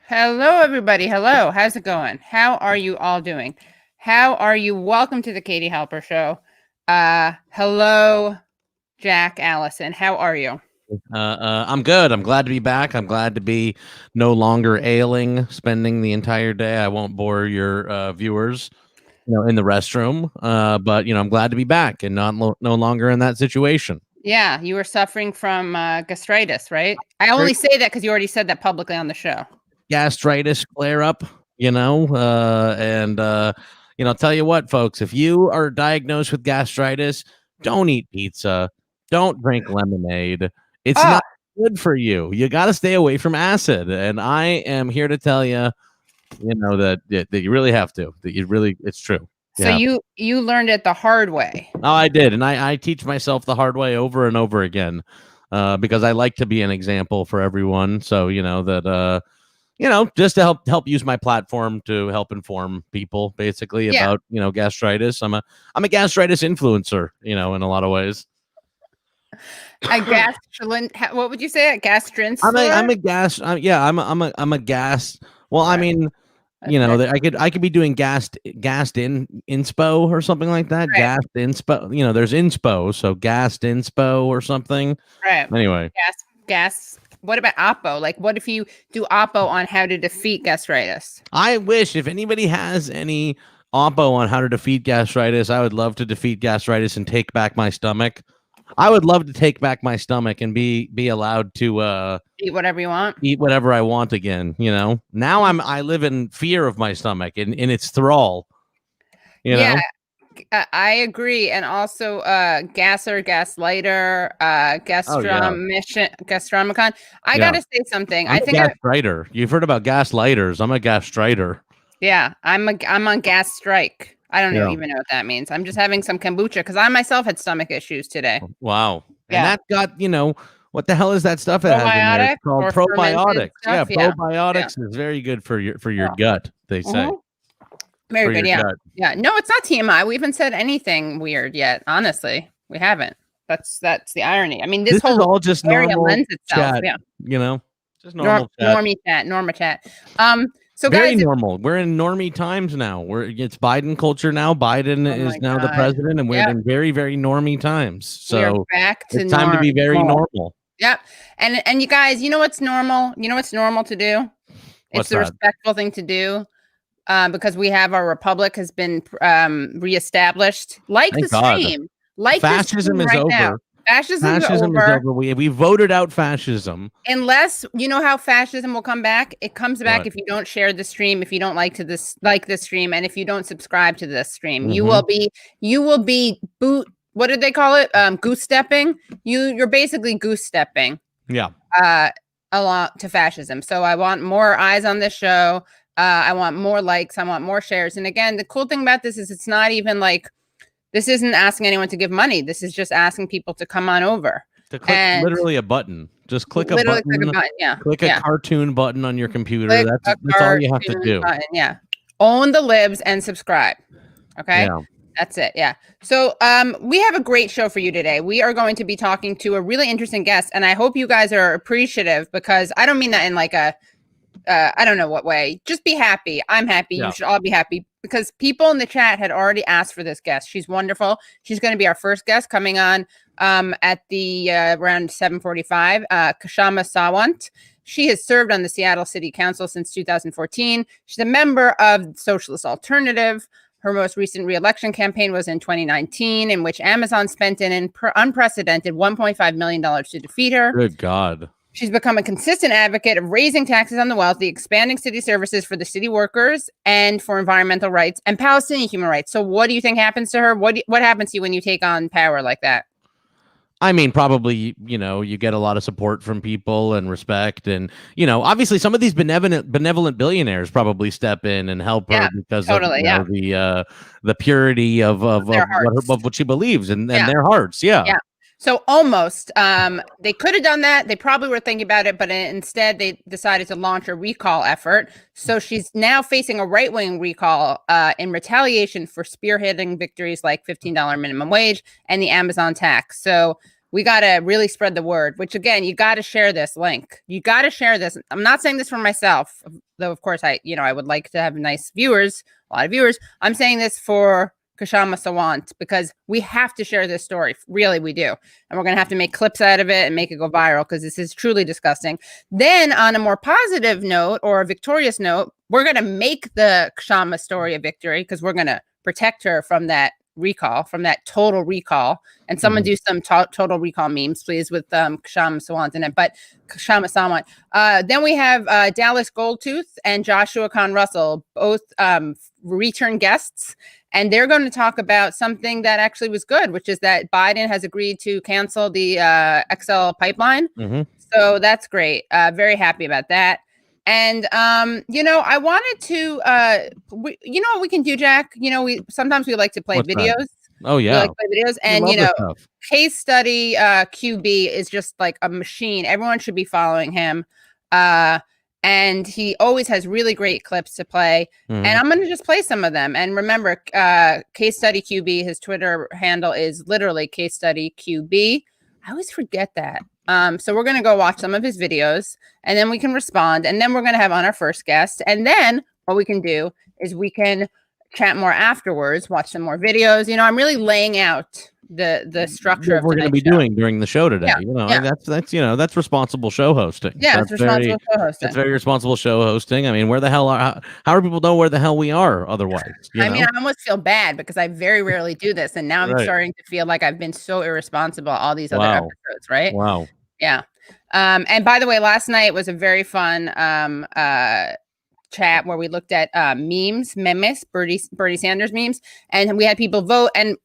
Hello, everybody. Hello. How's it going? How are you all doing? How are you? Welcome to the Katie Halper Show. Hello, Jack Allison. How are you? I'm good. I'm glad to be back. I'm glad to be no longer ailing, spending the entire day. I won't bore your viewers, in the restroom. But I'm glad to be back and no longer in that situation. Yeah, you were suffering from gastritis, right? I only say that because you already said that publicly on the show. Gastritis flare up, I'll tell you what, folks, if you are diagnosed with gastritis, don't eat pizza, don't drink lemonade. It's Oh, not good for you. You got to stay away from acid. And I am here to tell you, that you really have to. It's true. so Yeah. you learned it the hard way. Oh, I did, and I teach myself the hard way over and over again, because I like to be an example for everyone. So just to help use my platform to help inform people basically about, gastritis. I'm a gastritis influencer, in a lot of ways. What would you say? A gastrin? I'm a gas. I'm a gas. Well, I mean, I could be doing gassed inspo or something like that. Right. Gassed inspo. There's inspo, so gassed inspo or something. Right. Anyway, gas. What about Oppo? Like, what if you do Oppo on how to defeat gastritis? I wish if anybody has any Oppo on how to defeat gastritis, I would love to defeat gastritis and take back my stomach. I would love to take back my stomach and be allowed to eat whatever you want. Eat whatever I want again. Now I live in fear of my stomach and in its thrall. Yeah. I agree, and also gaslighter, gastromicon. I gotta say something. I think gastrider. You've heard about gaslighters. I'm a gastrider. Yeah, I'm on gas strike. I don't even know what that means. I'm just having some kombucha because I myself had stomach issues today. Wow. Yeah. And that got what the hell is that stuff that has in there? It's called probiotics. Yeah, probiotics is very good for your gut, they say. Very good, yeah. Gut. Yeah. No, it's not TMI. We haven't said anything weird yet. Honestly, we haven't. That's the irony. I mean, this whole is all just area lends itself. Chat, just normal chat. Normie chat. So very guys, normal. We're in normie times now. It's Biden culture now. Biden is now the president, and we're in very, very normie times. So back to it's time to be very normal. Yep. And you guys, you know what's normal? You know what's normal to do? It's the respectful thing to do. Because we have our republic has been reestablished. Like the stream. Like fascism is over. Now. Fascism is over. We voted out fascism. Unless you know how fascism will come back. It comes back if you don't share the stream, if you don't like this stream, and if you don't subscribe to this stream. You will be what did they call it? Goose stepping. You're basically goose stepping. Yeah. Along to fascism. So I want more eyes on this show. I want more likes. I want more shares. And again, the cool thing about this is it's not even like, this isn't asking anyone to give money. This is just asking people to come on over. To click literally a button. Just click a button. Click a cartoon button on your computer. That's all you have to do. Yeah. Own the libs and subscribe. Okay. Yeah. That's it. Yeah. So we have a great show for you today. We are going to be talking to a really interesting guest. And I hope you guys are appreciative, because I don't mean that in like a I don't know what way. Just be happy. I'm happy. Yeah. You should all be happy, because people in the chat had already asked for this guest. She's wonderful. She's going to be our first guest coming on at the around 7:45. Kshama Sawant. She has served on the Seattle City Council since 2014. She's a member of Socialist Alternative. Her most recent re-election campaign was in 2019, in which Amazon spent an unprecedented $1.5 million to defeat her. Good God. She's become a consistent advocate of raising taxes on the wealthy, expanding city services for the city workers and for environmental rights and Palestinian human rights. So what do you think happens to her? What happens to you when you take on power like that? I mean, probably, you get a lot of support from people and respect. And, obviously some of these benevolent billionaires probably step in and help her because of the purity of what she believes and their hearts. Yeah. Yeah. So almost, they could have done that. They probably were thinking about it, but instead they decided to launch a recall effort. So she's now facing a right-wing recall in retaliation for spearheading victories like $15 minimum wage and the Amazon tax. So we got to really spread the word, which again, you got to share this link. You got to share this. I'm not saying this for myself, though, of course, I would like to have nice viewers, a lot of viewers. I'm saying this for Kshama Sawant because we have to share this story. Really, we do. And we're going to have to make clips out of it and make it go viral because this is truly disgusting. Then on a more positive note or a victorious note, we're going to make the Kshama story a victory because we're going to protect her from that recall, from that total recall. And someone do some total recall memes, please, with Kshama Sawant in it. But Kshama Sawant. Then we have Dallas Goldtooth and Joshua Kahn Russell, both return guests. And they're going to talk about something that actually was good, which is that Biden has agreed to cancel the XL pipeline. So that's great. Very happy about that. And, I wanted to, you know what we can do, Jack? Sometimes we like to play videos. That? Oh, yeah. We like to play videos. And, Case Study QB is just like a machine. Everyone should be following him. And he always has really great clips to play. And I'm going to just play some of them. And remember, Case Study QB, his Twitter handle is literally Case Study QB. I always forget that. So we're going to go watch some of his videos and then we can respond. And then we're going to have on our first guest. And then what we can do is we can chat more afterwards, watch some more videos. I'm really laying out the structure of what we're going to be doing during the show today. That's responsible show hosting. Yeah, it's responsible show hosting. It's very responsible show hosting. I mean, where the hell how do people know where the hell we are otherwise? I almost feel bad because I very rarely do this, and now I'm starting to feel like I've been so irresponsible all these other episodes, right? Wow. Yeah. And by the way, last night was a very fun chat where we looked at memes, Bernie Sanders memes, and we had people vote. And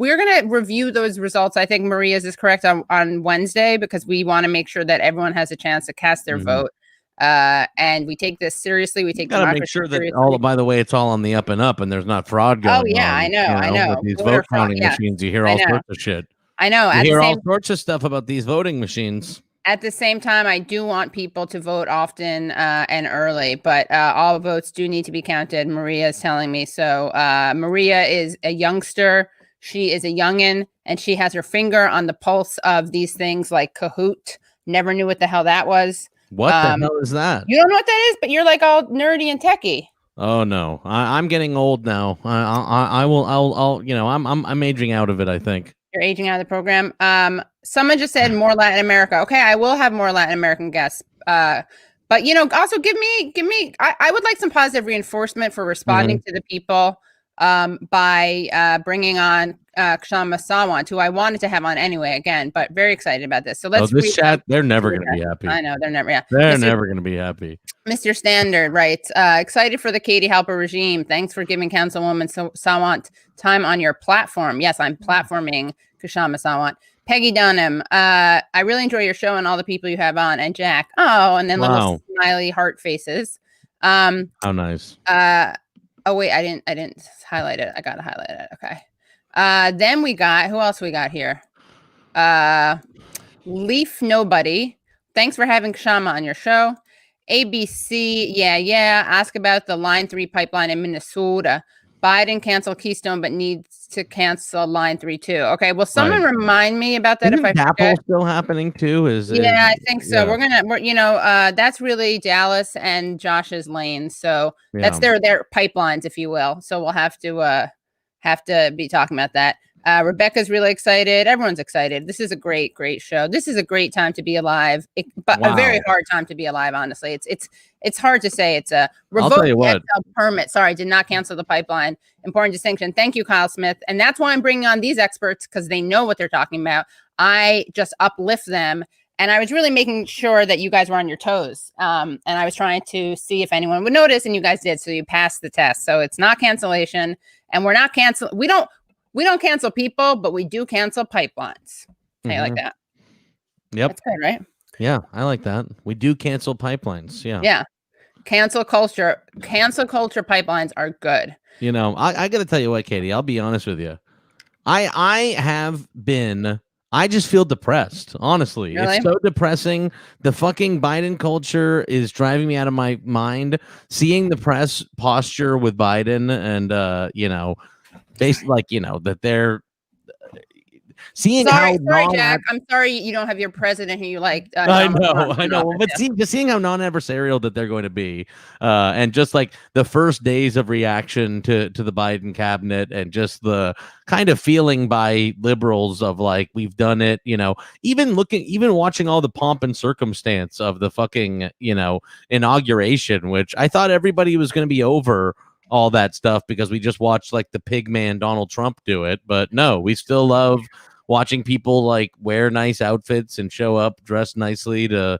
we're going to review those results. I think Maria's is correct on Wednesday because we want to make sure that everyone has a chance to cast their vote. And we take this seriously. We take gotta make sure that by the way, it's all on the up and up, and there's not fraud going on. Oh yeah, I know. With these vote counting machines, you hear all sorts of shit. I know. You hear all sorts of stuff about these voting machines. At the same time, I do want people to vote often and early, but all votes do need to be counted. Maria is telling me. So Maria is a youngster. She is a youngin, and she has her finger on the pulse of these things like Kahoot. Never knew what the hell that was. What the hell is that? You don't know what that is, but you're like all nerdy and techie. Oh no, I'm getting old now. I'm aging out of it, I think. You're aging out of the program. Someone just said more Latin America. Okay, I will have more Latin American guests. But also give me. I would like some positive reinforcement for responding to the people by bringing on Kshama Sawant, who I wanted to have on anyway. Again, but very excited about this. So let's. This chat, they're never going to be happy. I know they're never. Yeah, they're never going to be happy. Mr. Standard writes, excited for the Katie Halper regime. Thanks for giving Councilwoman Sawant time on your platform. Yes, I'm platforming Kshama Sawant. Peggy Dunham, I really enjoy your show and all the people you have on. And Jack, and then little smiley heart faces. How nice. Oh wait, I didn't highlight it. I gotta highlight it. Okay. Then we got, who else we got here? Leaf Nobody. Thanks for having Kshama on your show. ABC, yeah. Ask about the Line 3 pipeline in Minnesota. Biden canceled Keystone, but needs to cancel Line 3 too. Okay, well, someone remind me about that. If I forget. Still happening too? I think so. Yeah. We're that's really Dallas and Josh's lane. So that's their pipelines, if you will. So we'll have to be talking about that. Rebecca's really excited. Everyone's excited. This is a great show. This is a great time to be alive, but a very hard time to be alive. Honestly, it's hard to say. It's a revoked XL permit. Sorry, did not cancel the pipeline. Important distinction. Thank you, Kyle Smith. And that's why I'm bringing on these experts, because they know what they're talking about. I just uplift them. And I was really making sure that you guys were on your toes. And I was trying to see if anyone would notice, and you guys did. So you passed the test. So it's not cancellation, and we're not canceling. We don't cancel people, but we do cancel pipelines. Okay, like that. Yep. That's good, right? Yeah, I like that. We do cancel pipelines. Yeah. Yeah. Cancel culture pipelines are good. I got to tell you what, Katie, I'll be honest with you. I just feel depressed, honestly. Really? It's so depressing. The fucking Biden culture is driving me out of my mind. Seeing the press posture with Biden and, basically, that Seeing sorry, Jack. I'm sorry you don't have your president who you like. I know. But seeing how non-adversarial that they're going to be, and just like the first days of reaction to the Biden cabinet, and just the kind of feeling by liberals of like, we've done it, even watching all the pomp and circumstance of the fucking, inauguration, which I thought everybody was going to be over all that stuff because we just watched like the pig man Donald Trump do it. But no, we still love watching people like wear nice outfits and show up dressed nicely to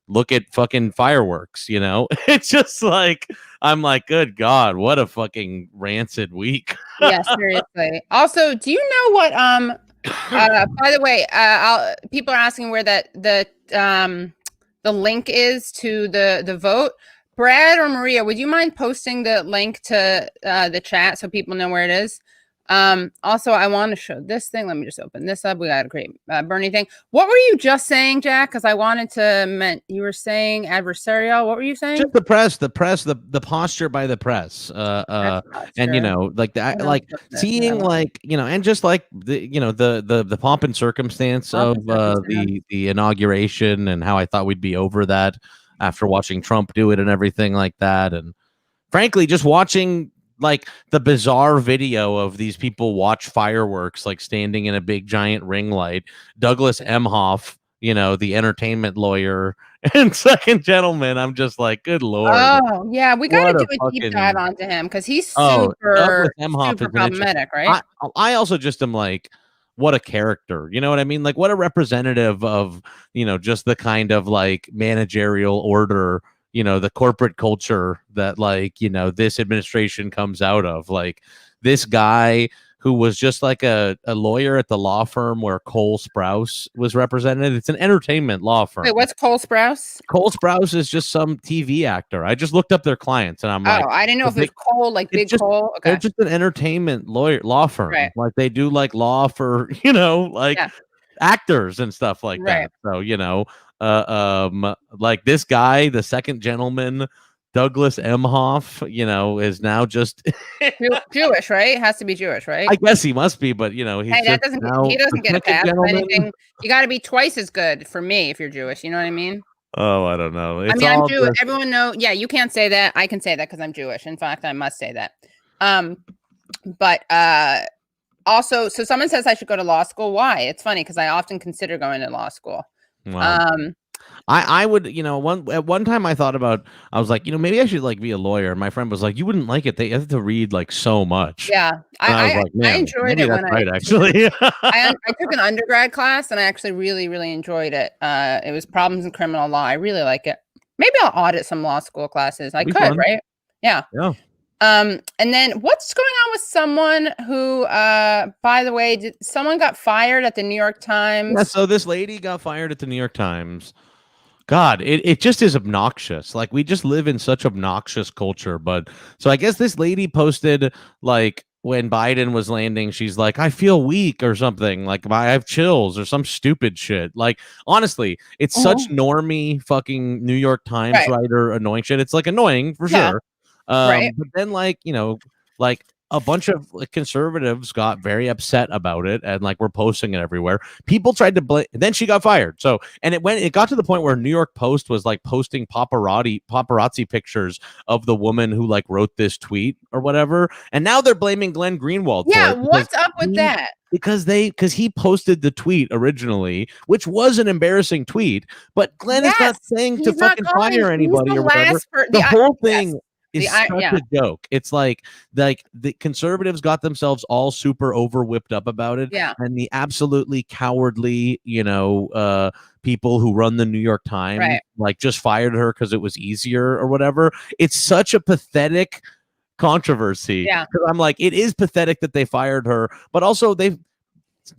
look at fucking fireworks. It's just like, I'm like, good God, what a fucking rancid week. Yeah, seriously. Also, do you know what by the way, people are asking where the link is to the vote. Brad or Maria, would you mind posting the link to the chat so people know where it is? Also, I want to show this thing. Let me just open this up. We got a great Bernie thing. What were you just saying, Jack? Because I wanted to you were saying adversarial. What were you saying? Just the posture by the press. And like that, like seeing like, and just like the pomp and circumstance of the inauguration, and how I thought we'd be over that after watching Trump do it and everything like that. And frankly, just watching like the bizarre video of these people watch fireworks, like standing in a big giant ring light. Douglas Emhoff, the entertainment lawyer and second gentleman. I'm just like, good Lord. Oh yeah, we got to do a deep dive onto him because he's super problematic, right? I also just am like, what a character, you know what I mean? Like, what a representative of, just the kind of like managerial order, the corporate culture that like, this administration comes out of. Like, this guy who was just like a lawyer at the law firm where Cole Sprouse was represented. It's an entertainment law firm. Wait, what's Cole Sprouse? Cole Sprouse is just some TV actor. I just looked up their clients and I'm like, I didn't know if it's Cole, like Big Cole. Okay. They're just an entertainment law firm. Right. Like they do like law for, actors and stuff like that. So, like this guy, the second gentleman, Douglas Emhoff, is now just Jewish, right? It has to be Jewish, right? I guess he must be, but he doesn't get a pass for anything. You got to be twice as good for me if you're Jewish. You know what I mean? Oh, I don't know. I'm Jewish. Everyone knows. Yeah, you can't say that. I can say that because I'm Jewish. In fact, I must say that. But also, so someone says I should go to law school. Why? It's funny because I often consider going to law school. Wow. I would, at one time I thought about, I was like, maybe I should like be a lawyer. And my friend was like, you wouldn't like it. They have to read like so much. Yeah. I enjoyed it when actually. I took an undergrad class and I actually really, really enjoyed it. It was problems in criminal law. I really like it. Maybe I'll audit some law school classes. I could, fun. Right? Yeah. Yeah. And then what's going on with someone who, by the way, someone got fired at the New York Times? Yeah, so this lady got fired at the New York Times. God, it just is obnoxious. Like, we just live in such obnoxious culture. But so I guess this lady posted like when Biden was landing, she's like, I feel weak or something. Like, I have chills or some stupid shit. Like, honestly, it's such normie fucking New York Times writer annoying shit. It's like annoying for sure. But then like, like a bunch of conservatives got very upset about it and like we're posting it everywhere. People tried to blame, then she got fired. So, and it got to the point where New York Post was like posting paparazzi pictures of the woman who like wrote this tweet or whatever. And now they're blaming Glenn Greenwald. Yeah. What's up with that? Because he posted the tweet originally, which was an embarrassing tweet, but Glenn is not saying to fucking fire anybody or whatever. The whole thing is such a joke. It's like the conservatives got themselves all super over whipped up about it. Yeah. And the absolutely cowardly, people who run the New York Times, like just fired her because it was easier or whatever. It's such a pathetic controversy. Yeah. Because I'm like, it is pathetic that they fired her, but also the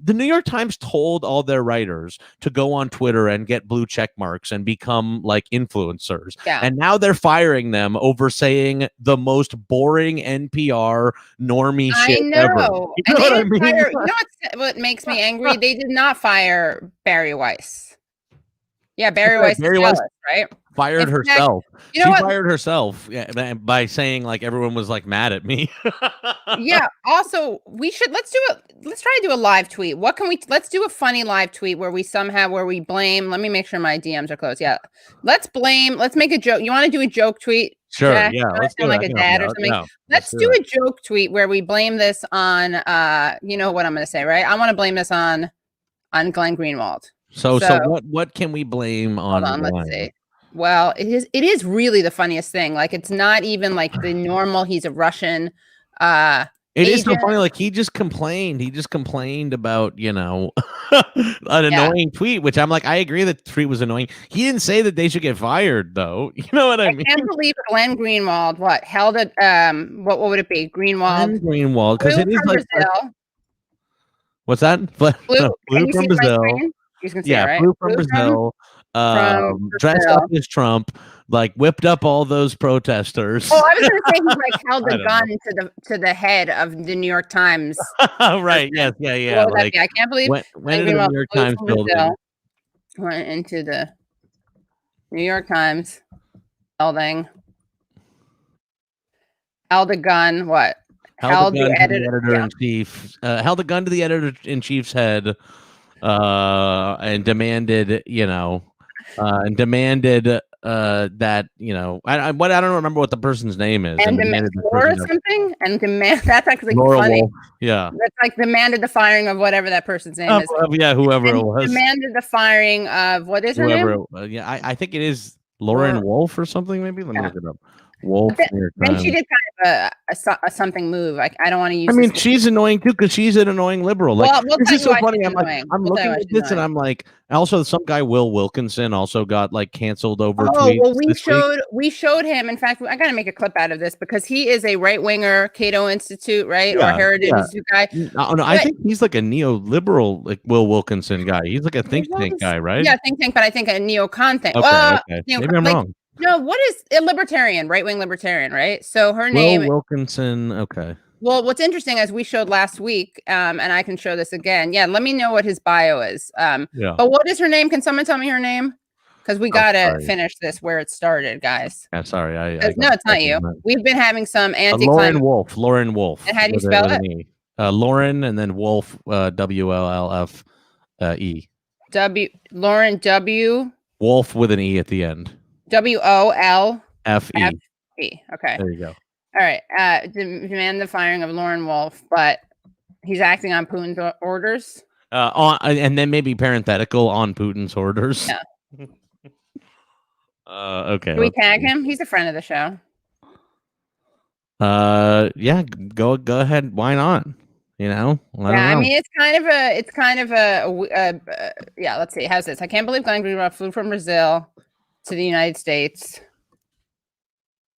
New York Times told all their writers to go on Twitter and get blue check marks and become like influencers. Yeah. And now they're firing them over saying the most boring NPR normie shit ever. You know what I mean? You know what makes me angry? They did not fire Barry Weiss. Yeah, Barry Weiss is jealous, right? fired herself. She fired herself by saying like everyone was like mad at me. Yeah. Also, let's try to do a live tweet. Let's do a funny live tweet where we blame. Let me make sure my DMs are closed. Yeah. Let's make a joke. You want to do a joke tweet? Sure. Jack? Yeah. Let's do like a dad or something. Yeah, let's do a joke tweet where we blame this on, you know what I'm going to say, right? I want to blame this on Glenn Greenwald. So what can we blame on? Hold on, let's see. Well, it is really the funniest thing. Like, it's not even like the normal, he's a Russian it is so funny. Like, he just complained about, you know, an annoying tweet, which I'm like, I agree that the tweet was annoying. He didn't say that they should get fired, though. You know what I mean? I can't believe Glenn Greenwald held it. What would it be? Greenwald, because it is like Brazil. What's that? Blue from Brazil. You can see it, right? Blue from Brazil. Dressed up as Trump, like whipped up all those protesters. Oh, I was going to say he like held a gun to the head of the New York Times. Right? Yes, yeah. Like, I can't believe went into the New York Times building. Went into the New York Times building. Held a gun. What? Held the editor-in-chief. Held a gun to the editor-in-chief's head. And demanded, you know, that, you know, I don't remember what the person's name is. And demanded or something. And that's actually funny. Wolf. Yeah, that's like demanded the firing of whatever that person's name is. Yeah, whoever it was. Demanded the firing of what is her name? I think it is Lauren Wolf or something. Maybe let me look it up. Wolf. Then she did kind of a something move. Like, I don't want to use. I mean, she's annoying too because she's an annoying liberal. Like, this is so funny. I'm looking at this and I'm like, also some guy Will Wilkinson also got like canceled over. We showed him. In fact, I got to make a clip out of this because he is a right winger, Cato Institute, right, or Heritage Institute guy. No, I think he's like a neoliberal, like Will Wilkinson guy. He's like a think tank guy, right? Yeah, think tank, but I think a neo-con thing. Okay. Maybe I'm wrong. No, what is a libertarian, right-wing libertarian, right? So her name Wilkinson. Okay. Well, what's interesting is we showed last week, and I can show this again. Yeah, let me know what his bio is. But what is her name? Can someone tell me her name? Because we gotta finish this where it started, guys. Yeah, sorry. No, it's not you. We've been having some Lauren Wolf. Lauren Wolf. And how do you spell it? Lauren and then Wolf. WLLFE. Lauren W. Wolf with an E at the end. WOLFE. Okay. There you go. All right. Demand the firing of Lauren Wolf, but he's acting on Putin's orders. And then maybe parenthetical on Putin's orders. Yeah. Okay. Can we tag him? He's a friend of the show. Yeah. Go ahead. Why not? You know. I mean, it's kind of a. Yeah. Let's see. How's this? I can't believe Glenn Greenwald flew from Brazil to the United States,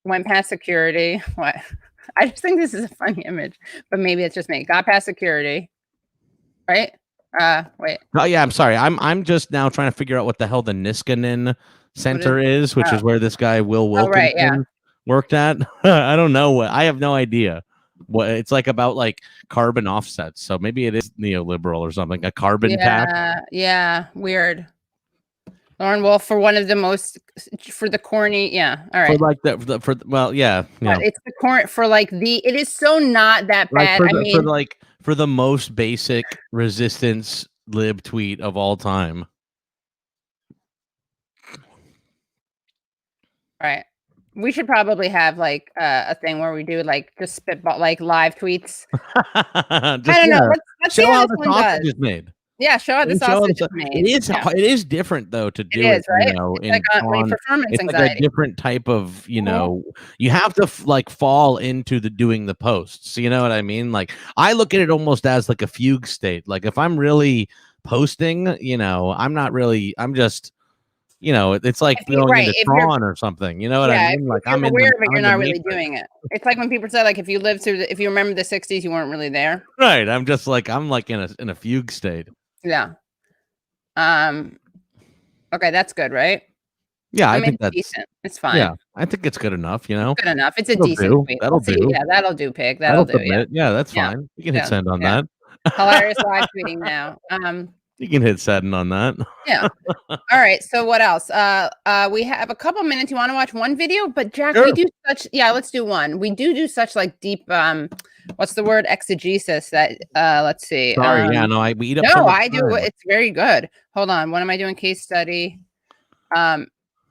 went past security. What? I just think this is a funny image, but maybe it's just me. Got past security, right? Wait. Oh yeah, I'm sorry. I'm just now trying to figure out what the hell the Niskanen Center is, which is where this guy Will Wilkinson worked at. I don't know. I have no idea. What it's like about like carbon offsets. So maybe it is neoliberal or something. A carbon tax. Yeah. Weird. Lauren Wolf for one of the most for the corny, yeah. All right. For like it's the corn for like it is so not that bad. For the most basic resistance lib tweet of all time. All right. We should probably have like a thing where we do like just spitball like live tweets. I don't know. Let's see how this one does. Just made. Yeah, show how the sausage is made. It is different though to do it. Is, right? You know, it's like performance anxiety. Like a different type of, you know, you have to like fall into doing the posts. You know what I mean? Like I look at it almost as like a fugue state. Like if I'm really posting, you know, I'm just, you know, it's like going into Tron or something. You know what I mean? Like I'm aware of it, you're not really doing it. It's like when people say like if you lived through if you remember the 60s, you weren't really there. Right. I'm like in a fugue state. Yeah. Okay, that's good, right? Yeah, I think that's decent. It's fine. Yeah, I think it's good enough. You know, good enough. It's a decent tweet. That'll do. Yeah, that'll do. Pig. That'll do. Yeah, that's fine. You can hit send on that. Hilarious live tweeting now. You can hit send on that. Yeah. All right. So what else? We have a couple minutes. You want to watch one video? But Jack, Sure. we do such. Yeah, let's do one. We do such like deep. What's the word? Exegesis. That. Let's see. Sorry. Yeah. No. We eat up. No, I do. It's very good. Hold on. What am I doing? Case study. And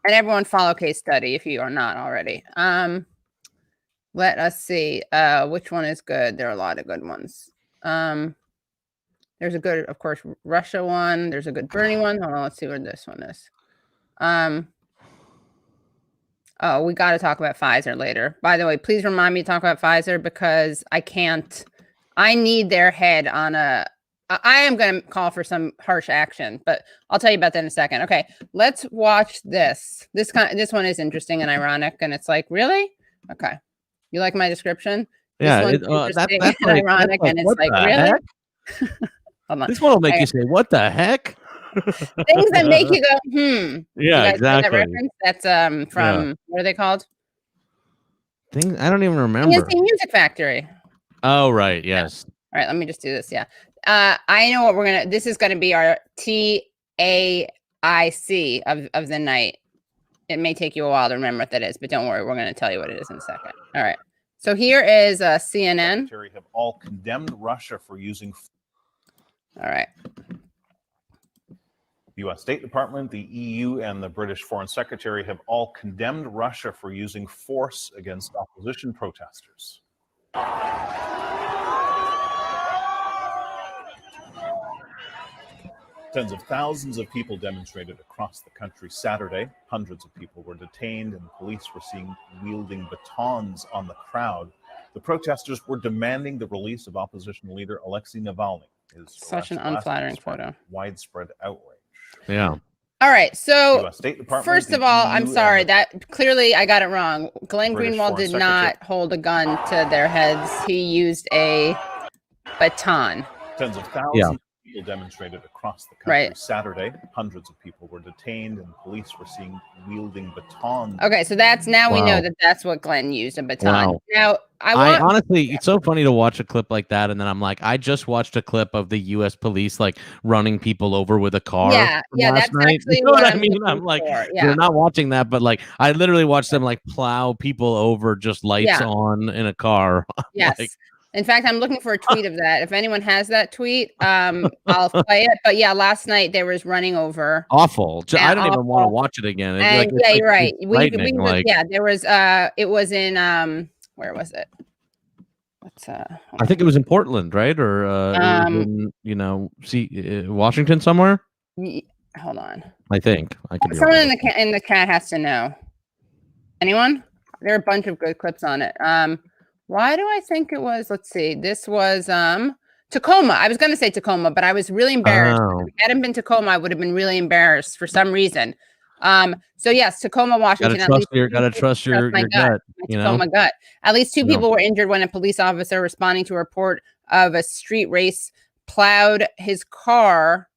everyone follow case study if you are not already. Let us see. Which one is good? There are a lot of good ones. There's a good, of course, Russia one. There's a good Bernie one. Hold on, let's see where this one is. Oh, we got to talk about Pfizer later. By the way, please remind me to talk about Pfizer because I can't. I need their head on a. I am going to call for some harsh action, but I'll tell you about that in a second. Okay, let's watch this. This one is interesting and ironic, and it's like, really? Okay, you like my description? Yeah, that's like, ironic, and it's like, really? This one will make you say, "What the heck?" Things that make you go, Yeah, exactly. That reference? That's from what are they called? Things I don't even remember. It's the Music Factory. Oh right, yes. All right, let me just do this. Yeah, I know what we're gonna. This is gonna be our TAIC of the night. It may take you a while to remember what that is, but don't worry, we're gonna tell you what it is in a second. All right. So here is CNN. Have all condemned Russia for using. All right. The U.S. State Department, the EU, and the British Foreign Secretary have all condemned Russia for using force against opposition protesters. Tens of thousands of people demonstrated across the country Saturday. Hundreds of people were detained, and police were seen wielding batons on the crowd. The protesters were demanding the release of opposition leader Alexei Navalny. Such an unflattering photo. Widespread outrage. Yeah. All right. So Department, first of all, I'm sorry that clearly I got it wrong. Glenn Greenwald did not hold a gun to their heads. He used a baton. Tens of thousands of people demonstrated across the country Saturday. Hundreds of people were detained, and police were seen wielding batons. Okay, so that's now we know that that's what Glenn used, a baton. Now I honestly, it's so funny to watch a clip like that, and then I'm like, I just watched a clip of the U.S. police like running people over with a car. Yeah, that's night. actually you know what I mean. I'm like, you're not watching that, but like, I literally watched them like plow people over, just lights on in a car. Yes. Like, in fact, I'm looking for a tweet of that. If anyone has that tweet, I'll play it. But yeah, last night there was running over. Awful. I don't even want to watch it again. And you're right. There was it was in where was it? I think it was in Portland, right? Or in, Washington somewhere. Hold on. I think I could. Someone in the chat has to know. Anyone? There are a bunch of good clips on it. Why do I think it was? Let's see. This was Tacoma. I was going to say Tacoma, but I was really embarrassed. If I hadn't been Tacoma, I would have been really embarrassed for some reason. So yes, Tacoma, Washington. Gotta trust your gut. Tacoma gut. At least two people were injured when a police officer responding to a report of a street race plowed his car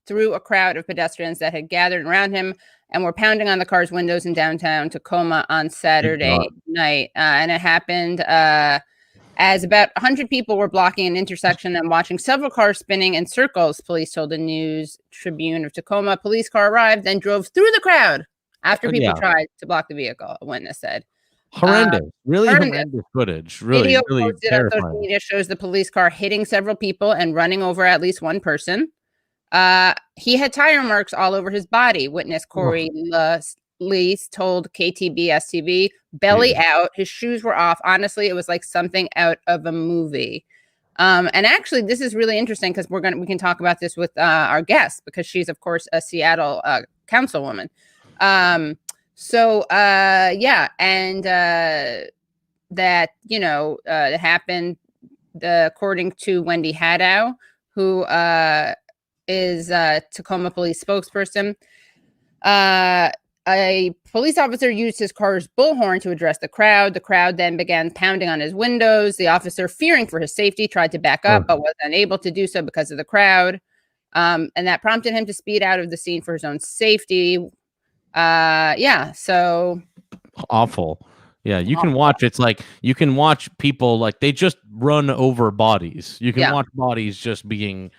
through a crowd of pedestrians that had gathered around him and were pounding on the car's windows in downtown Tacoma on Saturday night. And it happened as about 100 people were blocking an intersection and watching several cars spinning in circles, police told the News Tribune of Tacoma. A police car arrived and drove through the crowd after people tried to block the vehicle, a witness said. Horrendous. Horrendous footage. Really posted on social media shows the police car hitting several people and running over at least one person. He had tire marks all over his body, witness Corey Lease told KTBS-TV. Belly out, his shoes were off. Honestly, it was like something out of a movie. And actually, this is really interesting because we can talk about this with our guest because she's, of course, a Seattle councilwoman. That it happened according to Wendy Haddow, who is a Tacoma police spokesperson. A police officer used his car's bullhorn to address the crowd. The crowd then began pounding on his windows. The officer, fearing for his safety, tried to back up, but was unable to do so because of the crowd. And that prompted him to speed out of the scene for his own safety. So awful. Yeah, you can watch. It's like you can watch people like they just run over bodies. You can watch bodies just being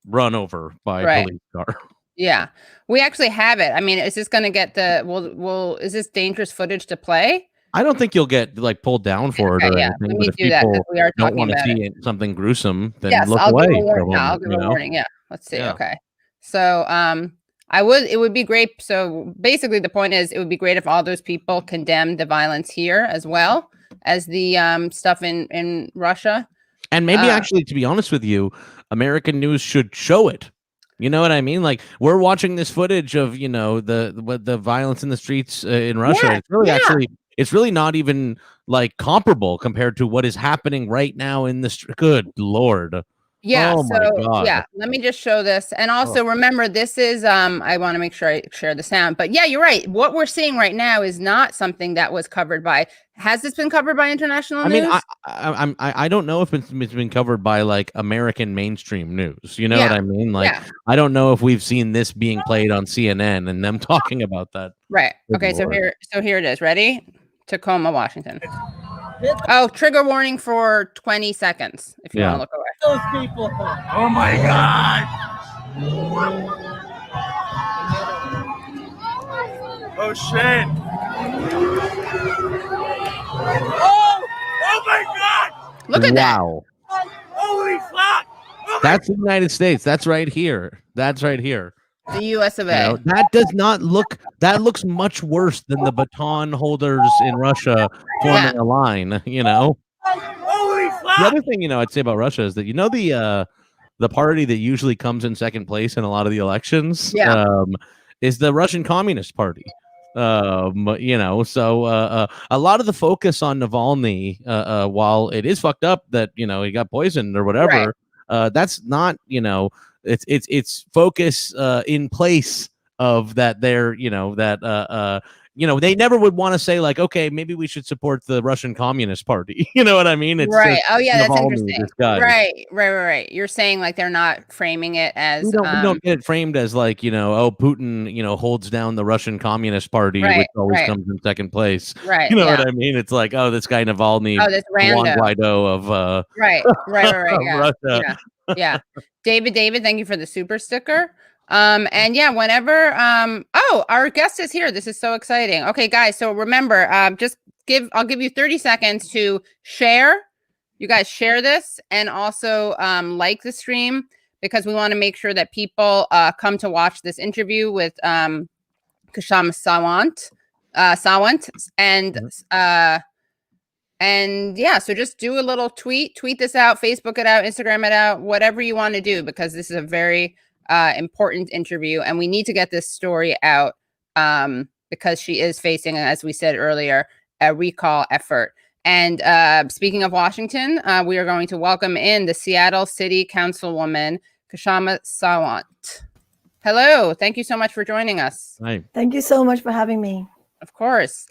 run over by a police car. Yeah, we actually have it. I mean, is this going to get the? Is this dangerous footage to play? I don't think you'll get like pulled down for it or anything. Let me but if do that, people we are don't want to see something gruesome, then look away. I'll give a warning. Yeah, let's see. Yeah. Okay, so it would be great. So basically, the point is, it would be great if all those people condemned the violence here as well as the stuff in Russia. And maybe actually, to be honest with you, American news should show it. You know what I mean? Like we're watching this footage of the violence in the streets in Russia. It's really actually. It's really not even like comparable compared to what is happening right now in the street. Good Lord. Yeah. Oh my God. Let me just show this. And also remember, this is, I want to make sure I share the sound, but yeah, you're right. What we're seeing right now is not something that was covered by, has this been covered by international news? I mean, I don't know if it's been covered by like American mainstream news. You know what I mean? Like, I don't know if we've seen this being played on CNN and them talking about that. Right. Okay. So here it is. Ready? Tacoma, Washington. Oh, trigger warning for 20 seconds if you want to look away. Those people. Oh my God. Oh shit. Oh my God. Look at that. Holy fuck. That's the United States. That's right here. That's right here. The U.S. of A. That does not look. That looks much worse than the baton holders in Russia forming a line. You know. Holy fuck. The other thing I'd say about Russia is that the party that usually comes in second place in a lot of the elections is the Russian Communist Party. So a lot of the focus on Navalny, while it is fucked up that he got poisoned or whatever, that's not it's focus in place of that they never would want to say like, okay, maybe we should support the Russian Communist Party. You know what I mean? It's right. Oh yeah, that's Navalny, interesting. Right. You're saying like they're not framing it as we don't get it framed as like, Putin, holds down the Russian Communist Party, which always comes in second place. Right. You know what I mean? It's like, oh, this guy Navalny, this random Juan Guaido of right. Russia. Yeah. David, thank you for the super sticker. And yeah, whenever our guest is here. This is so exciting. Okay, guys, so remember, I'll give you 30 seconds to share. You guys share this and also like the stream, because we want to make sure that people come to watch this interview with Kshama Sawant and yeah, so just do a little tweet this out, Facebook it out, Instagram it out, whatever you want to do, because this is a very important interview and we need to get this story out because she is facing, as we said earlier, a recall effort. And speaking of Washington, we are going to welcome in the Seattle City Councilwoman, Kshama Sawant. Hello. Thank you so much for joining us. Hi. Thank you so much for having me. Of course.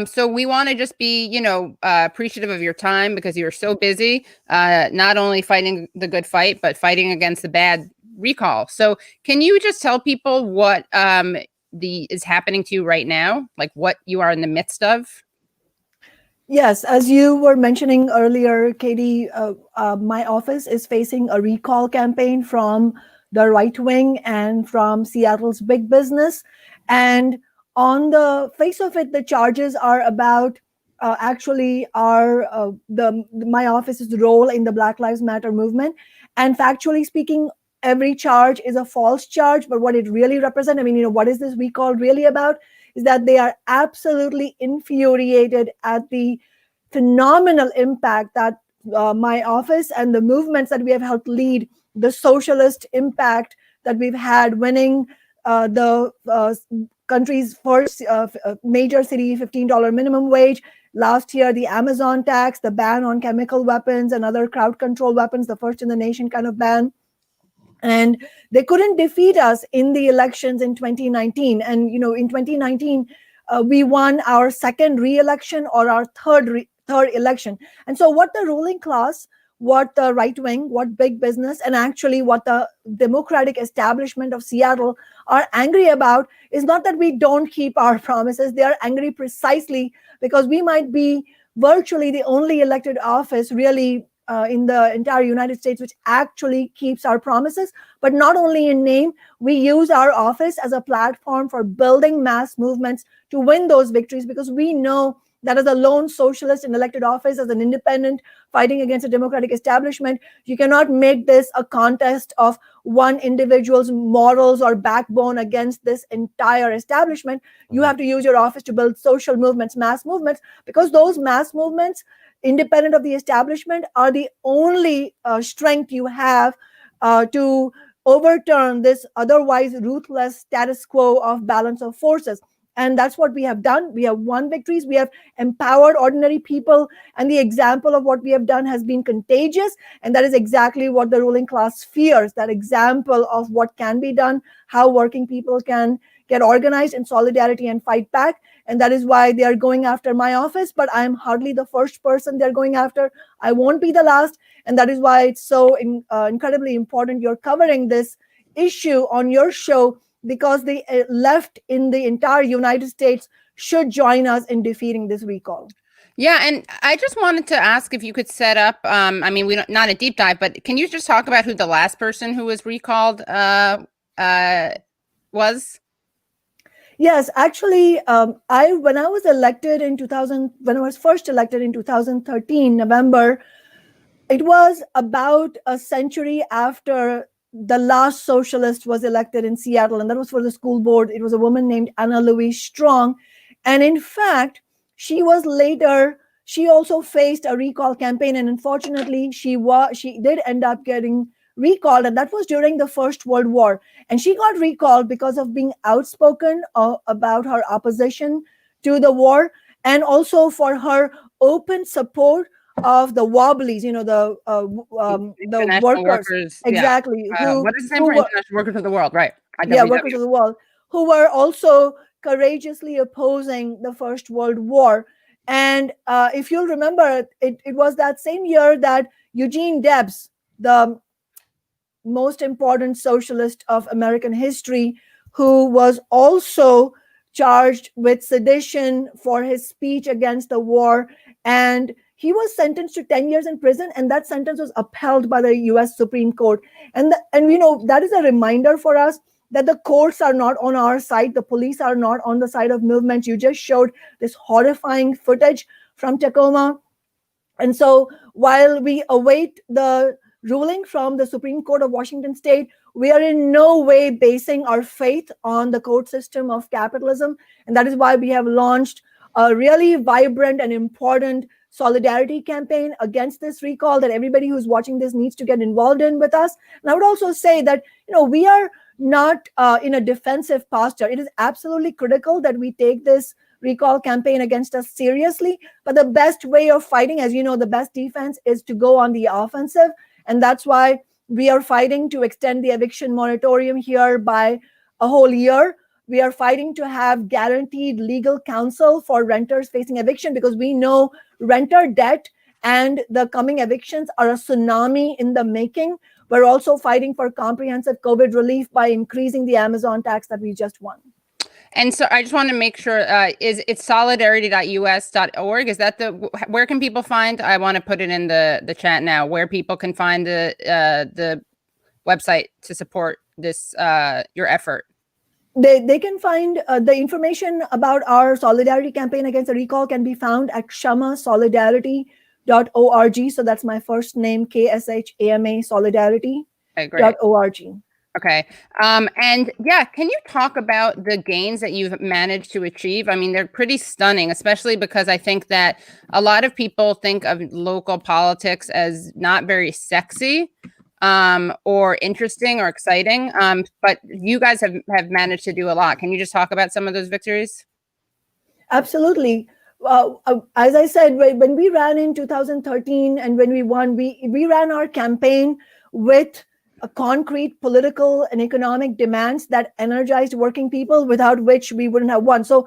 So we want to just be, appreciative of your time because you're so busy, not only fighting the good fight, but fighting against the bad recall. So can you just tell people what is happening to you right now, like what you are in the midst of? Yes, as you were mentioning earlier, Katie, my office is facing a recall campaign from the right wing and from Seattle's big business. And on the face of it, the charges are about my office's role in the Black Lives Matter movement. And factually speaking, every charge is a false charge. But what it really represents, what is this recall really about? Is that they are absolutely infuriated at the phenomenal impact that my office and the movements that we have helped lead, the socialist impact that we've had, winning the country's first major city $15 minimum wage. Last year, the Amazon tax, the ban on chemical weapons and other crowd control weapons, the first in the nation kind of ban. And they couldn't defeat us in the elections in 2019. And, in 2019, we won our second re-election or our third election. And so what the ruling class what the right wing, what big business, and actually what the Democratic establishment of Seattle are angry about is not that we don't keep our promises. They are angry precisely because we might be virtually the only elected office really in the entire United States which actually keeps our promises. But not only in name, we use our office as a platform for building mass movements to win those victories, because we know that as a lone socialist in elected office, as an independent fighting against a democratic establishment, you cannot make this a contest of one individual's morals or backbone against this entire establishment. You have to use your office to build social movements, mass movements, because those mass movements, independent of the establishment, are the only strength you have to overturn this otherwise ruthless status quo of balance of forces. And that's what we have done. We have won victories. We have empowered ordinary people. And the example of what we have done has been contagious. And that is exactly what the ruling class fears, that example of what can be done, how working people can get organized in solidarity and fight back. And that is why they are going after my office. But I am hardly the first person they're going after. I won't be the last. And that is why it's so incredibly important you're covering this issue on your show, because the left in the entire United States should join us in defeating this recall. Yeah, and I just wanted to ask if you could set up, I mean, we don't, not a deep dive, but can you just talk about who the last person who was recalled was? Yes, actually, when I was elected in 2000, when I was first elected in 2013, November, it was about a century after the last socialist was elected in Seattle, and that was for the school board. It was a woman named Anna Louise Strong. And in fact, she also faced a recall campaign. And unfortunately, she did end up getting recalled. And that was during the First World War. And she got recalled because of being outspoken about her opposition to the war, and also for her open support of the wobblies, the workers, exactly. Yeah. What is the name for International Workers of the World, right? Yeah, Workers of the World, who were also courageously opposing the First World War. And if you'll remember, it was that same year that Eugene Debs, the most important socialist of American history, who was also charged with sedition for his speech against the war, and he was sentenced to 10 years in prison, and that sentence was upheld by the US Supreme Court. And that is a reminder for us that the courts are not on our side. The police are not on the side of movements. You just showed this horrifying footage from Tacoma. And so while we await the ruling from the Supreme Court of Washington State, we are in no way basing our faith on the court system of capitalism. And that is why we have launched a really vibrant and important solidarity campaign against this recall that everybody who's watching this needs to get involved in with us. And I would also say that, we are not in a defensive posture. It is absolutely critical that we take this recall campaign against us seriously. But the best way of fighting, as you know, the best defense is to go on the offensive. And that's why we are fighting to extend the eviction moratorium here by a whole year. We are fighting to have guaranteed legal counsel for renters facing eviction, because we know renter debt and the coming evictions are a tsunami in the making. We're also fighting for comprehensive COVID relief by increasing the Amazon tax that we just won. And so I just want to make sure, it's solidarity.us.org. Is that where can people find? I want to put it in the chat now, where people can find the website to support this, your effort. They can find the information about our solidarity campaign against the recall can be found at kshamasolidarity.org. So that's my first name, KSHAMA solidarity.org. Okay. And yeah, can you talk about the gains that you've managed to achieve? I mean, they're pretty stunning, especially because I think that a lot of people think of local politics as not very sexy. Or interesting or exciting. But you guys have managed to do a lot. Can you just talk about some of those victories? Absolutely. As I said, when we ran in 2013 and when we won, we ran our campaign with concrete political and economic demands that energized working people, without which we wouldn't have won. So,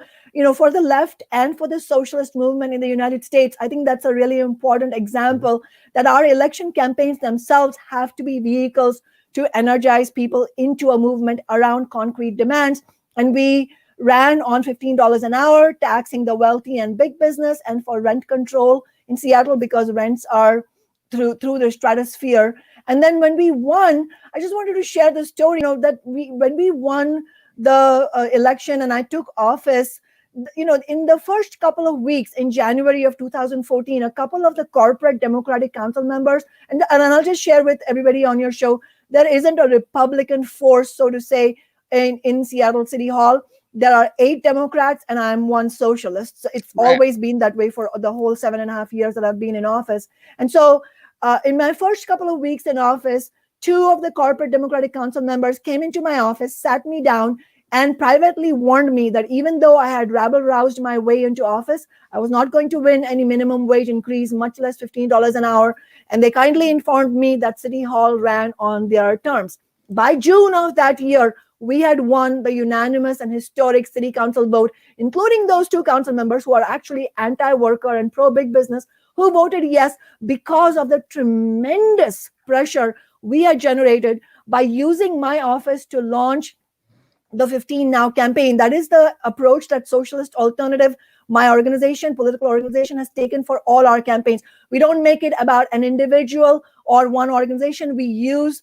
for the left and for the socialist movement in the United States, I think that's a really important example that our election campaigns themselves have to be vehicles to energize people into a movement around concrete demands. And we ran on $15 an hour, taxing the wealthy and big business, and for rent control in Seattle because rents are through the stratosphere. And then when we won, I just wanted to share the story, that when we won the election and I took office, in the first couple of weeks in January of 2014, a couple of the corporate Democratic Council members, and I'll just share with everybody on your show, there isn't a Republican force, so to say, in Seattle City Hall. There are 8 Democrats and I'm one socialist. So it's always been that way for the whole 7.5 years that I've been in office. And so in my first couple of weeks in office, 2 of the corporate Democratic Council members came into my office, sat me down, and privately warned me that even though I had rabble-roused my way into office, I was not going to win any minimum wage increase, much less $15 an hour. And they kindly informed me that City Hall ran on their terms. By June of that year, we had won the unanimous and historic city council vote, including those 2 council members who are actually anti-worker and pro-big business, who voted yes because of the tremendous pressure we had generated by using my office to launch the 15 Now campaign. That is the approach that Socialist Alternative, my organization, political organization, has taken for all our campaigns. We don't make it about an individual or one organization. We use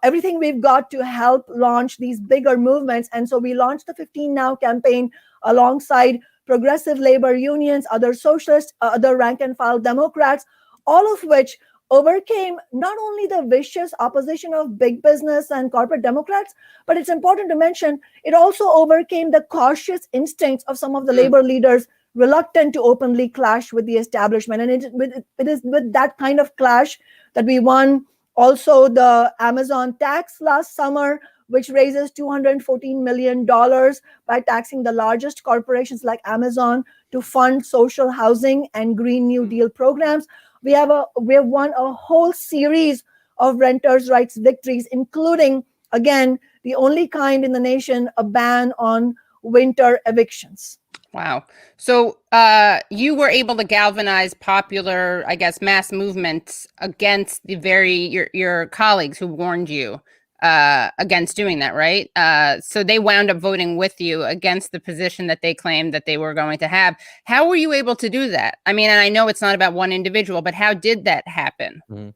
everything we've got to help launch these bigger movements. And so we launched the 15 Now campaign alongside progressive labor unions, other socialists, other rank and file Democrats, all of which overcame not only the vicious opposition of big business and corporate Democrats, but it's important to mention it also overcame the cautious instincts of some of the labor leaders reluctant to openly clash with the establishment. And it is with that kind of clash that we won also the Amazon tax last summer, which raises $214 million by taxing the largest corporations like Amazon to fund social housing and Green New Deal programs. We have won a whole series of renters' rights victories, including, again, the only kind in the nation, a ban on winter evictions. Wow. So you were able to galvanize popular, I guess, mass movements against your colleagues who warned you against doing that, right? So they wound up voting with you against the position that they claimed that they were going to have. How were you able to do that? I mean, and I know it's not about one individual, but how did that happen? Mm-hmm.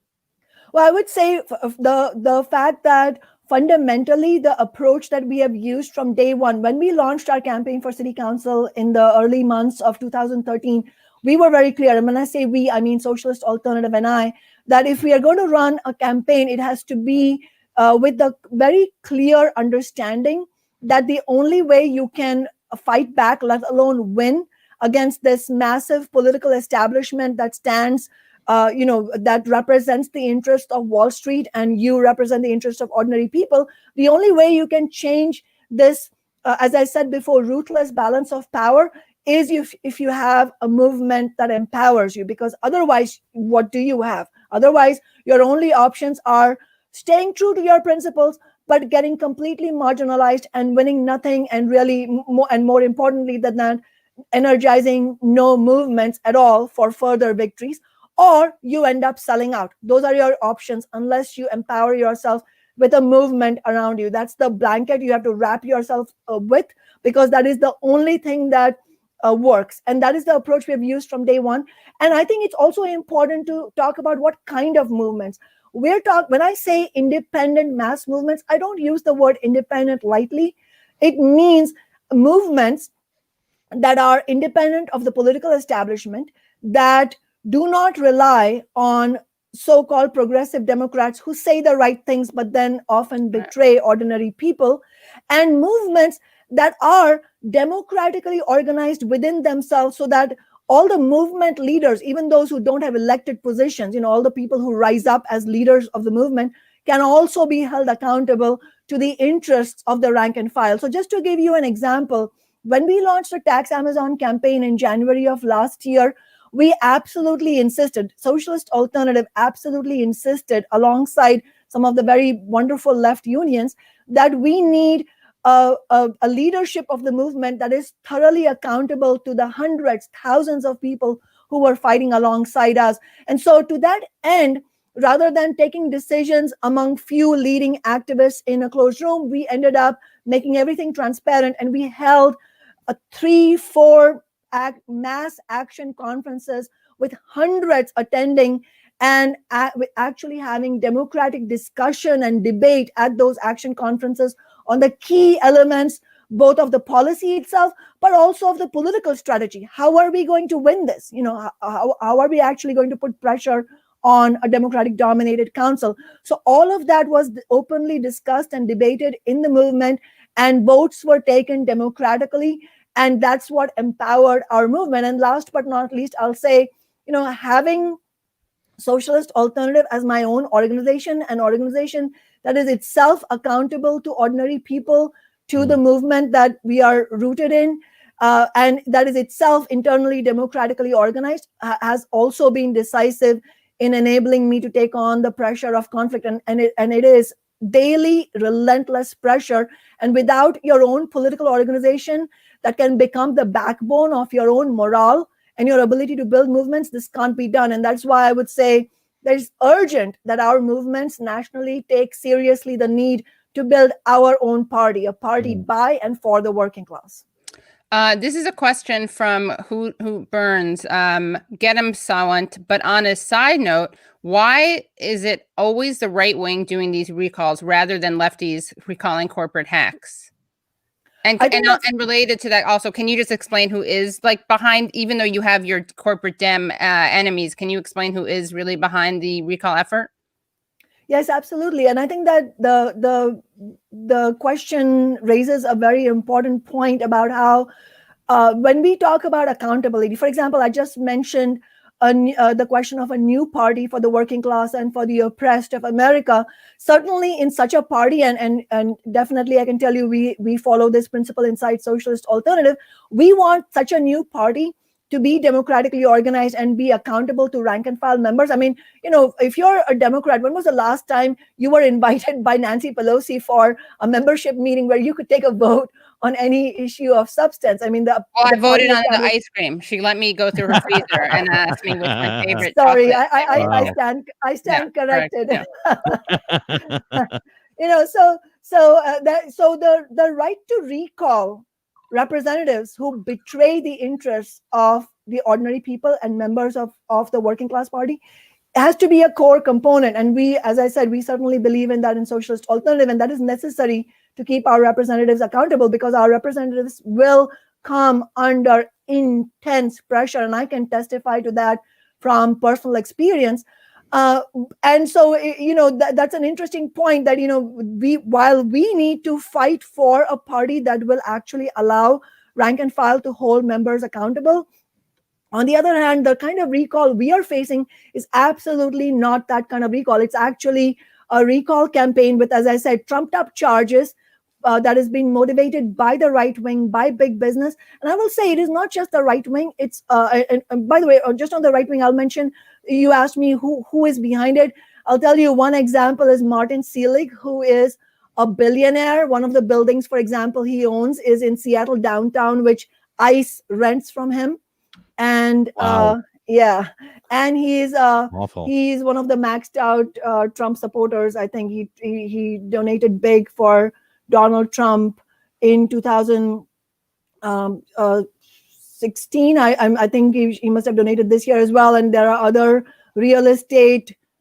Well, I would say the fact that fundamentally the approach that we have used from day one, when we launched our campaign for city council in the early months of 2013, we were very clear. And when I say we, I mean Socialist Alternative and I, that if we are going to run a campaign, it has to be with the very clear understanding that the only way you can fight back, let alone win, against this massive political establishment that stands, that represents the interest of Wall Street and you represent the interest of ordinary people, the only way you can change this, as I said before, ruthless balance of power is if you have a movement that empowers you, because otherwise, what do you have? Otherwise, your only options are staying true to your principles, but getting completely marginalized and winning nothing, and really more importantly than that, energizing no movements at all for further victories, or you end up selling out. Those are your options unless you empower yourself with a movement around you. That's the blanket you have to wrap yourself with, because that is the only thing that works. And that is the approach we have used from day one. And I think it's also important to talk about what kind of movements. When I say independent mass movements, I don't use the word independent lightly. It means movements that are independent of the political establishment, that do not rely on so-called progressive Democrats who say the right things, but then often betray ordinary people, and movements that are democratically organized within themselves, so that all the movement leaders, even those who don't have elected positions, all the people who rise up as leaders of the movement, can also be held accountable to the interests of the rank and file. So just to give you an example, when we launched the Tax Amazon campaign in January of last year, we absolutely insisted, Socialist Alternative absolutely insisted, alongside some of the very wonderful left unions, that we need a leadership of the movement that is thoroughly accountable to the hundreds, thousands of people who were fighting alongside us. And so to that end, rather than taking decisions among few leading activists in a closed room, we ended up making everything transparent, and we held 3-4 mass action conferences with hundreds attending, and actually having democratic discussion and debate at those action conferences on the key elements, both of the policy itself, but also of the political strategy. How are we going to win this? How are we actually going to put pressure on a democratic dominated council? So all of that was openly discussed and debated in the movement, and votes were taken democratically. And that's what empowered our movement. And last but not least, I'll say, having Socialist Alternative as my own organization, an organization that is itself accountable to ordinary people, to the movement that we are rooted in, and that is itself internally democratically organized, has also been decisive in enabling me to take on the pressure of conflict. And it is daily, relentless pressure. And without your own political organization that can become the backbone of your own morale and your ability to build movements, this can't be done. And that's why I would say there's urgent that our movements nationally take seriously the need to build our own party, a party by and for the working class. This is a question from who burns, Kshama Sawant. But on a side note, why is it always the right wing doing these recalls rather than lefties recalling corporate hacks? And related to that also, can you just explain who is behind, even though you have your corporate Dem enemies, can you explain who is really behind the recall effort? Yes, absolutely. And I think that the question raises a very important point about how when we talk about accountability, for example, I just mentioned the question of a new party for the working class and for the oppressed of America. Certainly in such a party, and definitely I can tell you we follow this principle inside Socialist Alternative, we want such a new party to be democratically organized and be accountable to rank and file members. I mean, if you're a Democrat, when was the last time you were invited by Nancy Pelosi for a membership meeting where you could take a vote on any issue of substance? I mean, I voted on the ice cream. She let me go through her freezer and asked me what's my favorite. Sorry, I stand corrected. Yeah. So the right to recall representatives who betray the interests of the ordinary people and members of the working class party has to be a core component. And we, as I said, we certainly believe in that in Socialist Alternative, and that is necessary to keep our representatives accountable, because our representatives will come under intense pressure. And I can testify to that from personal experience. And so, that's an interesting point that, while we need to fight for a party that will actually allow rank and file to hold members accountable, on the other hand, the kind of recall we are facing is absolutely not that kind of recall. It's actually a recall campaign with, as I said, trumped up charges that is being motivated by the right wing, by big business. And I will say it is not just the right wing. It's and by the way, just on the right wing, I'll mention, you asked me who is behind it. I'll tell you one example is Martin Seelig, who is a billionaire. One of the buildings, for example, he owns is in Seattle downtown, which ICE rents from him. And wow. And he's one of the maxed out Trump supporters. I think he donated big for Donald Trump in 2016. I think he must have donated this year as well. And there are other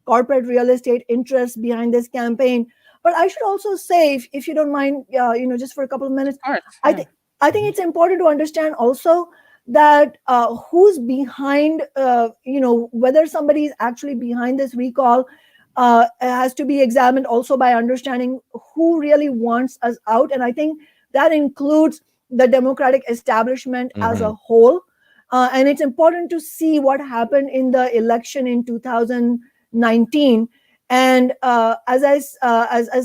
corporate real estate interests behind this campaign. But I should also say, if you don't mind, just for a couple of minutes, I think it's important to understand also that who's behind, whether somebody is actually behind this recall has to be examined also by understanding who really wants us out. And I think that includes the Democratic establishment as a whole. And it's important to see what happened in the election in 2019. And as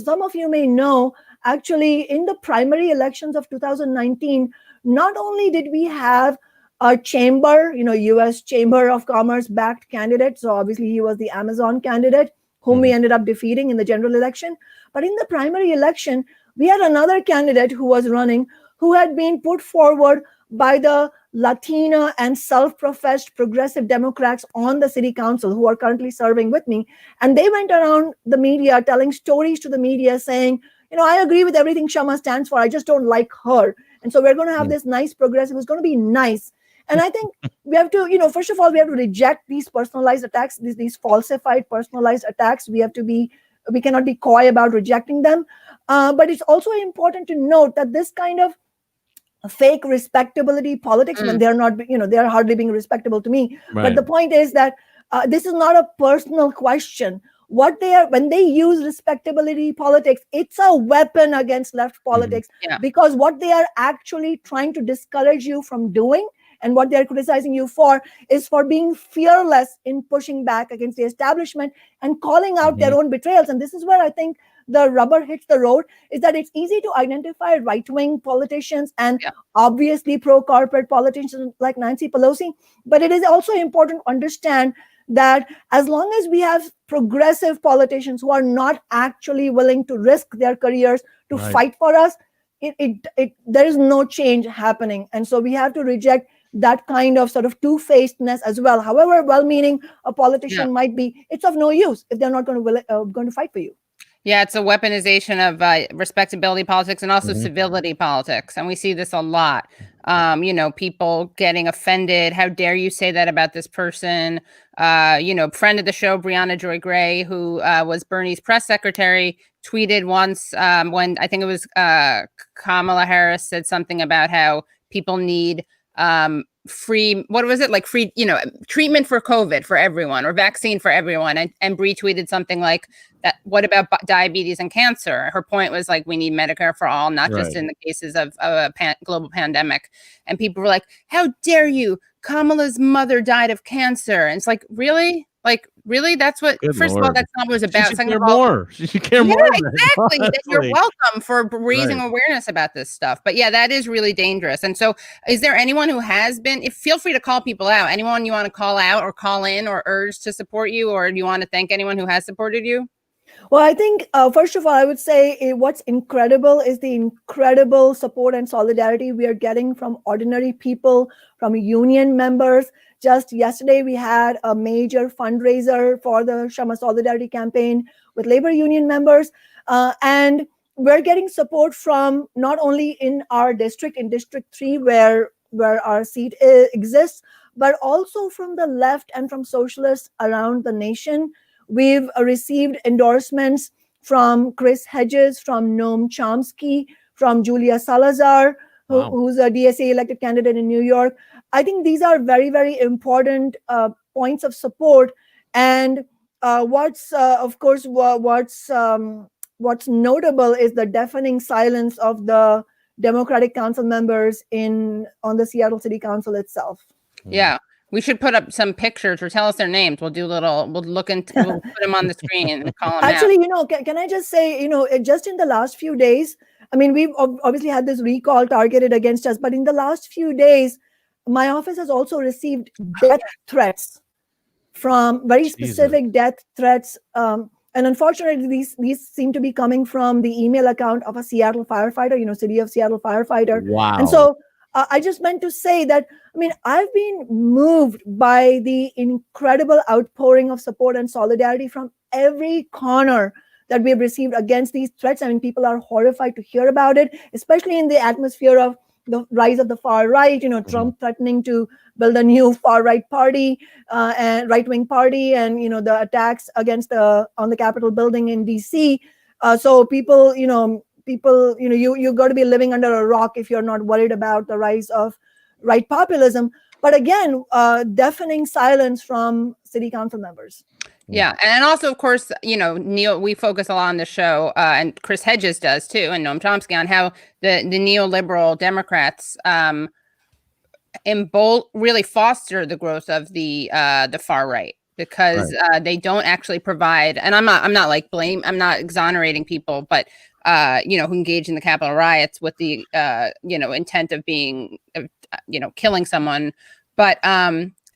some of you may know, actually in the primary elections of 2019, not only did we have a chamber, U.S. Chamber of Commerce backed candidate, so obviously he was the Amazon candidate, whom we ended up defeating in the general election. But in the primary election, we had another candidate who was running, who had been put forward by the Latina and self-professed progressive Democrats on the city council who are currently serving with me. And they went around the media telling stories to the media saying, I agree with everything Kshama stands for. I just don't like her. And so we're going to have this nice progressive who's going to be nice. And I think we have to, first of all, we have to reject these personalized attacks, these falsified personalized attacks. We cannot be coy about rejecting them. But it's also important to note that this kind of fake respectability politics, when they're not, they're hardly being respectable to me. Right. But the point is that this is not a personal question. When they use respectability politics, it's a weapon against left politics, because what they are actually trying to discourage you from doing and what they're criticizing you for is for being fearless in pushing back against the establishment and calling out their own betrayals. And this is where I think the rubber hits the road, is that it's easy to identify right-wing politicians and obviously pro-corporate politicians like Nancy Pelosi. But it is also important to understand that as long as we have progressive politicians who are not actually willing to risk their careers to fight for us, there is no change happening. And so we have to reject that kind of sort of two-facedness as well. However well-meaning a politician might be, it's of no use if they're not going to fight for you. Yeah, it's a weaponization of respectability politics and also civility politics. And we see this a lot. People getting offended. How dare you say that about this person? Friend of the show, Brianna Joy Gray, who was Bernie's press secretary, tweeted once when I think it was Kamala Harris said something about how people need free treatment for COVID for everyone, or vaccine for everyone, and Bree tweeted something like that. What about diabetes and cancer? Her point was like, we need Medicare for all, not just in the cases of a global pandemic. And people were like, how dare you, Kamala's mother died of cancer. And it's like, really? That's what, first of all, that's not what it was about. She should care more. She should care more. Exactly. That you're welcome for raising awareness about this stuff. But yeah, that is really dangerous. And so is there anyone who has been, feel free to call people out. Anyone you want to call out or call in or urge to support you, or do you want to thank anyone who has supported you? Well, I think, first of all, I would say what's incredible is the incredible support and solidarity we are getting from ordinary people, from union members. Just yesterday, we had a major fundraiser for the Kshama Solidarity campaign with labor union members. And we're getting support from not only in our district, in District 3, where our seat exists, but also from the left and from socialists around the nation. We've received endorsements from Chris Hedges, from Noam Chomsky, from Julia Salazar, who's a DSA elected candidate in New York. I think these are very, very important points of support. And what's notable is the deafening silence of the Democratic Council members on the Seattle City Council itself. Yeah. We should put up some pictures or tell us their names. We'll put them on the screen and call them Actually, out. Can I just say, just in the last few days, I mean, we've obviously had this recall targeted against us, but in the last few days, my office has also received death threats, from very specific death threats. And unfortunately, these seem to be coming from the email account of a Seattle firefighter, City of Seattle firefighter. Wow. And so I just meant to say that, I've been moved by the incredible outpouring of support and solidarity from every corner that we have received against these threats. People are horrified to hear about it, especially in the atmosphere of the rise of the far right, Trump threatening to build a new far right party and right-wing party, and, the attacks on the Capitol building in DC. So people, you got to be living under a rock if you're not worried about the rise of right populism. But again, deafening silence from city council members. Yeah. And also, of course, Neil, we focus a lot on the show, and Chris Hedges does too, and Noam Chomsky, on how the neoliberal Democrats really foster the growth of the far right, because they don't actually provide, and I'm not exonerating people, but who engage in the Capitol riots with the intent of being killing someone. But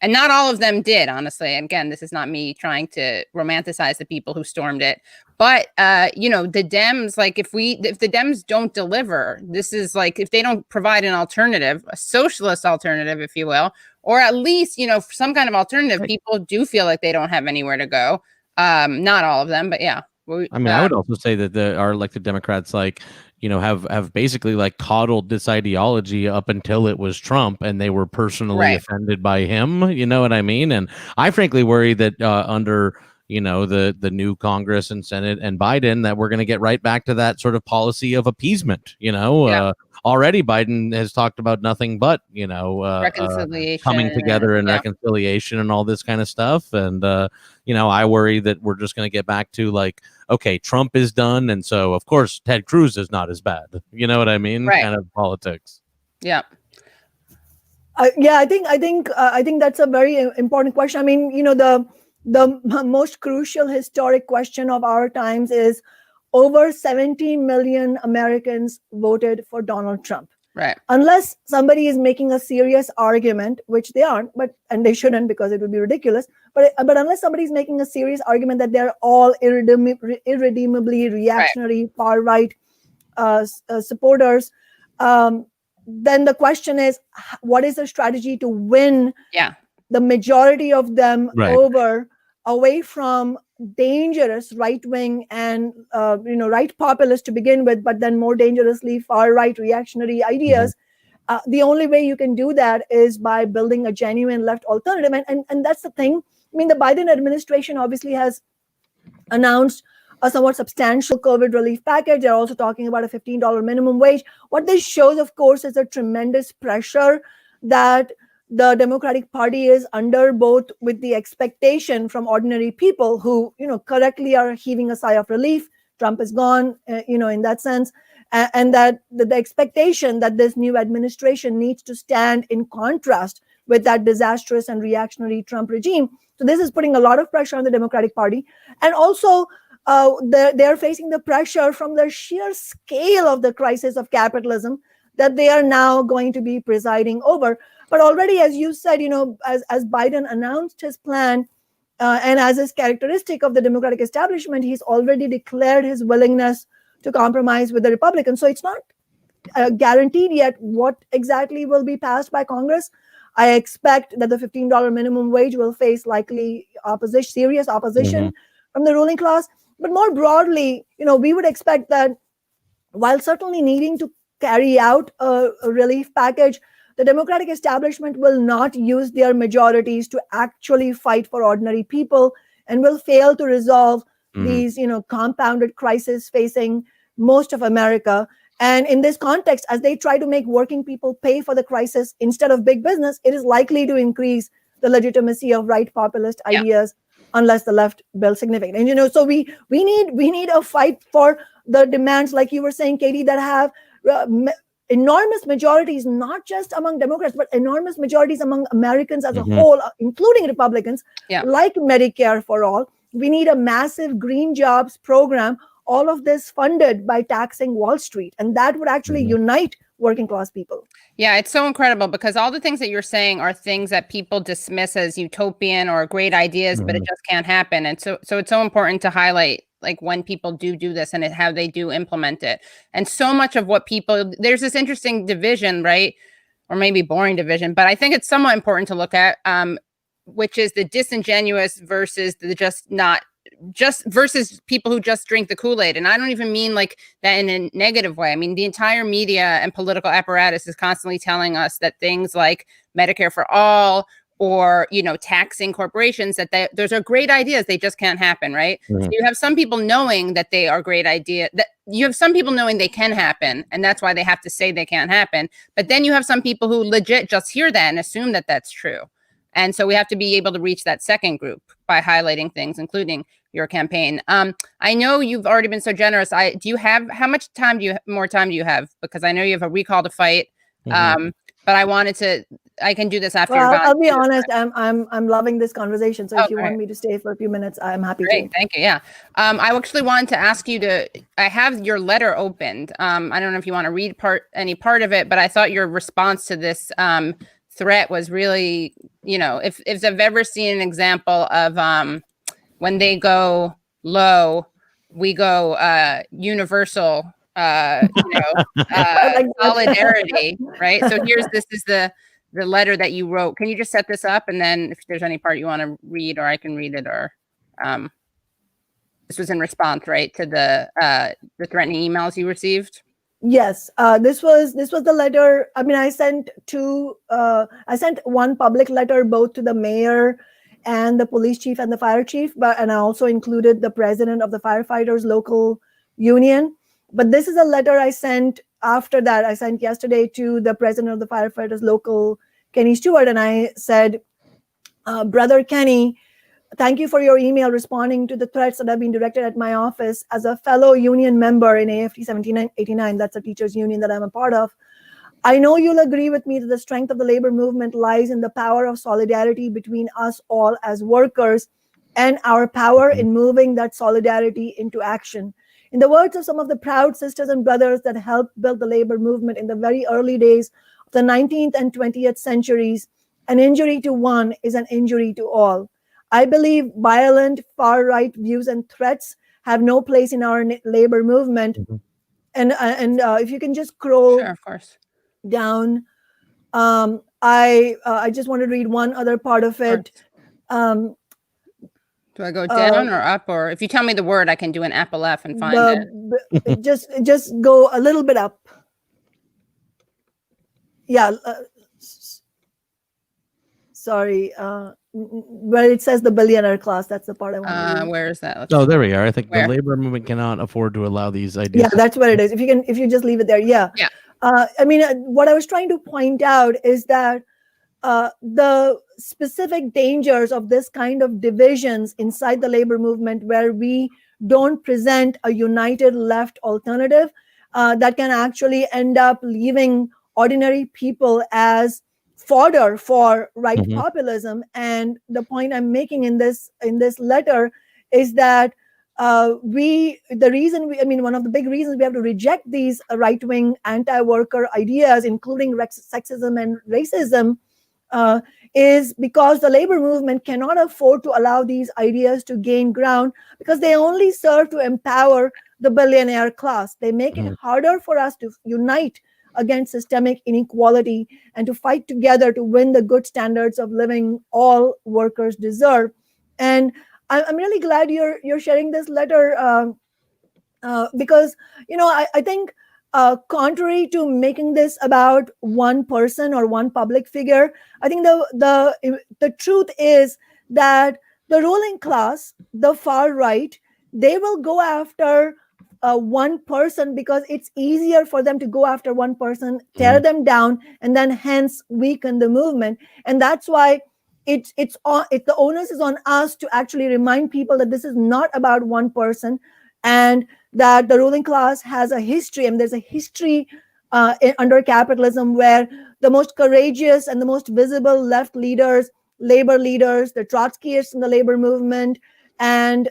And not all of them did, honestly. And again, this is not me trying to romanticize the people who stormed it. But, you know, the Dems, like if the Dems don't deliver, this is like if they don't provide an alternative, a socialist alternative, if you will, or at least, you know, some kind of alternative, people do feel like they don't have anywhere to go. Not all of them, but yeah. I mean, I would also say that our elected Democrats, like, you know, have basically like coddled this ideology up until it was Trump, and they were personally offended by him. You know what I mean? And I frankly worry that under, you know, the new Congress and Senate and Biden, that we're going to get right back to that sort of policy of appeasement. You know, already Biden has talked about nothing but, you know, reconciliation, coming together and reconciliation and all this kind of stuff. And, you know, I worry that we're just going to get back to like, okay, Trump is done. And so, of course, Ted Cruz is not as bad. You know what I mean? Kind of politics. Yeah. I think that's a very important question. I mean, you know, the most crucial historic question of our times is over 70 million Americans voted for Donald Trump. Right. Unless somebody is making a serious argument, which they aren't, and they shouldn't because it would be ridiculous. But unless somebody's making a serious argument that they're all irredeemably reactionary, far right supporters, then the question is, what is the strategy to win the majority of them away from dangerous right-wing and right populist to begin with, but then more dangerously far-right reactionary ideas. The only way you can do that is by building a genuine left alternative. And that's the thing. I mean, the Biden administration obviously has announced a somewhat substantial COVID relief package. They're also talking about a $15 minimum wage. What this shows, of course, is a tremendous pressure that the Democratic Party is under, both with the expectation from ordinary people who, you know, correctly are heaving a sigh of relief. Trump is gone, you know, in that sense. And that the expectation that this new administration needs to stand in contrast with that disastrous and reactionary Trump regime. So this is putting a lot of pressure on the Democratic Party. And also, they're facing the pressure from the sheer scale of the crisis of capitalism that they are now going to be presiding over. But already, as you said, you know, as Biden announced his plan, and as is characteristic of the Democratic establishment, he's already declared his willingness to compromise with the Republicans. So it's not guaranteed yet what exactly will be passed by Congress. I expect that the $15 minimum wage will face likely serious opposition from the ruling class. But more broadly, you know, we would expect that while certainly needing to carry out a relief package, the Democratic establishment will not use their majorities to actually fight for ordinary people and will fail to resolve these, you know, compounded crises facing most of America. And in this context, as they try to make working people pay for the crisis instead of big business, it is likely to increase the legitimacy of right populist ideas unless the left builds significant. And, you know, so we need a fight for the demands, like you were saying, Katie, that have enormous majorities, not just among Democrats, but enormous majorities among Americans as a whole, including Republicans, like Medicare for all. We need a massive green jobs program, all of this funded by taxing Wall Street. And that would actually unite working class people. Yeah, it's so incredible because all the things that you're saying are things that people dismiss as utopian or great ideas, but it just can't happen. And so it's so important to highlight, like, when people do this and how they do implement it. And so much of what there's this interesting division, right? Or maybe boring division, but I think it's somewhat important to look at, which is the disingenuous versus versus people who just drink the Kool-Aid. And I don't even mean like that in a negative way. I mean, the entire media and political apparatus is constantly telling us that things like Medicare for all, or, you know, taxing corporations, that those are great ideas. They just can't happen, right? So you have some people knowing that they are great idea. That you have some people knowing they can happen, and that's why they have to say they can't happen. But then you have some people who legit just hear that and assume that that's true. And so we have to be able to reach that second group by highlighting things, including your campaign. I know you've already been so generous. How much time more time do you have? Because I know you have a recall to fight. But I can do this after you're gone. I'll be honest, I'm loving this conversation. So if you want me to stay for a few minutes, I'm happy to. Thank you. Yeah. I actually wanted to ask you I have your letter opened. I don't know if you want to read any part of it, but I thought your response to this threat was really if I've ever seen an example of when they go low, we go universal, solidarity, right? So this is the letter that you wrote. Can you just set this up, and then if there's any part you want to read, or I can read it, or this was in response, right, to the threatening emails you received? Yes, this was the letter. I mean, I sent one public letter both to the mayor and the police chief and the fire chief, and I also included the president of the firefighters local union. But this is a letter I sent after that. I sent yesterday to the president of the firefighters local, Kenny Stewart, and I said, Brother Kenny, thank you for your email responding to the threats that have been directed at my office. As a fellow union member in AFT 1789, that's a teachers union that I'm a part of, I know you'll agree with me that the strength of the labor movement lies in the power of solidarity between us all as workers and our power in moving that solidarity into action. In the words of some of the proud sisters and brothers that helped build the labor movement in the very early days of the 19th and 20th centuries, an injury to one is an injury to all. I believe violent far-right views and threats have no place in our labor movement. And if you can just scroll sure, of course. down, I just want to read one other part of it. Do I go down or up, or if you tell me the word, I can do an Apple F and find it. Just go a little bit up. Yeah. Sorry. Where it says the billionaire class, that's the part I want to read. Where is that? There we are. I think the labor movement cannot afford to allow these ideas. Yeah, that's what it is. If you just leave it there. Yeah. I mean, what I was trying to point out is that the specific dangers of this kind of divisions inside the labor movement, where we don't present a united left alternative, that can actually end up leaving ordinary people as fodder for right populism. And the point I'm making in this letter is that one of the big reasons we have to reject these right-wing anti-worker ideas, including sexism and racism, is because the labor movement cannot afford to allow these ideas to gain ground, because they only serve to empower the billionaire class. They make it harder for us to unite against systemic inequality and to fight together to win the good standards of living all workers deserve. And I'm really glad you're sharing this letter, because I think contrary to making this about one person or one public figure, I think the truth is that the ruling class, the far right, they will go after one person because it's easier for them to go after one person, tear them down, and then hence weaken the movement. And that's why the onus is on us to actually remind people that this is not about one person, and that the ruling class has a history, and there's a history under capitalism where the most courageous and the most visible left leaders, labor leaders, the Trotskyists in the labor movement, and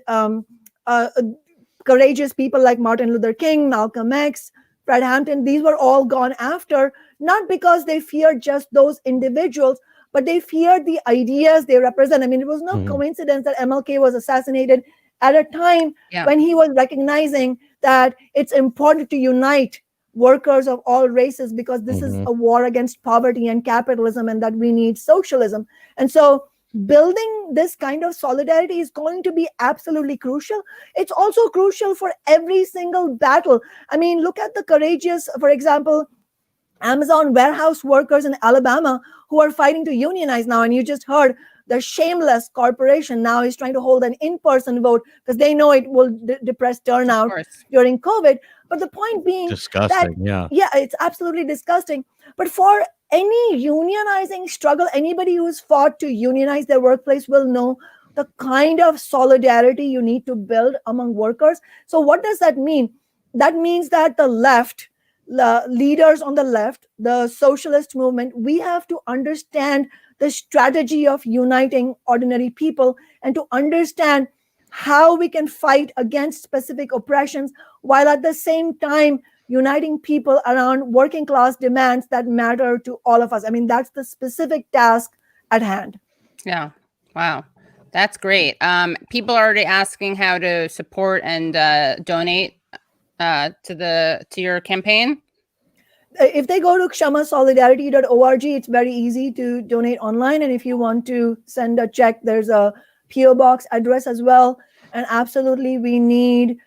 courageous people like Martin Luther King, Malcolm X, Fred Hampton, these were all gone after, not because they feared just those individuals, but they feared the ideas they represent. I mean, it was no coincidence that MLK was assassinated at a time when he was recognizing that it's important to unite workers of all races, because this is a war against poverty and capitalism, and that we need socialism. And so building this kind of solidarity is going to be absolutely crucial. It's also crucial for every single battle. I mean, look at the courageous, for example, Amazon warehouse workers in Alabama who are fighting to unionize now. And you just heard the shameless corporation now is trying to hold an in-person vote because they know it will depress turnout during COVID. But the point being, disgusting. It's absolutely disgusting. But for any unionizing struggle, anybody who's fought to unionize their workplace will know the kind of solidarity you need to build among workers. So what does that mean? That means that the left, the leaders on the left, the socialist movement, we have to understand the strategy of uniting ordinary people and to understand how we can fight against specific oppressions while at the same time uniting people around working class demands that matter to all of us. I mean, that's the specific task at hand. Yeah. Wow. That's great. People are already asking how to support and donate to your campaign. If they go to kshamasolidarity.org, it's very easy to donate online. And if you want to send a check, there's a PO box address as well. And absolutely, we need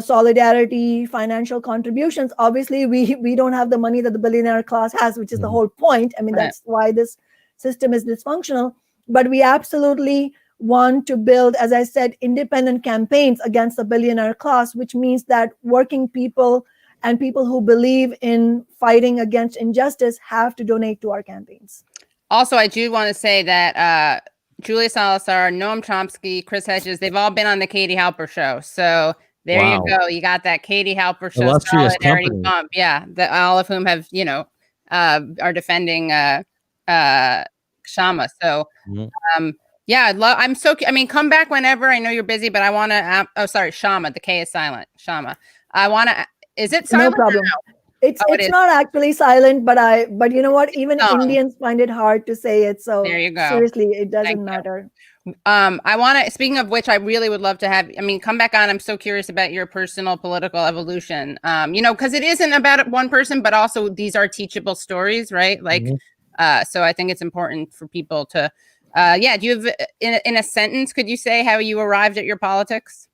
solidarity, financial contributions. Obviously, we don't have the money that the billionaire class has, which is the whole point. I mean, that's why this system is dysfunctional. But we absolutely want to build, as I said, independent campaigns against the billionaire class, which means that working people and people who believe in fighting against injustice have to donate to our campaigns. Also, I do want to say that Julia Salazar, Noam Chomsky, Chris Hedges, they've all been on the Katie Halper show. So there you go. You got that Katie Halper show solidarity bump. Yeah. All of whom have, are defending Kshama. So, come back whenever. I know you're busy, but I want to, Kshama, the K is silent. Kshama. I want to, is it silent? No problem. It's not actually silent, but you know what? Even Indians find it hard to say it. So there you go. Seriously, it doesn't matter. I want to, speaking of which, I really would love to have, come back on. I'm so curious about your personal political evolution. Because it isn't about one person, but also these are teachable stories, right? Like, so I think it's important for people to, do you have, in a sentence, could you say how you arrived at your politics?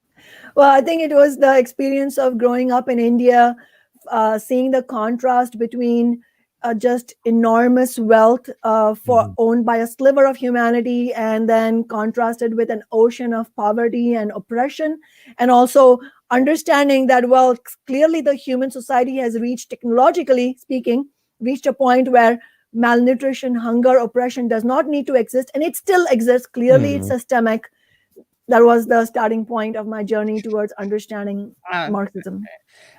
Well, I think it was the experience of growing up in India, seeing the contrast between just enormous wealth owned by a sliver of humanity, and then contrasted with an ocean of poverty and oppression, and also understanding that, well, clearly the human society has reached, technologically speaking, reached a point where malnutrition, hunger, oppression does not need to exist, and it still exists. Clearly, it's systemic. That was the starting point of my journey towards understanding Marxism.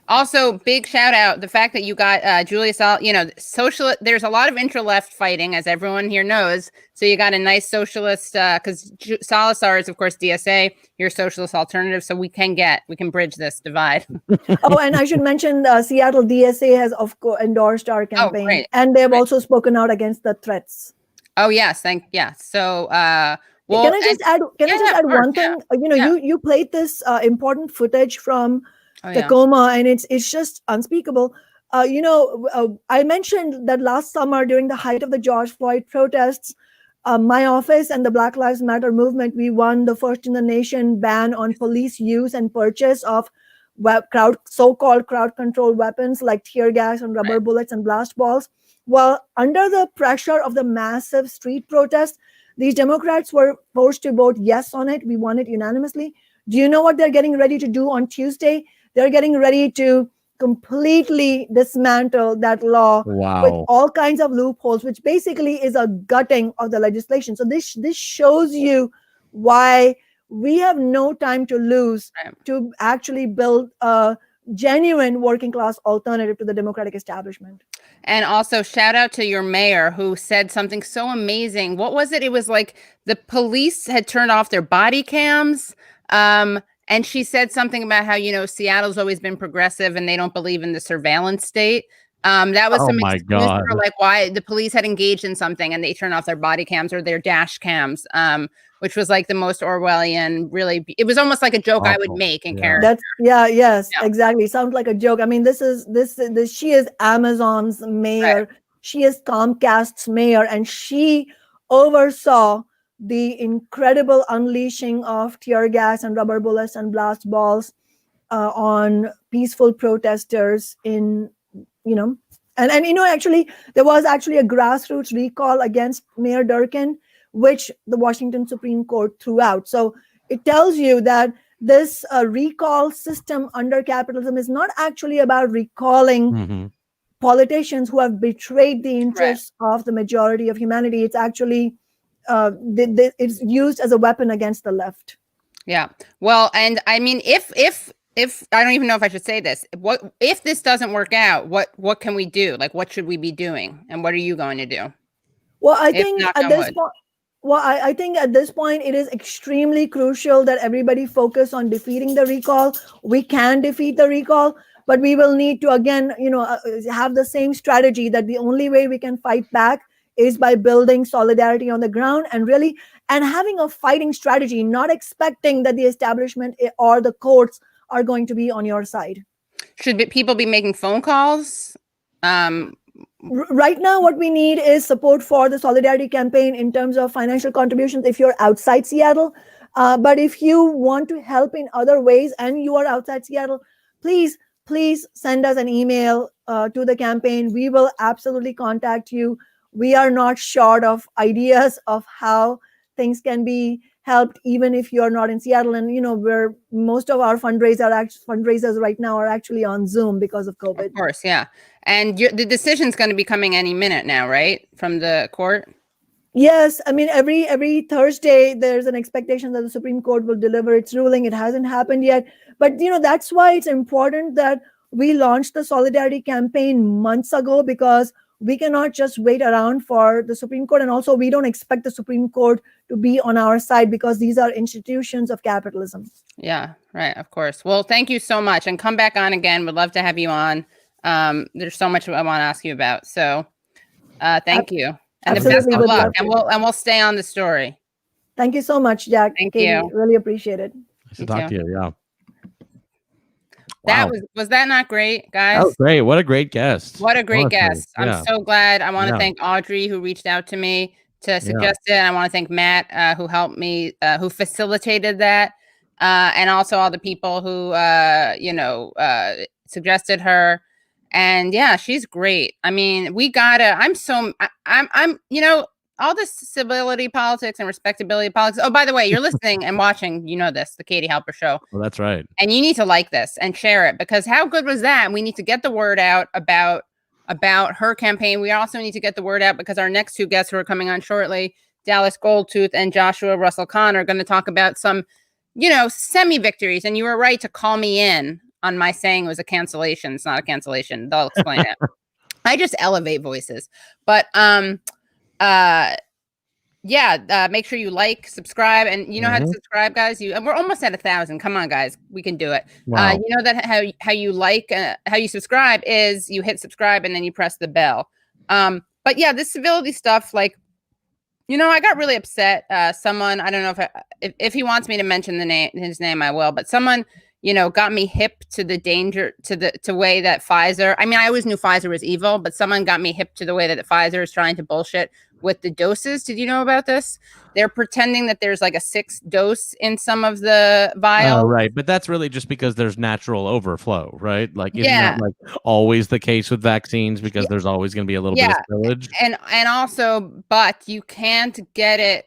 Also, big shout out the fact that you got Julia socialist. There's a lot of intra-left fighting, as everyone here knows. So you got a nice socialist, because Salazar is, of course, DSA. You're socialist alternative, so we can bridge this divide. Oh, and I should mention Seattle DSA has, of course, endorsed our campaign, and they've also spoken out against the threats. Oh yes, So. Well, can I just add one thing? You played this important footage from Tacoma, and it's just unspeakable. I mentioned that last summer during the height of the George Floyd protests, my office and the Black Lives Matter movement, we won the first in the nation ban on police use and purchase of so-called crowd control weapons like tear gas and rubber bullets and blast balls. Well, under the pressure of the massive street protests, these Democrats were forced to vote yes on it. We won it unanimously. Do you know what they're getting ready to do on Tuesday? They're getting ready to completely dismantle that law with all kinds of loopholes, which basically is a gutting of the legislation. So this shows you why we have no time to lose to actually build a genuine working class alternative to the Democratic establishment. And also shout out to your mayor who said something so amazing. What was it? It was like the police had turned off their body cams. And she said something about how, Seattle's always been progressive and they don't believe in the surveillance state. That was some excuse for like why the police had engaged in something and they turned off their body cams or their dash cams, which was like the most Orwellian, really. It was almost like a joke I would make in character. Exactly. Sounds like a joke. I mean, this she is Amazon's mayor. Right. She is Comcast's mayor, and she oversaw the incredible unleashing of tear gas and rubber bullets and blast balls on peaceful protesters actually there was actually a grassroots recall against Mayor Durkin, which the Washington Supreme Court threw out. So it tells you that this recall system under capitalism is not actually about recalling politicians who have betrayed the interests of the majority of humanity. It's actually it's used as a weapon against the left. Yeah. Well, and I mean, if I don't even know if I should say this, if this doesn't work out, what can we do? Like, what should we be doing? And what are you going to do? Well, I think at this point, I think at this point, it is extremely crucial that everybody focus on defeating the recall. We can defeat the recall, but we will need to, again, have the same strategy that the only way we can fight back is by building solidarity on the ground and having a fighting strategy, not expecting that the establishment or the courts are going to be on your side. Should people be making phone calls? Right now, what we need is support for the Solidarity Campaign in terms of financial contributions if you're outside Seattle. But if you want to help in other ways and you are outside Seattle, please send us an email to the campaign. We will absolutely contact you. We are not short of ideas of how things can be helped, even if you're not in Seattle. And, where most of our fundraisers right now are actually on Zoom because of COVID. Of course, yeah. And the decision's going to be coming any minute now, right? From the court? Yes. I mean, every Thursday, there's an expectation that the Supreme Court will deliver its ruling. It hasn't happened yet. But, that's why it's important that we launched the Solidarity Campaign months ago, because we cannot just wait around for the Supreme Court. And also, we don't expect the Supreme Court to be on our side, because these are institutions of capitalism. Yeah, right. Of course. Well, thank you so much. And come back on again. Would love to have you on. There's so much I want to ask you about. So thank you. And the best of luck. And we'll stay on the story. Thank you so much, Jack. Thank you. Really appreciate it. Nice to talk to you. Yeah. That was that not great, guys? That was great. What a great guest. What a great guest. I'm so glad. I want to thank Audrey, who reached out to me to suggest it. And I want to thank Matt, who helped me, who facilitated that. And also all the people who, suggested her. And yeah, she's great. I mean, I'm all this civility politics and respectability politics. Oh, by the way, you're listening and watching, this, the Katie Halper Show. Well, that's right. And you need to like this and share it, because how good was that? We need to get the word out about her campaign. We also need to get the word out because our next two guests who are coming on shortly, Dallas Goldtooth and Joshua Russell Kahn, are going to talk about some, semi-victories. And you were right to call me in on my saying it was a cancellation. It's not a cancellation. They'll explain it. I just elevate voices. But make sure you like, subscribe, and how to subscribe, guys. And we're almost at 1,000. Come on, guys, we can do it. Wow. That how you like, how you subscribe is you hit subscribe and then you press the bell. But yeah, this civility stuff, like, I got really upset. Someone, I don't know if he wants me to mention his name, I will. But someone, got me hip to the danger, to way that Pfizer. I mean, I always knew Pfizer was evil, but someone got me hip to the way that Pfizer is trying to bullshit with the doses. Did you know about this? They're pretending that there's like a 6th dose in some of the vials. Oh, right. But that's really just because there's natural overflow, right? Like, isn't that like always the case with vaccines, because there's always going to be a little bit of spillage? And also, but you can't get it.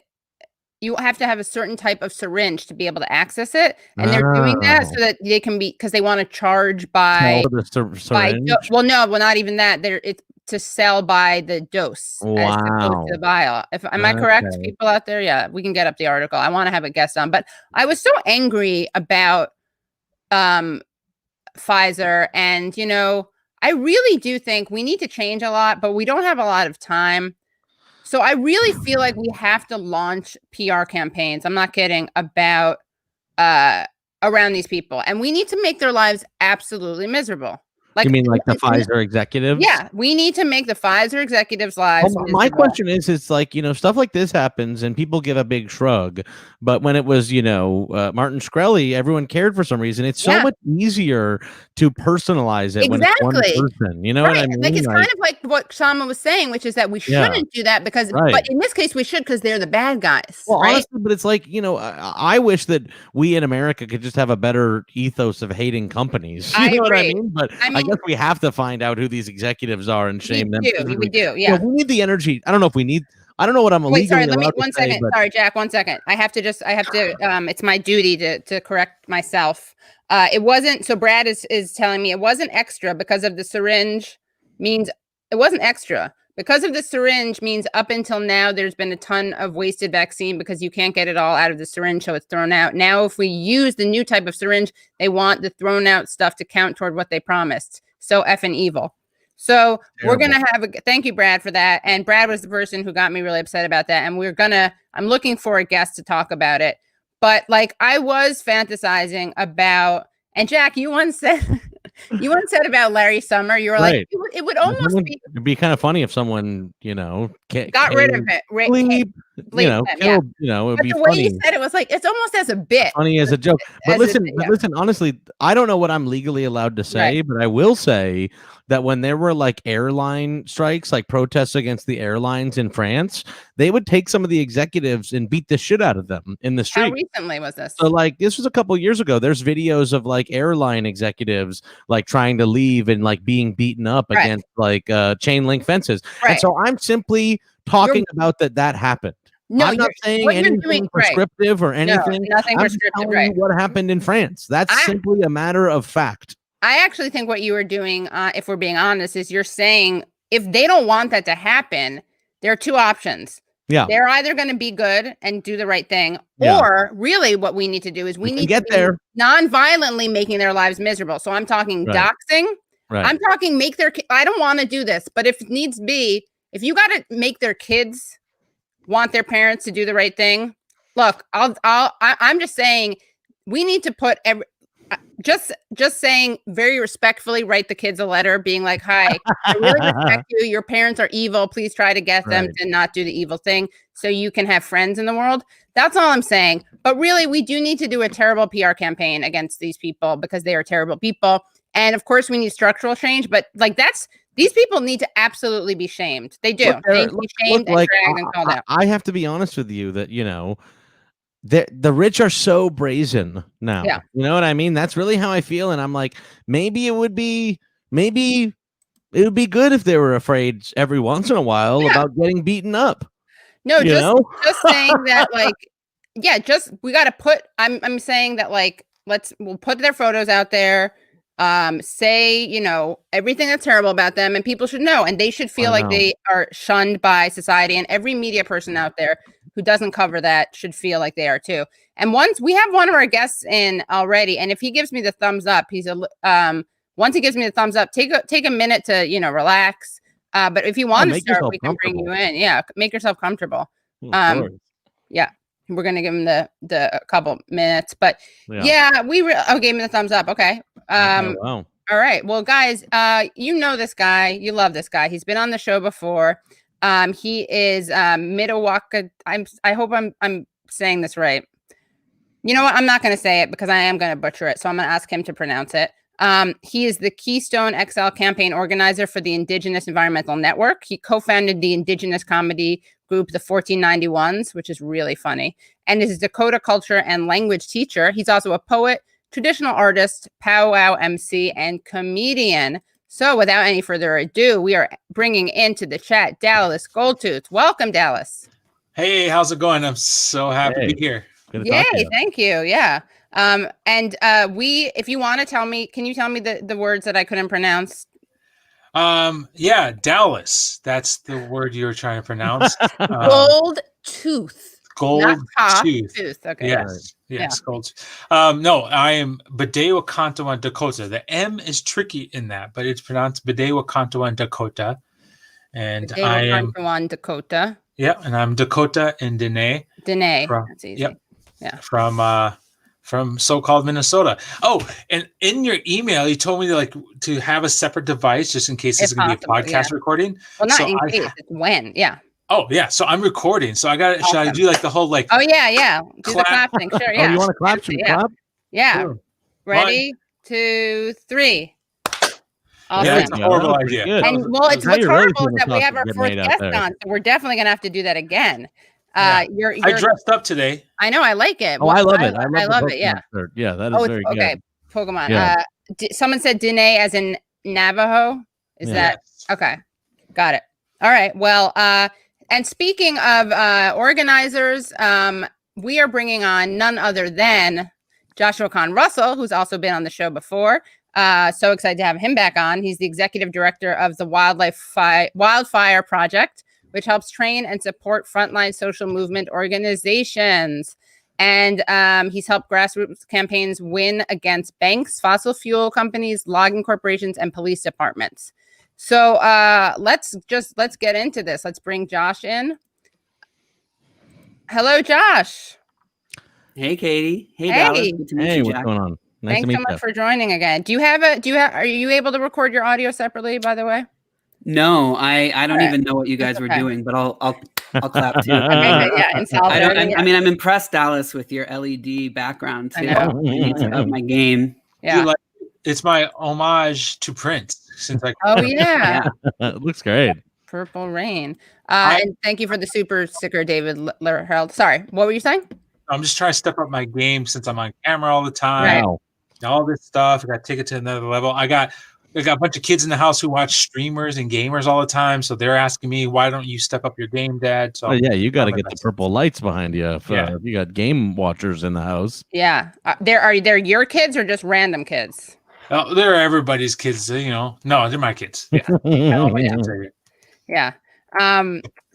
You have to have a certain type of syringe to be able to access it. And they're doing that so that they can because they want to charge by not even that. It's to sell by the dose as opposed to the vial. Am I correct, people out there? Yeah, we can get up the article. I want to have a guest on, but I was so angry about Pfizer, and I really do think we need to change a lot, but we don't have a lot of time. So I really feel like we have to launch PR campaigns. I'm not kidding, about around these people, and we need to make their lives absolutely miserable. Like, you mean like the Pfizer executives? Yeah, we need to make the Pfizer executives' lives miserable. My question is, it's like, stuff like this happens and people give a big shrug. But when it was, Martin Shkreli, everyone cared for some reason. It's so much easier to personalize it when it's one person. You know what I mean? Like, it's kind of like what Kshama was saying, which is that we shouldn't do that because, but in this case, we should because they're the bad guys. Well, honestly, but it's like, I wish that we in America could just have a better ethos of hating companies. You know what I mean? But I guess we have to find out who these executives are and shame them. We do. Yeah. We need the energy. I don't know if we need. I don't know what I'm legally sorry, let me allowed one to say, second. Sorry, Jack, 1 second. I have to it's my duty to correct myself. It wasn't, so Brad is telling me it wasn't extra because of the syringe means it wasn't extra. Because of the syringe means up until now, there's been a ton of wasted vaccine because you can't get it all out of the syringe, so it's thrown out. Now, if we use the new type of syringe, they want the thrown out stuff to count toward what they promised. So effing evil. So we're going to have thank you, Brad, for that. And Brad was the person who got me really upset about that. And I'm looking for a guest to talk about it. But like, I was fantasizing about, and Jack, you once said, You once said about Larry Summer, you were like, it would almost be. It'd be kind of funny if someone, got rid of it. Killed, it'd but be the way funny. you said it was like, it's almost as a bit. Funny as a joke. But listen, honestly, I don't know what I'm legally allowed to say, but I will say that when there were like airline strikes, like protests against the airlines in France, they would take some of the executives and beat the shit out of them in the street. How recently was this? So like this was a couple years ago. There's videos of like airline executives like trying to leave and like being beaten up against like chain link fences. And so I'm simply talking about that happened. No, I'm not saying anything prescriptive or anything. Nothing I'm prescriptive. telling you what happened in France. That's simply a matter of fact. I actually think what you were doing, if we're being honest, is you're saying if they don't want that to happen, there are two options. Yeah. They're either going to be good and do the right thing, or really what we need to do is we need to get there non-violently making their lives miserable. So I'm talking doxing. Right. I'm talking I don't want to do this, but if it needs be, if you got to make their kids want their parents to do the right thing, look, I'm just saying we need to put just saying very respectfully, write the kids a letter being like, hi, I really respect you. Your parents are evil. Please try to get them to not do the evil thing so you can have friends in the world. That's all I'm saying. But really, we do need to do a terrible PR campaign against these people because they are terrible people. And of course, we need structural change. But like these people need to absolutely be shamed. They do. They need to be shamed and dragged and called out. I have to be honest with you that, the rich are so brazen now. Yeah. You know what I mean? That's really how I feel. And I'm like, maybe it would be good if they were afraid every once in a while about getting beaten up. No, just saying that, like, we got to put, I'm saying that, like, we'll put their photos out there, say, everything that's terrible about them, and people should know, and they should feel like they are shunned by society, and every media person out there who doesn't cover that should feel like they are too. And once we have one of our guests in already, and if he gives me the thumbs up, once he gives me the thumbs up, take a minute to, relax. But if you want to start, we can bring you in. Yeah. Make yourself comfortable. Yeah. We're going to give him the couple minutes, but we gave him the thumbs up. Okay. Wow. All right. Well, guys, this guy, you love this guy. He's been on the show before. He is Mdewakanton. I hope I'm saying this right. You know what? I'm not going to say it because I am going to butcher it. So I'm going to ask him to pronounce it. He is the Keystone XL Campaign Organizer for the Indigenous Environmental Network. He co-founded the Indigenous comedy group, the 1491s, which is really funny, and is a Dakota culture and language teacher. He's also a poet, traditional artist, powwow emcee, and comedian. So without any further ado, we are bringing into the chat Dallas Goldtooth. Welcome, Dallas. Hey, how's it going? I'm so happy to be here. Yay, thank you. Yeah. If you want to tell me, can you tell me the words that I couldn't pronounce? Dallas. That's the word you were trying to pronounce. Goldtooth. Goldtooth. Okay. Yes. Gold. No, I am Mdewakanton Dakota. The M is tricky in that, but it's pronounced Mdewakanton Dakota. And I am Dakota. Yeah, and I'm Dakota and Dińe. That's easy. Yep. Yeah. From so-called Minnesota. Oh, and in your email, you told me to have a separate device just in case it's going to be a podcast recording. Well, not in case, it's when. Yeah. Oh yeah, so I'm recording. So I got. Awesome. Should I do the whole Oh yeah. Do the clap thing. Sure. Yeah. Oh, you want to clap? Should we clap? Yeah. Sure. Ready, 2, 3. Awesome. Yeah, it's a horrible idea. And what's horrible is that we have our fourth guest on, so we're definitely gonna have to do that again. I dressed up today. I know. I like it. Oh, I love it. I love it. Yeah. Yeah, that is very good. Okay. Pokemon. Yeah. Someone said Dińe as in Navajo. Is that okay? Got it. All right. Well, and speaking of organizers, we are bringing on none other than Joshua Kahn Russell, who's also been on the show before. So excited to have him back on. He's the executive director of the Wildfire Project, which helps train and support frontline social movement organizations. And he's helped grassroots campaigns win against banks, fossil fuel companies, logging corporations, and police departments. So let's get into this. Let's bring Josh in. Hello, Josh. Hey, Katie. Hey, Dallas. Good to meet you, what's going on? Nice Thanks so much for joining again. Are you able to record your audio separately, by the way? No, I don't even know what you guys were doing, but I'll clap too. Okay, yeah, in solidarity. I mean, I'm impressed, Dallas, with your LED background too. I need to up my game. Yeah, it's my homage to Prince. Since oh yeah, it looks great. Purple Rain. And thank you for the super sticker, David Harold. Sorry, what were you saying? I'm just trying to step up my game since I'm on camera all the time. Wow. All this stuff. I got to take it to another level. I got a bunch of kids in the house who watch streamers and gamers all the time. So they're asking me, why don't you step up your game, Dad? So yeah, you got to get the purple lights behind you. You got game watchers in the house. Yeah. Are they your kids or just random kids? Oh, they're everybody's kids, No, they're my kids. Yeah. Yeah.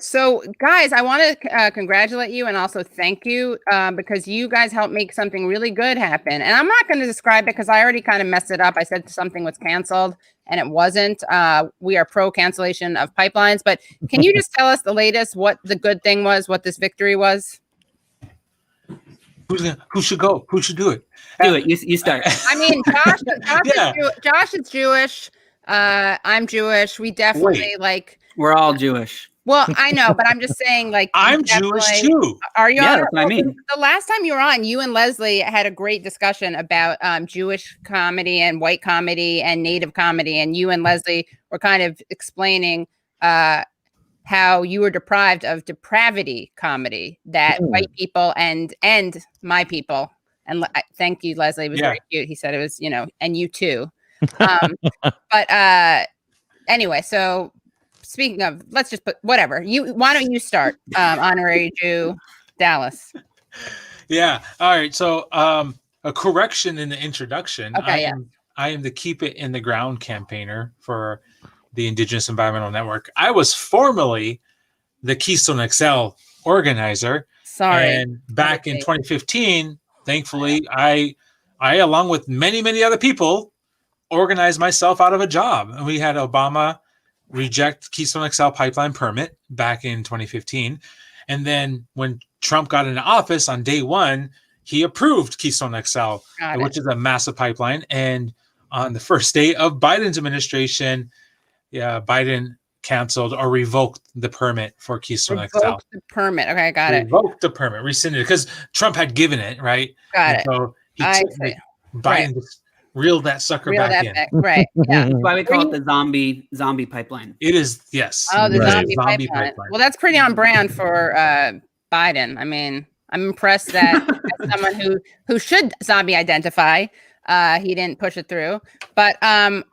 So guys, I want to congratulate you and also thank you because you guys helped make something really good happen. And I'm not going to describe it because I already kind of messed it up. I said something was canceled and it wasn't. We are pro cancellation of pipelines, but can you just tell us the latest, what the good thing was, what this victory was? Who should go? Who should do it? Do it. You start. I mean, Josh is Jewish. I'm Jewish. We definitely We're all Jewish. Well, I know, but I'm just saying, I'm Jewish too. Are you? Yeah, that's what I mean. The last time you were on, you and Leslie had a great discussion about Jewish comedy and white comedy and native comedy, and you and Leslie were kind of explaining how you were deprived of depravity comedy that white people and my people. And thank you, Leslie. It was very cute. He said it was, and you too. But anyway, so. Speaking of, let's just put whatever. Why don't you start, honorary Jew, Dallas? Yeah. All right. So a correction in the introduction. Okay, I am the Keep It in the Ground campaigner for the Indigenous Environmental Network. I was formerly the Keystone XL organizer. Sorry. And back in 2015, thankfully, I along with many other people, organized myself out of a job. And we had Obama reject Keystone XL pipeline permit back in 2015. And then when Trump got into office on day one, he approved Keystone XL, which is a massive pipeline. And on the first day of Biden's administration, Biden canceled or revoked the permit for Keystone XL. Revoked the permit. Okay, I got it. Revoked the permit, rescinded it because Trump had given it, right? Got it. So Biden just reeled that sucker back in. Right. Yeah. That's why we call it the zombie pipeline. It is, yes. Oh, the zombie pipeline. Well, that's pretty on brand for Biden. I mean, I'm impressed that as someone who should zombie identify, he didn't push it through. But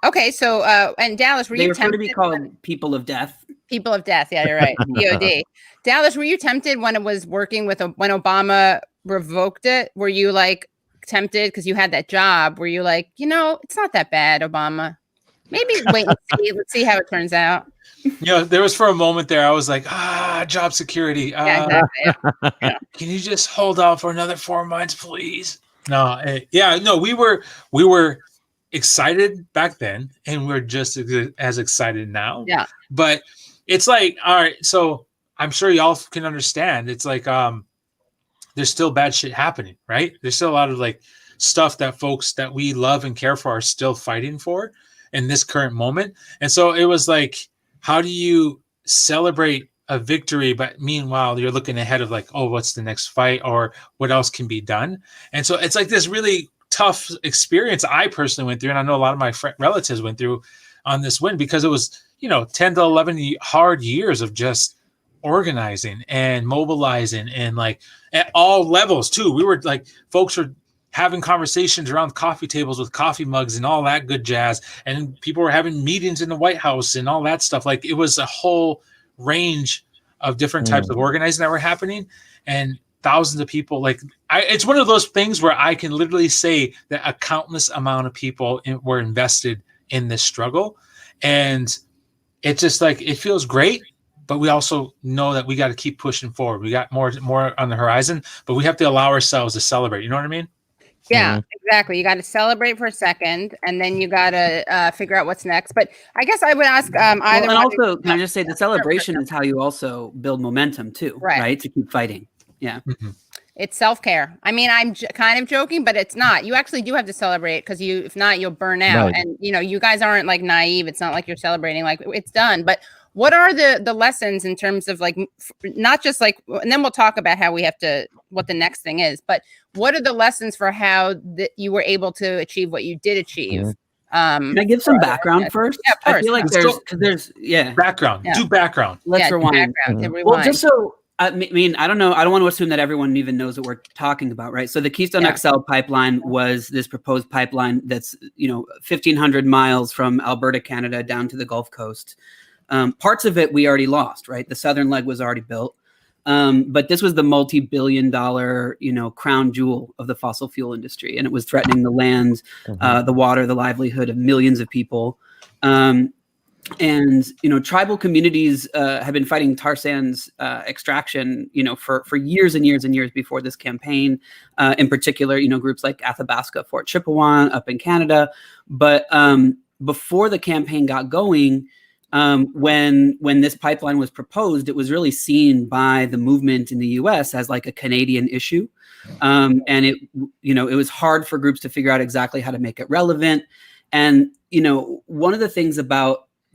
okay, so and Dallas, were you tempted to be called people of death? People of death. Yeah, you're right. POD. Dallas, were you tempted when it was working with when Obama revoked it? Were you tempted because you had that job? Were you it's not that bad, Obama? Maybe wait and see. Let's see how it turns out. There was for a moment there I was like, job security. Exactly. Can you just hold out for another 4 months, please? No, we were excited back then, and we're just as excited now. Yeah. But it's all right, so I'm sure y'all can understand. It's there's still bad shit happening, right? There's still a lot of stuff that folks that we love and care for are still fighting for in this current moment. And so it was how do you celebrate a victory, but meanwhile you're looking ahead of what's the next fight or what else can be done? And so it's this really tough experience I personally went through, and I know a lot of my relatives went through on this win, because it was 10 to 11 hard years of just organizing and mobilizing, and at all levels too. We were folks were having conversations around coffee tables with coffee mugs and all that good jazz, and people were having meetings in the White House and all that stuff. It was a whole range of different types of organizing that were happening, and thousands of people. It's one of those things where I can literally say that a countless amount of people were invested in this struggle, and it's just it feels great. But we also know that we got to keep pushing forward. We got more on the horizon, but we have to allow ourselves to celebrate. You know what I mean? Yeah, exactly. You got to celebrate for a second, and then you got to figure out what's next. But I guess I would ask either. And also, can I just say the celebration is how you also build momentum too, right? To keep fighting. Yeah. Mm-hmm. It's self-care. I mean, I'm kind of joking, but it's not. You actually do have to celebrate because if not, you'll burn out. Right. And, you guys aren't like naive. It's not like you're celebrating, like it's done. But what are the lessons in terms of like, not just like, and then we'll talk about how we have to, what the next thing is, but what are the lessons for how you were able to achieve what you did achieve? Mm-hmm. Can I give some background first? Yeah, of course. I feel like there's background. Yeah. Do background. Let's rewind. Rewind. Well, just so, I mean, I don't know. I don't want to assume that everyone even knows what we're talking about, right? So the Keystone XL pipeline was this proposed pipeline that's, 1,500 miles from Alberta, Canada, down to the Gulf Coast. Parts of it we already lost, right? The southern leg was already built. But this was the multi-billion-dollar, crown jewel of the fossil fuel industry, and it was threatening the land, the water, the livelihood of millions of people. And tribal communities have been fighting tar sands extraction, for years and years and years before this campaign. In particular, groups like Athabasca, Fort Chipewyan up in Canada. But before the campaign got going, when this pipeline was proposed, it was really seen by the movement in the U.S. as like a Canadian issue, and it was hard for groups to figure out exactly how to make it relevant. And one of the things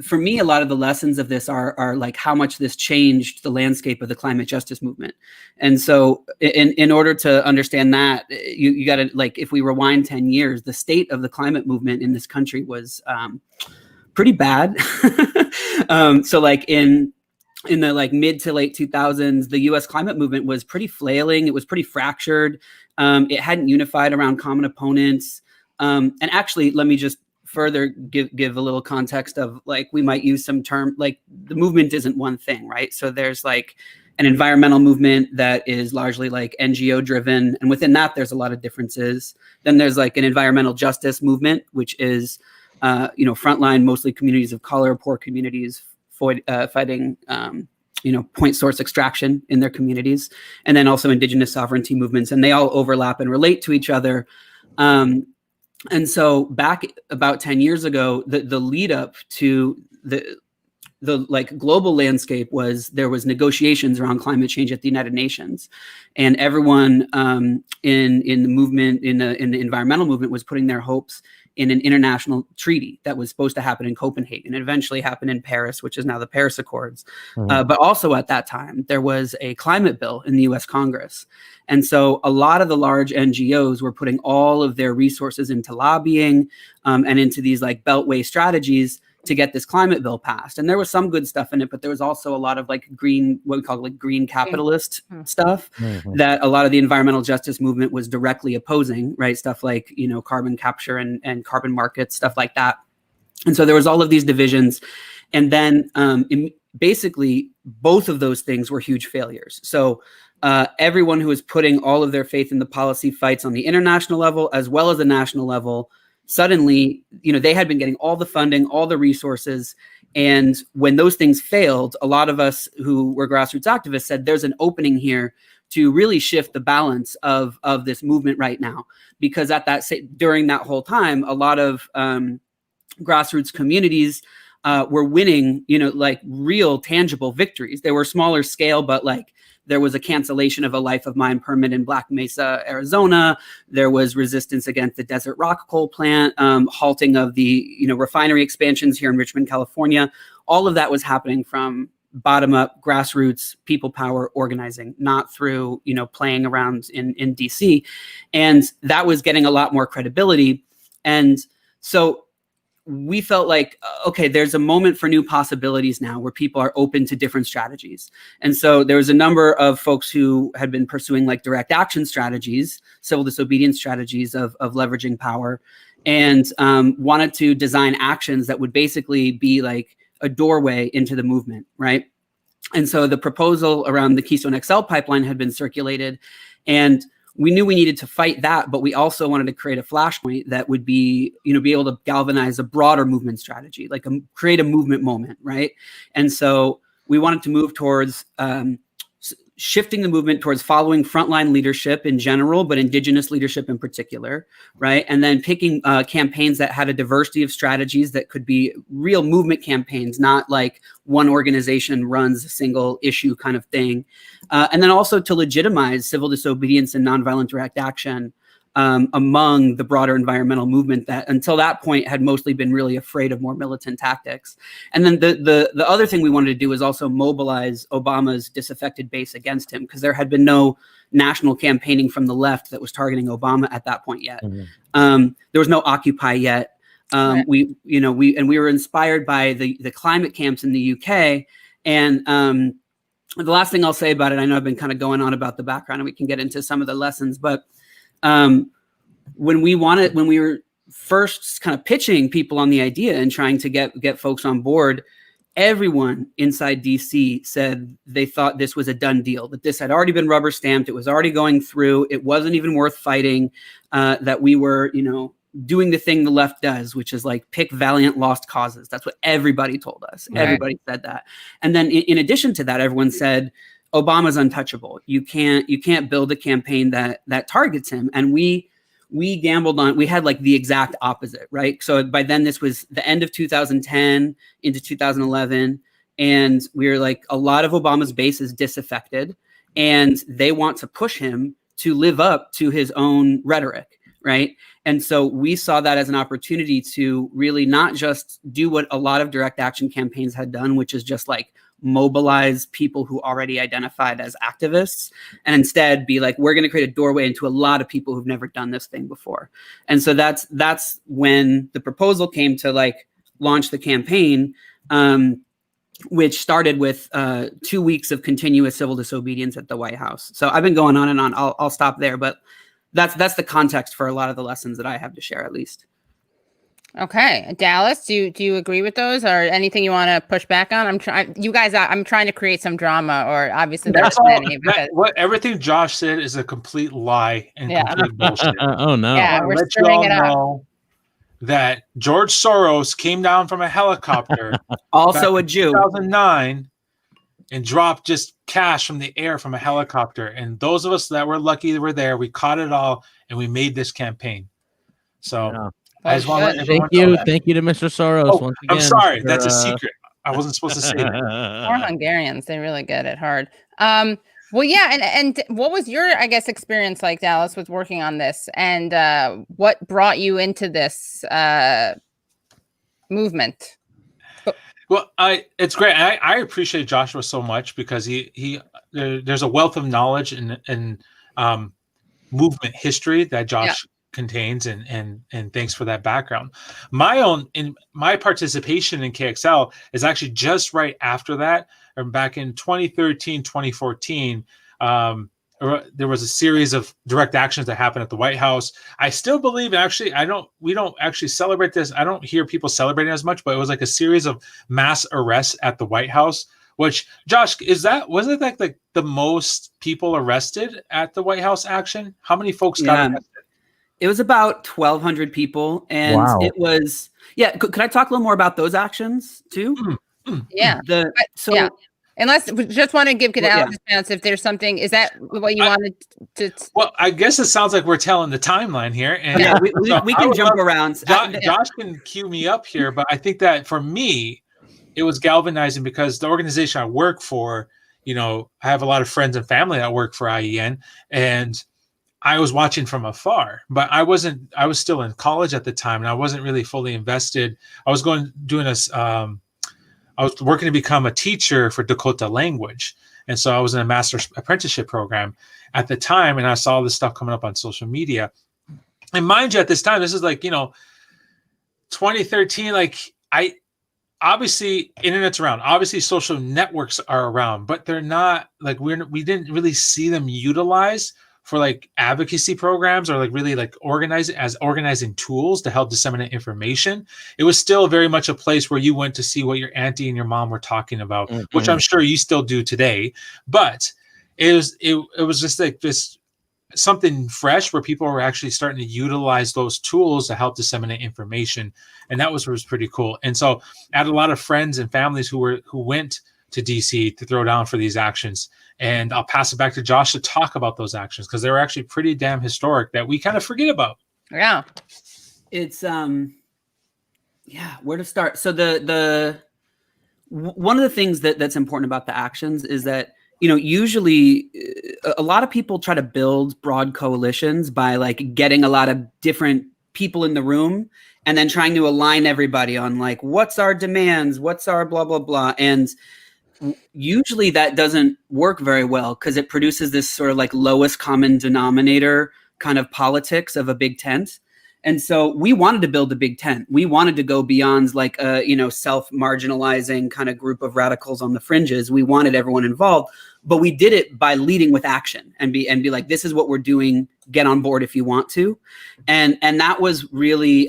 for me, a lot of the lessons of this are like how much this changed the landscape of the climate justice movement. And so in order to understand that, you got to, like, if we rewind 10 years, the state of the climate movement in this country was pretty bad. So like in the like mid to late 2000s, the US climate movement was pretty flailing. It was pretty fractured. It hadn't unified around common opponents. And actually, let me just further give a little context of, like, we might use some term, like, the movement isn't one thing, right? So there's like an environmental movement that is largely like NGO driven, and within that there's a lot of differences. Then there's like an environmental justice movement, which is frontline, mostly communities of color, poor communities fighting point source extraction in their communities, and then also indigenous sovereignty movements, and they all overlap and relate to each other. And so back about 10 years ago, the lead up to the like global landscape there was negotiations around climate change at the United Nations, and everyone in the movement, in the environmental movement, was putting their hopes in an international treaty that was supposed to happen in Copenhagen and eventually happen in Paris, which is now the Paris Accords. But also at that time, there was a climate bill in the US Congress. And so a lot of the large NGOs were putting all of their resources into lobbying and into these like beltway strategies to get this climate bill passed. And there was some good stuff in it, but there was also a lot of like green, what we call like green capitalist stuff that a lot of the environmental justice movement was directly opposing, right? Stuff like, carbon capture and carbon markets, stuff like that. And so there was all of these divisions. And then basically both of those things were huge failures. So everyone who was putting all of their faith in the policy fights on the international level, as well as the national level, suddenly, they had been getting all the funding, all the resources. And when those things failed, a lot of us who were grassroots activists said there's an opening here to really shift the balance of this movement right now. Because during that whole time, a lot of grassroots communities were winning, like real tangible victories. They were smaller scale, but like there was a cancellation of a life of mine permit in Black Mesa, Arizona. There was resistance against the Desert Rock coal plant, halting of the refinery expansions here in Richmond, California. All of that was happening from bottom up, grassroots, people power organizing, not through playing around in DC. And that was getting a lot more credibility. And so we felt like, okay, there's a moment for new possibilities now where people are open to different strategies. And so there was a number of folks who had been pursuing like direct action strategies, civil disobedience strategies of leveraging power, and wanted to design actions that would basically be like a doorway into the movement, right? And so the proposal around the Keystone XL pipeline had been circulated, and we knew we needed to fight that, but we also wanted to create a flashpoint that would be, be able to galvanize a broader movement strategy, like create a movement moment, right? And so we wanted to move towards shifting the movement towards following frontline leadership in general, but indigenous leadership in particular, right? And then picking campaigns that had a diversity of strategies that could be real movement campaigns, not like one organization runs a single issue kind of thing. And then also to legitimize civil disobedience and nonviolent direct action among the broader environmental movement that until that point had mostly been really afraid of more militant tactics. And then the other thing we wanted to do is also mobilize Obama's disaffected base against him, because there had been no national campaigning from the left that was targeting Obama at that point yet. There was no Occupy yet. Right. We were inspired by the climate camps in the UK. And the last thing I'll say about it, I know I've been kind of going on about the background and we can get into some of the lessons, but when we were first kind of pitching people on the idea and trying to get folks on board, everyone inside DC said they thought this was a done deal, that this had already been rubber stamped. It was already going through. It wasn't even worth fighting, that we were, doing the thing the left does, which is like pick valiant lost causes. That's what everybody told us. Right. Everybody said that. And then in addition to that, everyone said, Obama's untouchable. You can't build a campaign that targets him. And we gambled on, we had like the exact opposite, right? So by then this was the end of 2010 into 2011. And we were like, a lot of Obama's base is disaffected and they want to push him to live up to his own rhetoric, right? And so we saw that as an opportunity to really not just do what a lot of direct action campaigns had done, which is just like mobilize people who already identified as activists, and instead be like, we're going to create a doorway into a lot of people who've never done this thing before. And so that's when the proposal came to like launch the campaign, which started with 2 weeks of continuous civil disobedience at the White House. So I've been going on and on. I'll stop there, but that's the context for a lot of the lessons that I have to share, at least. Okay, Dallas, do you agree with those, or anything you want to push back on? I'm trying to create some drama, or obviously there's plenty. Everything Josh said is a complete lie and complete bullshit. Oh no! Yeah, we're stirring it up. That George Soros came down from a helicopter, also a Jew, 2009, and dropped just cash from the air from a helicopter. And those of us that were lucky that were there, we caught it all, and we made this campaign. So. Yeah. Thank you to Mr. Soros. Once again, I'm sorry, that's a secret. I wasn't supposed to say that. Poor Hungarians, they really get it hard. Well, yeah, and what was your, I guess, experience like, Dallas, with working on this, and what brought you into this movement? Well, it's great. I appreciate Joshua so much because there's a wealth of knowledge and movement history that Josh contains, and thanks for that background. My participation in KXL is actually just right after that, or back in 2013, 2014. There was a series of direct actions that happened at the White House. I still believe, actually, we don't actually celebrate this. I don't hear people celebrating as much, but it was like a series of mass arrests at the White House. Which, Josh, was it like the most people arrested at the White House action? How many folks got arrested? It was about 1,200 people, and it was Could I talk a little more about those actions too? Yeah. Unless we just want to give Dallas a chance if there's something. Is that what you wanted to? Well, I guess it sounds like we're telling the timeline here, and we can jump around. Josh can cue me up here, but I think that for me, it was galvanizing because the organization I work for, I have a lot of friends and family that work for IEN, and I was watching from afar, but I was still in college at the time, and I wasn't really fully invested. I was I was working to become a teacher for Dakota language. And so I was in a master's apprenticeship program at the time, and I saw all this stuff coming up on social media. And mind you, at this time, this is like, 2013, obviously internet's around, obviously social networks are around, but they're not like, we didn't really see them utilized for like advocacy programs or like really like organizing tools to help disseminate information. It was still very much a place where you went to see what your auntie and your mom were talking about, which I'm sure you still do today. But it was just like this something fresh where people were actually starting to utilize those tools to help disseminate information. And that was pretty cool. And so I had a lot of friends and families who went to DC to throw down for these actions. And I'll pass it back to Josh to talk about those actions, because they were actually pretty damn historic that we kind of forget about. Yeah. It's where to start? So the one of the things that's important about the actions is that, you know, usually a lot of people try to build broad coalitions by like getting a lot of different people in the room and then trying to align everybody on like, what's our demands, what's our blah, blah, blah. And usually that doesn't work very well because it produces this sort of like lowest common denominator kind of politics of a big tent. And so we wanted to build a big tent. We wanted to go beyond like a, you know, self-marginalizing kind of group of radicals on the fringes. We wanted everyone involved, but we did it by leading with action and be like, this is what we're doing. Get on board if you want to. And that was really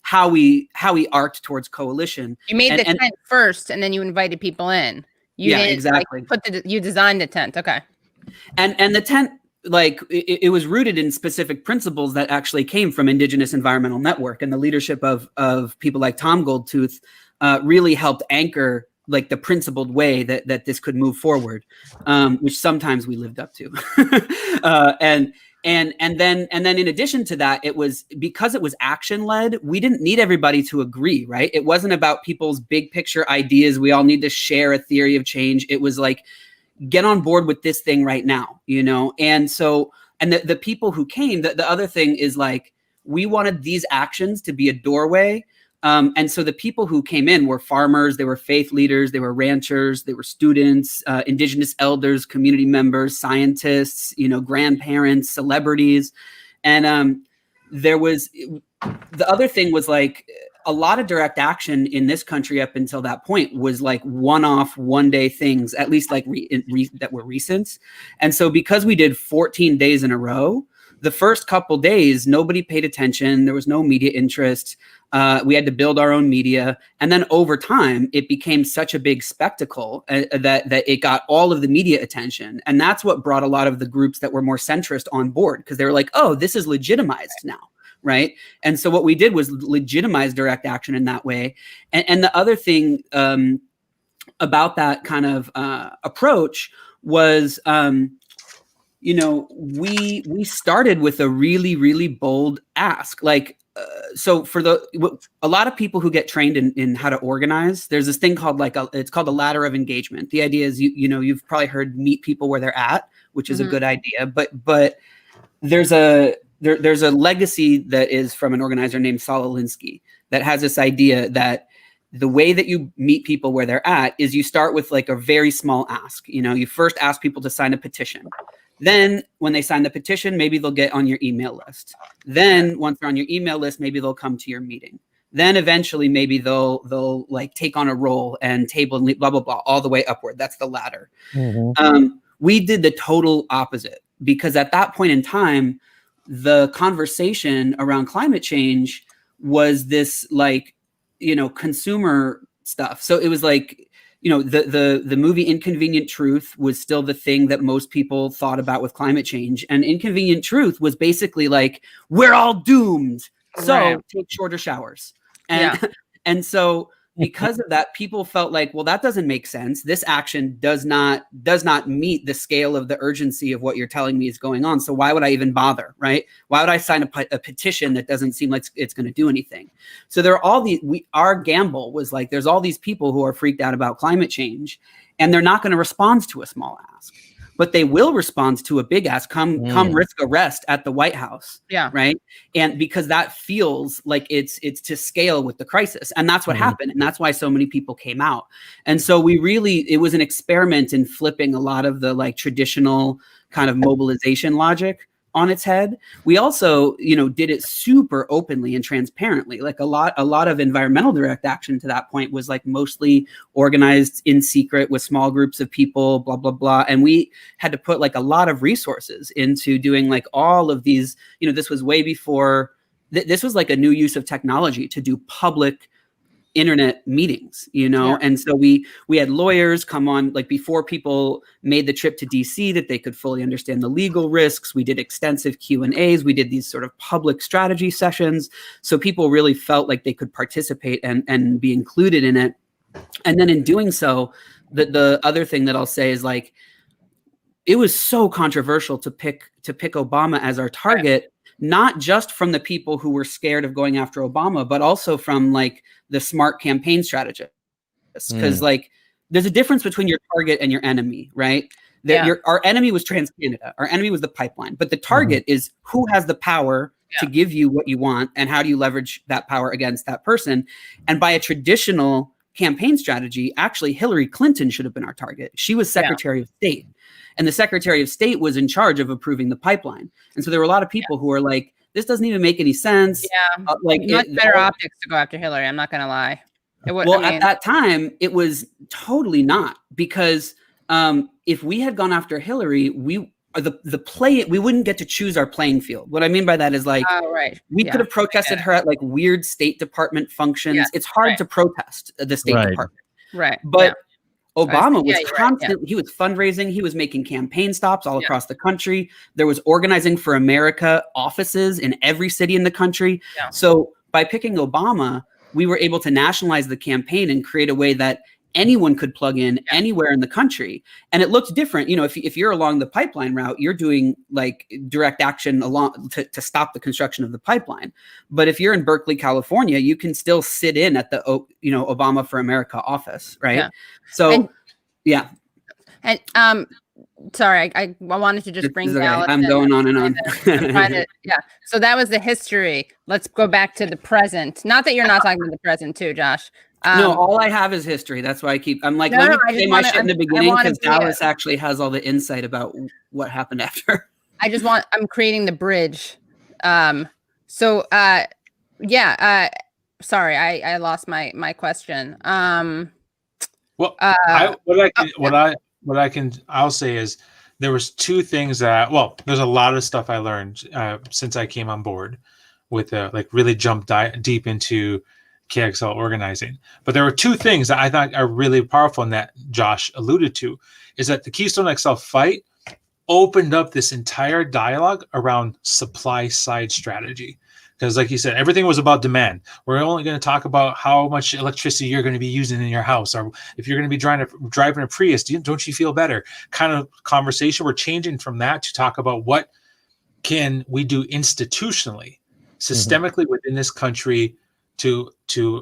how we arced towards coalition. You made the tent first, and then you invited people in. Exactly. Like, you designed the tent. Okay. And the tent, like it was rooted in specific principles that actually came from Indigenous Environmental Network, and the leadership of people like Tom Goldtooth really helped anchor like the principled way that this could move forward, which sometimes we lived up to. And then in addition to that, it was because it was action led. We didn't need everybody to agree, right? It wasn't about people's big picture ideas. We all need to share a theory of change. It was like, get on board with this thing right now, you know? And so, and the people who came, the other thing is like, we wanted these actions to be a doorway. And so the people who came in were farmers, they were faith leaders, they were ranchers, they were students, Indigenous elders, community members, scientists, you know, grandparents, celebrities. And there was, the other thing was like, a lot of direct action in this country up until that point was like one-off, one-day things, at least like that were recent. And so because we did 14 days in a row, the first couple days, nobody paid attention. There was no media interest. We had to build our own media. And then over time, it became such a big spectacle that it got all of the media attention. And that's what brought a lot of the groups that were more centrist on board, because they were like, oh, this is legitimized now. Right. And so what we did was legitimize direct action in that way. And the other thing about that kind of approach was, you know, we started with a really, really bold ask. Like, so for a lot of people who get trained in how to organize, there's this thing called it's called the ladder of engagement. The idea is, you know, you've probably heard meet people where they're at, which is a good idea, but there's a legacy that is from an organizer named Saul Alinsky that has this idea that the way that you meet people where they're at is you start with like a very small ask. You know, you first ask people to sign a petition. Then when they sign the petition, maybe they'll get on your email list. Then once they're on your email list, maybe they'll come to your meeting. Then eventually maybe they'll like take on a role and table and blah, blah, blah, all the way upward. That's the ladder. Mm-hmm. We did the total opposite, because at that point in time, the conversation around climate change was this like, you know, consumer stuff. So it was like, you know, the movie Inconvenient Truth was still the thing that most people thought about with climate change. And Inconvenient Truth was basically like, we're all doomed, so take shorter showers. And so because of that, people felt like, well, that doesn't make sense. This action does not meet the scale of the urgency of what you're telling me is going on. So why would I even bother, right? Why would I sign a petition that doesn't seem like it's going to do anything? So there are all these, our gamble was like, there's all these people who are freaked out about climate change, and they're not going to respond to a small ask, but they will respond to a big ask, come risk arrest at the White House. Yeah. Right. And because that feels like it's to scale with the crisis. And that's what happened. And that's why so many people came out. And so it was an experiment in flipping a lot of the like traditional kind of mobilization logic on its head. We also, you know, did it super openly and transparently. Like a lot of environmental direct action to that point was like mostly organized in secret with small groups of people, blah, blah, blah. And we had to put like a lot of resources into doing like all of these, you know, this was way before, this was like a new use of technology to do public internet meetings, you know? Yeah. And so we had lawyers come on like before people made the trip to DC that they could fully understand the legal risks. We did extensive Q&As. We did these sort of public strategy sessions. So people really felt like they could participate and be included in it. And then in doing so, the other thing that I'll say is like, it was so controversial to pick Obama as our target, not just from the people who were scared of going after Obama, but also from like the smart campaign strategists. Because like there's a difference between your target and your enemy, right? Our enemy was TransCanada. Our enemy was the pipeline. But the target is who has the power to give you what you want, and how do you leverage that power against that person? And by a traditional campaign strategy, actually Hillary Clinton should have been our target. She was Secretary of State. And the Secretary of State was in charge of approving the pipeline. And so there were a lot of people who were like, this doesn't even make any sense. Yeah. Like much better optics to go after Hillary. I'm not going to lie. At that time, it was totally not, because if we had gone after Hillary, we wouldn't get to choose our playing field. What I mean by that is like, we could have protested her at like weird State Department functions. Yeah. It's hard to protest the State Department. Right. But Obama was constantly, he was fundraising. He was making campaign stops all across the country. There was Organizing for America offices in every city in the country. Yeah. So by picking Obama, we were able to nationalize the campaign and create a way that anyone could plug in anywhere in the country. And it looked different. You know, if you're along the pipeline route, you're doing like direct action along to stop the construction of the pipeline. But if you're in Berkeley, California, you can still sit in at the, Obama for America office. Right. Yeah. So, And sorry, I wanted to just bring down. I'm going on and on. So that was the history. Let's go back to the present. Not that you're not talking about the present too, Josh. No, all I have is history. That's why I'm like, let me say my shit in the beginning, because Dallas actually has all the insight about what happened after. I'm creating the bridge. Sorry, I lost my question. I'll say is there was two things there's a lot of stuff I learned since I came on board with really jumped deep into KXL organizing. But there were two things that I thought are really powerful and that Josh alluded to, is that the Keystone XL fight opened up this entire dialogue around supply side strategy. Because like you said, everything was about demand. We're only going to talk about how much electricity you're going to be using in your house, or if you're going to be driving a Prius, don't you feel better? Kind of conversation. We're changing from that to talk about what can we do institutionally, systemically within this country to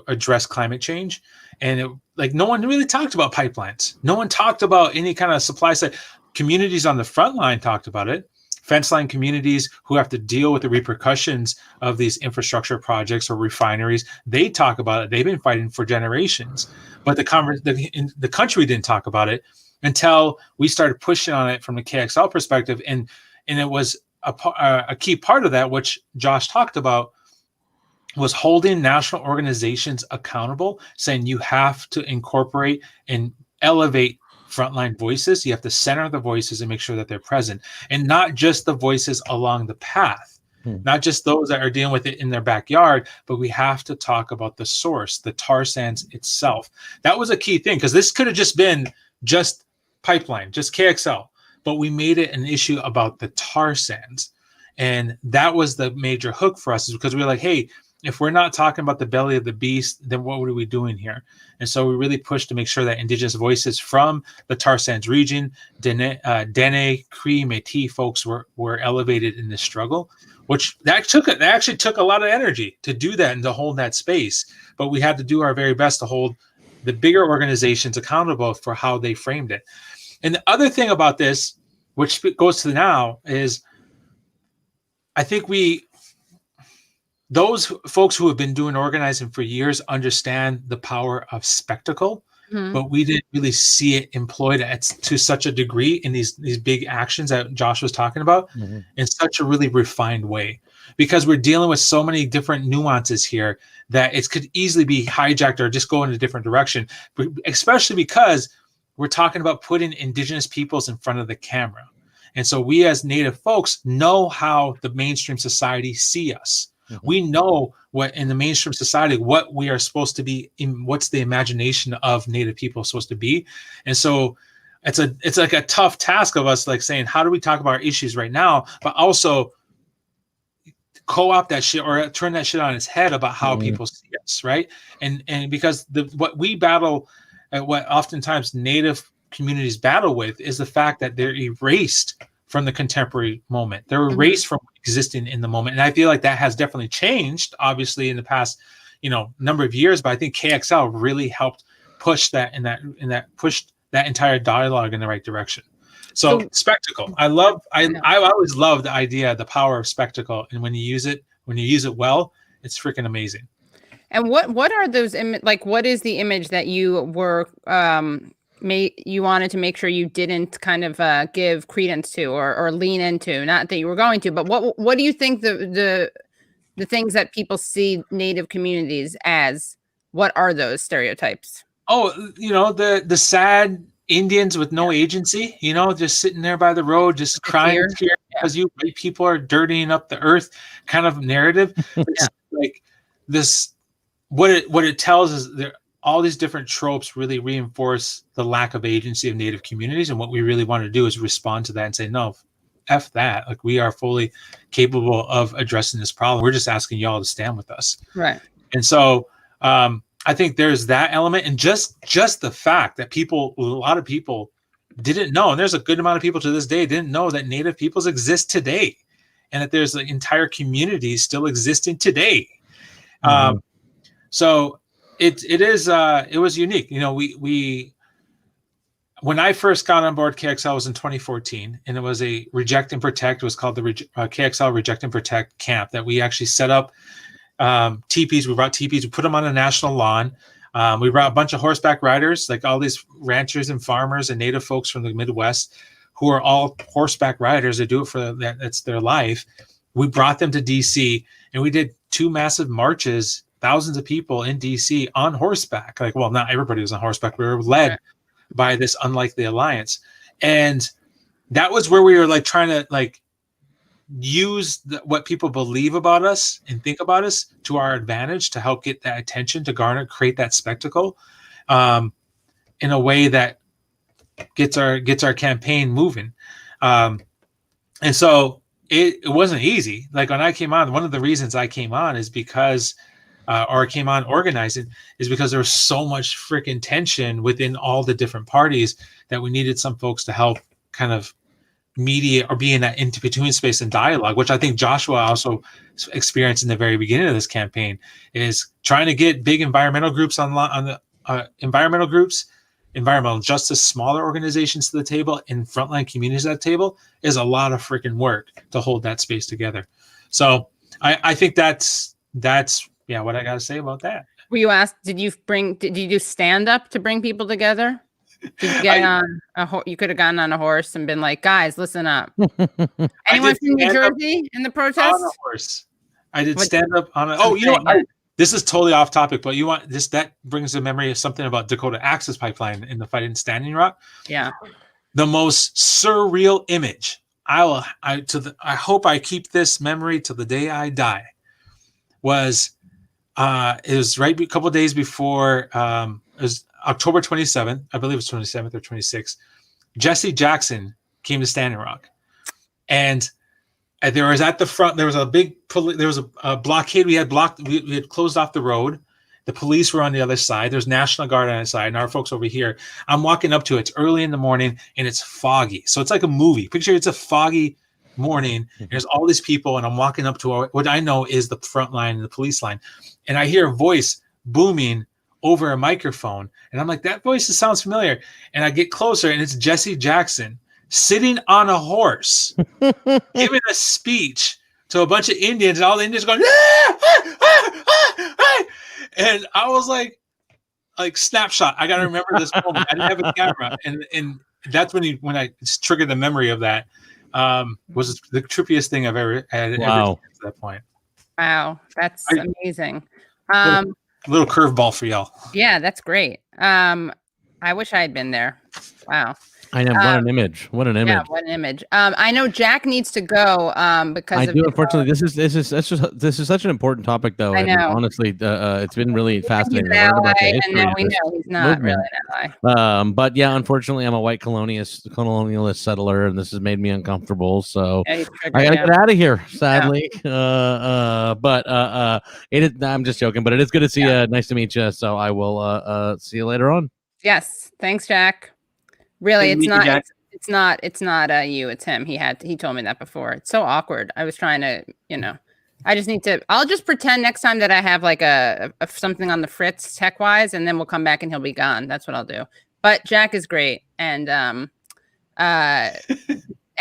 address climate change. And no one really talked about pipelines. No one talked about any kind of supply side. Communities on the front line talked about it. Fence line communities who have to deal with the repercussions of these infrastructure projects or refineries, they talk about it. They've been fighting for generations. But the country didn't talk about it until we started pushing on it from the KXL perspective. And it was a key part of that, which Josh talked about, was holding national organizations accountable, saying you have to incorporate and elevate frontline voices. You have to center the voices and make sure that they're present, and not just the voices along the path, not just those that are dealing with it in their backyard, but we have to talk about the source, the tar sands itself. That was a key thing, because this could have just been just pipeline, just KXL, but we made it an issue about the tar sands. And that was the major hook for us, is because we were like, hey, if we're not talking about the belly of the beast, then what are we doing here? And so we really pushed to make sure that Indigenous voices from the tar sands region, Dene, Cree, Métis folks were elevated in this struggle, which that actually took a lot of energy to do that and to hold that space. But we had to do our very best to hold the bigger organizations accountable for how they framed it. And the other thing about this, which goes to now, is I think those folks who have been doing organizing for years understand the power of spectacle, but we didn't really see it employed to such a degree in these big actions that Josh was talking about in such a really refined way, because we're dealing with so many different nuances here that it could easily be hijacked or just go in a different direction, especially because we're talking about putting Indigenous peoples in front of the camera. And so we as Native folks know how the mainstream society see us. We know what in the mainstream society, what we are supposed to be, what's the imagination of Native people supposed to be. And so it's like a tough task of us, like saying, how do we talk about our issues right now, but also co-opt that shit or turn that shit on its head about how people see us, right? And because what we battle what oftentimes Native communities battle with is the fact that they're erased from the contemporary moment. They're erased from existing in the moment. And I feel like that has definitely changed, obviously, in the past, number of years. But I think KXL really helped push that pushed that entire dialogue in the right direction. So spectacle. I always love the idea, the power of spectacle. And when you use it well, it's freaking amazing. And what are those what is the image that you were you wanted to make sure you didn't kind of give credence to or lean into? Not that you were going to, but what do you think the things that people see Native communities as? What are those stereotypes? Oh, the sad Indians with no agency, just sitting there by the road, just crying because you white people are dirtying up the earth kind of narrative. It's like this, what it tells is there all these different tropes really reinforce the lack of agency of Native communities. And what we really want to do is respond to that and say, no, F that. Like, we are fully capable of addressing this problem. We're just asking y'all to stand with us. Right. And so, I think there's that element, and just the fact that a lot of people didn't know, and there's a good amount of people to this day didn't know that Native peoples exist today, and that there's entire communities still existing today. So it was unique. When I first got on board KXL was in 2014, and it was a Reject and Protect. It was called the KXL Reject and Protect camp that we actually set up. Teepees. We brought teepees. We put them on a national lawn. We brought a bunch of horseback riders, like all these ranchers and farmers and Native folks from the Midwest, who are all horseback riders. They do it that's their life. We brought them to DC, and we did 2 massive marches, thousands of people in DC on horseback. Like, well, not everybody was on horseback. We were led by this unlikely alliance, and that was where we were trying to use what people believe about us and think about us to our advantage to help get that attention, to create that spectacle in a way that gets our campaign moving. And so it wasn't easy. Like, when I came on, one of the reasons I came on is because or came on organizing is because there was so much freaking tension within all the different parties that we needed some folks to help kind of mediate or be in that in-between space and dialogue, which I think Joshua also experienced in the very beginning of this campaign, is trying to get big environmental groups environmental justice, smaller organizations to the table, and frontline communities at the table is a lot of freaking work to hold that space together. So I think that's what I got to say about that. Were you asked, did you do stand up to bring people together? Did you get you could have gotten on a horse and been like, guys, listen up. Anyone from New Jersey in the protest? On a horse. I did stand up on a, this is totally off topic, but that brings a memory of something about Dakota Access Pipeline in the fight in Standing Rock. Yeah. The most surreal image. I hope I keep this memory till the day I die. Was it was right a couple of days before it was October 27th, I believe it was 27th or 26th. Jesse Jackson came to Standing Rock, and there was at the front, there was a blockade. We had closed off the road. The police were on the other side. There's National Guard on the side, and our folks over here. I'm walking up to it. It's early in the morning, and it's foggy. So it's like a movie. Picture it's a foggy morning. There's all these people, and I'm walking up to what I know is the front line and the police line, and I hear a voice booming over a microphone, and I'm like, that voice sounds familiar. And I get closer, and it's Jesse Jackson sitting on a horse, giving a speech to a bunch of Indians, and all the Indians going, and I was like snapshot. I got to remember this moment. I didn't have a camera, and that's when I triggered the memory of that. Was the trippiest thing I've ever had ever to that point. Wow, that's amazing. Little curveball for y'all. Yeah, that's great. I wish I had been there. Wow. I know. What an image. What an image. Yeah, what an image. I know Jack needs to go because I do. Unfortunately, this is such an important topic, though. I know. And honestly, it's been really fascinating. He's an ally, and now we know he's not really an ally. But yeah, unfortunately, I'm a white colonialist settler, and this has made me uncomfortable. So I gotta get out of here, sadly. Yeah. But it is. I'm just joking. But it is good to see you. Nice to meet you. So I will see you later on. Yes. Thanks, Jack. Really, Good to it's meet you, not. Jack. It's not you. It's him. He told me that before. It's so awkward. I was trying to, I just need to. I'll just pretend next time that I have like a something on the fritz tech wise, and then we'll come back and he'll be gone. That's what I'll do. But Jack is great, and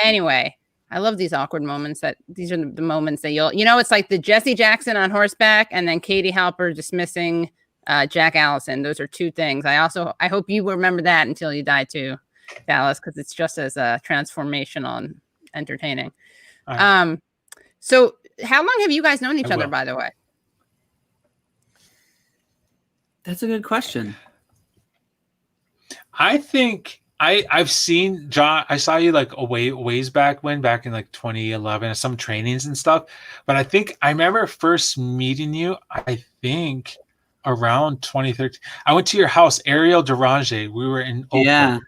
anyway, I love these awkward moments. These are the moments that it's like the Jesse Jackson on horseback, and then Katie Halper dismissing Jack Allison. Those are two things. I hope you remember that until you die too, Dallas, because it's just as transformational and entertaining. Right. So how long have you guys known each other, by the way? That's a good question. I think I've seen John. I saw you like ways back in like 2011, some trainings and stuff. But I think I remember first meeting you. I think around 2013. I went to your house, Ariel Deranger. We were in Oakland.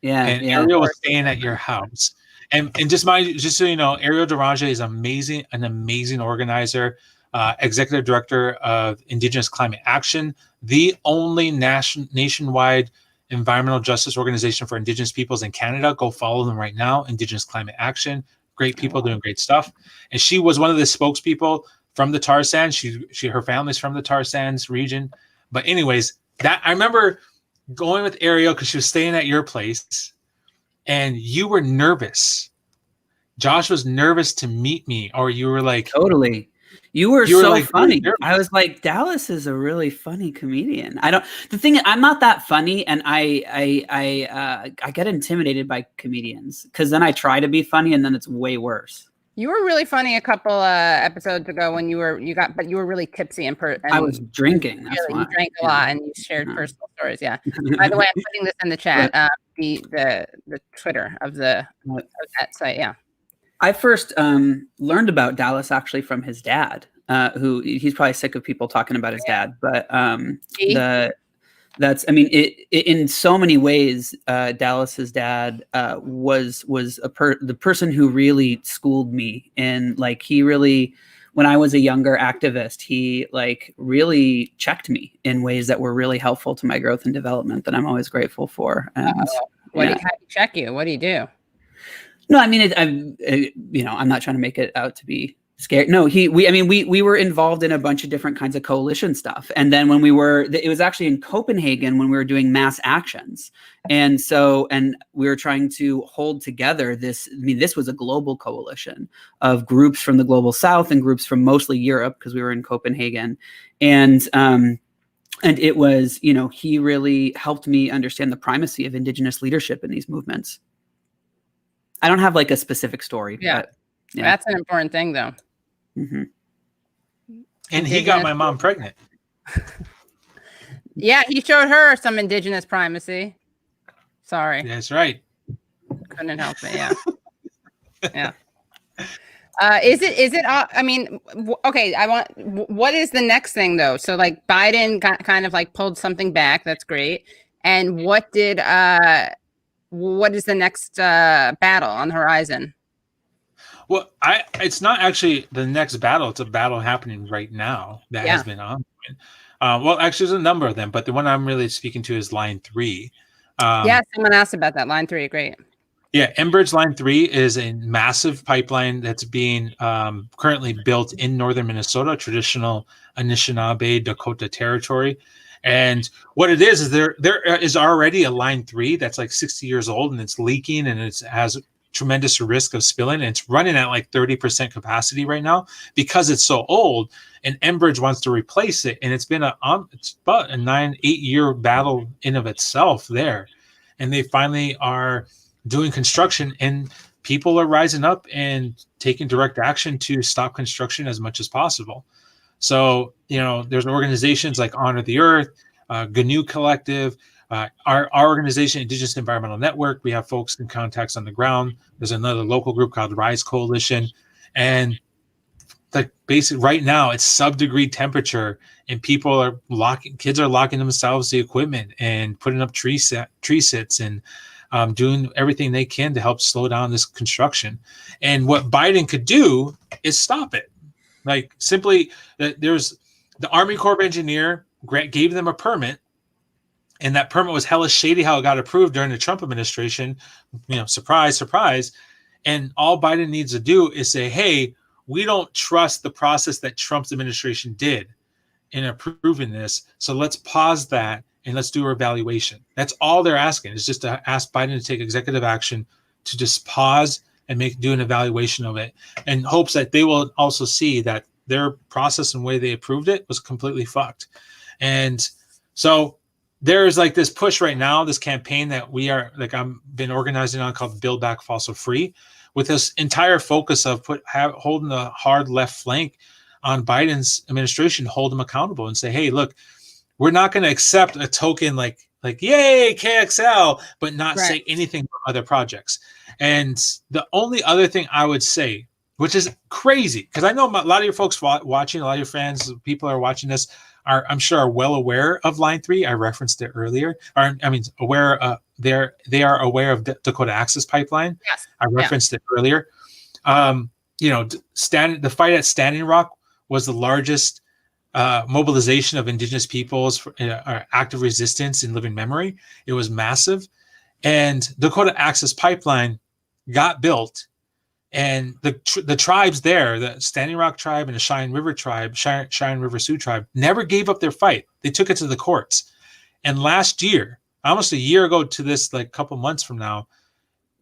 Yeah. Ariel was staying at your house. And just so you know, Ariel Deranger is an amazing organizer, executive director of Indigenous Climate Action, the only nationwide environmental justice organization for Indigenous peoples in Canada. Go follow them right now, Indigenous Climate Action. Great people doing great stuff. And she was one of the spokespeople from the tar sands. Her family's from the tar sands region. But anyways, that I remember going with Ariel because she was staying at your place, and you were nervous. Josh was nervous to meet me, or you were like, totally. You were so like, funny. I was like, Dallas is a really funny comedian. I'm not that funny, and I get intimidated by comedians because then I try to be funny, and then it's way worse. You were really funny a couple episodes ago when you were really tipsy and I was drinking. That's really, why. You drank a lot and you shared personal stories. Yeah. By the way, I'm putting this in the chat. The Twitter of that site. Yeah. I first learned about Dallas actually from his dad, who he's probably sick of people talking about his dad, but in so many ways, Dallas's dad was the person who really schooled me. And like, he really, when I was a younger activist, he like really checked me in ways that were really helpful to my growth and development that I'm always grateful for. And how do you check you? What do you do? No, I mean, I'm not trying to make it out to be scary. No, we were involved in a bunch of different kinds of coalition stuff. And then when it was actually in Copenhagen when we were doing mass actions. And we were trying to hold together this was a global coalition of groups from the global South and groups from mostly Europe, because we were in Copenhagen. And it was, he really helped me understand the primacy of Indigenous leadership in these movements. I don't have like a specific story. Yeah. But, yeah. That's an important thing though. Mm-hmm. And he got my mom pregnant. Yeah, he showed her some Indigenous primacy. Sorry. That's right. Couldn't help it. Yeah. Yeah. Is it? I mean, okay. What is the next thing though? So like Biden kind of like pulled something back. That's great. And what is the next battle on the horizon? Well, it's not actually the next battle. It's a battle happening right now that has been ongoing. Well, actually, there's a number of them, but the one I'm really speaking to is Line 3. Someone asked about that. Line 3, great. Yeah, Enbridge Line 3 is a massive pipeline that's being currently built in northern Minnesota, traditional Anishinaabe Dakota territory. And what it is there is already a Line 3 that's like 60 years old, and it's leaking, and it has tremendous risk of spilling. And it's running at like 30% capacity right now because it's so old. And Enbridge wants to replace it, and it's been it's about a 8 year battle in of itself there. And they finally are doing construction, and people are rising up and taking direct action to stop construction as much as possible. So, there's organizations like Honor the Earth, GNU Collective, our organization, Indigenous Environmental Network. We have folks and contacts on the ground. There's another local group called Rise Coalition. And like basically right now it's sub-degree temperature, and kids are locking themselves the equipment and putting up tree sits and doing everything they can to help slow down this construction. And what Biden could do is stop it. Like simply, there's the Army Corps of Engineer gave them a permit, And that permit was hella shady how it got approved during the Trump administration. Surprise, surprise. And all Biden needs to do is say, hey, we don't trust the process that Trump's administration did in approving this. So let's pause that and let's do our evaluation. That's all they're asking, is just to ask Biden to take executive action to just pause and do an evaluation of it, in hopes that they will also see that their process and way they approved it was completely fucked. And so there's like this push right now, this campaign that I'm been organizing on, called Build Back Fossil Free, with this entire focus of holding the hard left flank on Biden's administration, hold them accountable and say, hey, look, we're not going to accept a token like yay, KXL, but not say anything about other projects. And the only other thing I would say, which is crazy, because I know a lot of your folks watching, a lot of your fans, people are watching this, I'm sure are well aware of Line 3. I referenced it earlier. They are aware of Dakota Access Pipeline. Yes. I referenced it earlier. The fight at Standing Rock was the largest mobilization of Indigenous peoples for active resistance in living memory. It was massive. And Dakota Access Pipeline got built. And the tribes there, the Standing Rock tribe and the Cheyenne River tribe, Cheyenne River Sioux tribe, never gave up their fight. They took it to the courts. And last year, almost a year ago to this, like a couple months from now,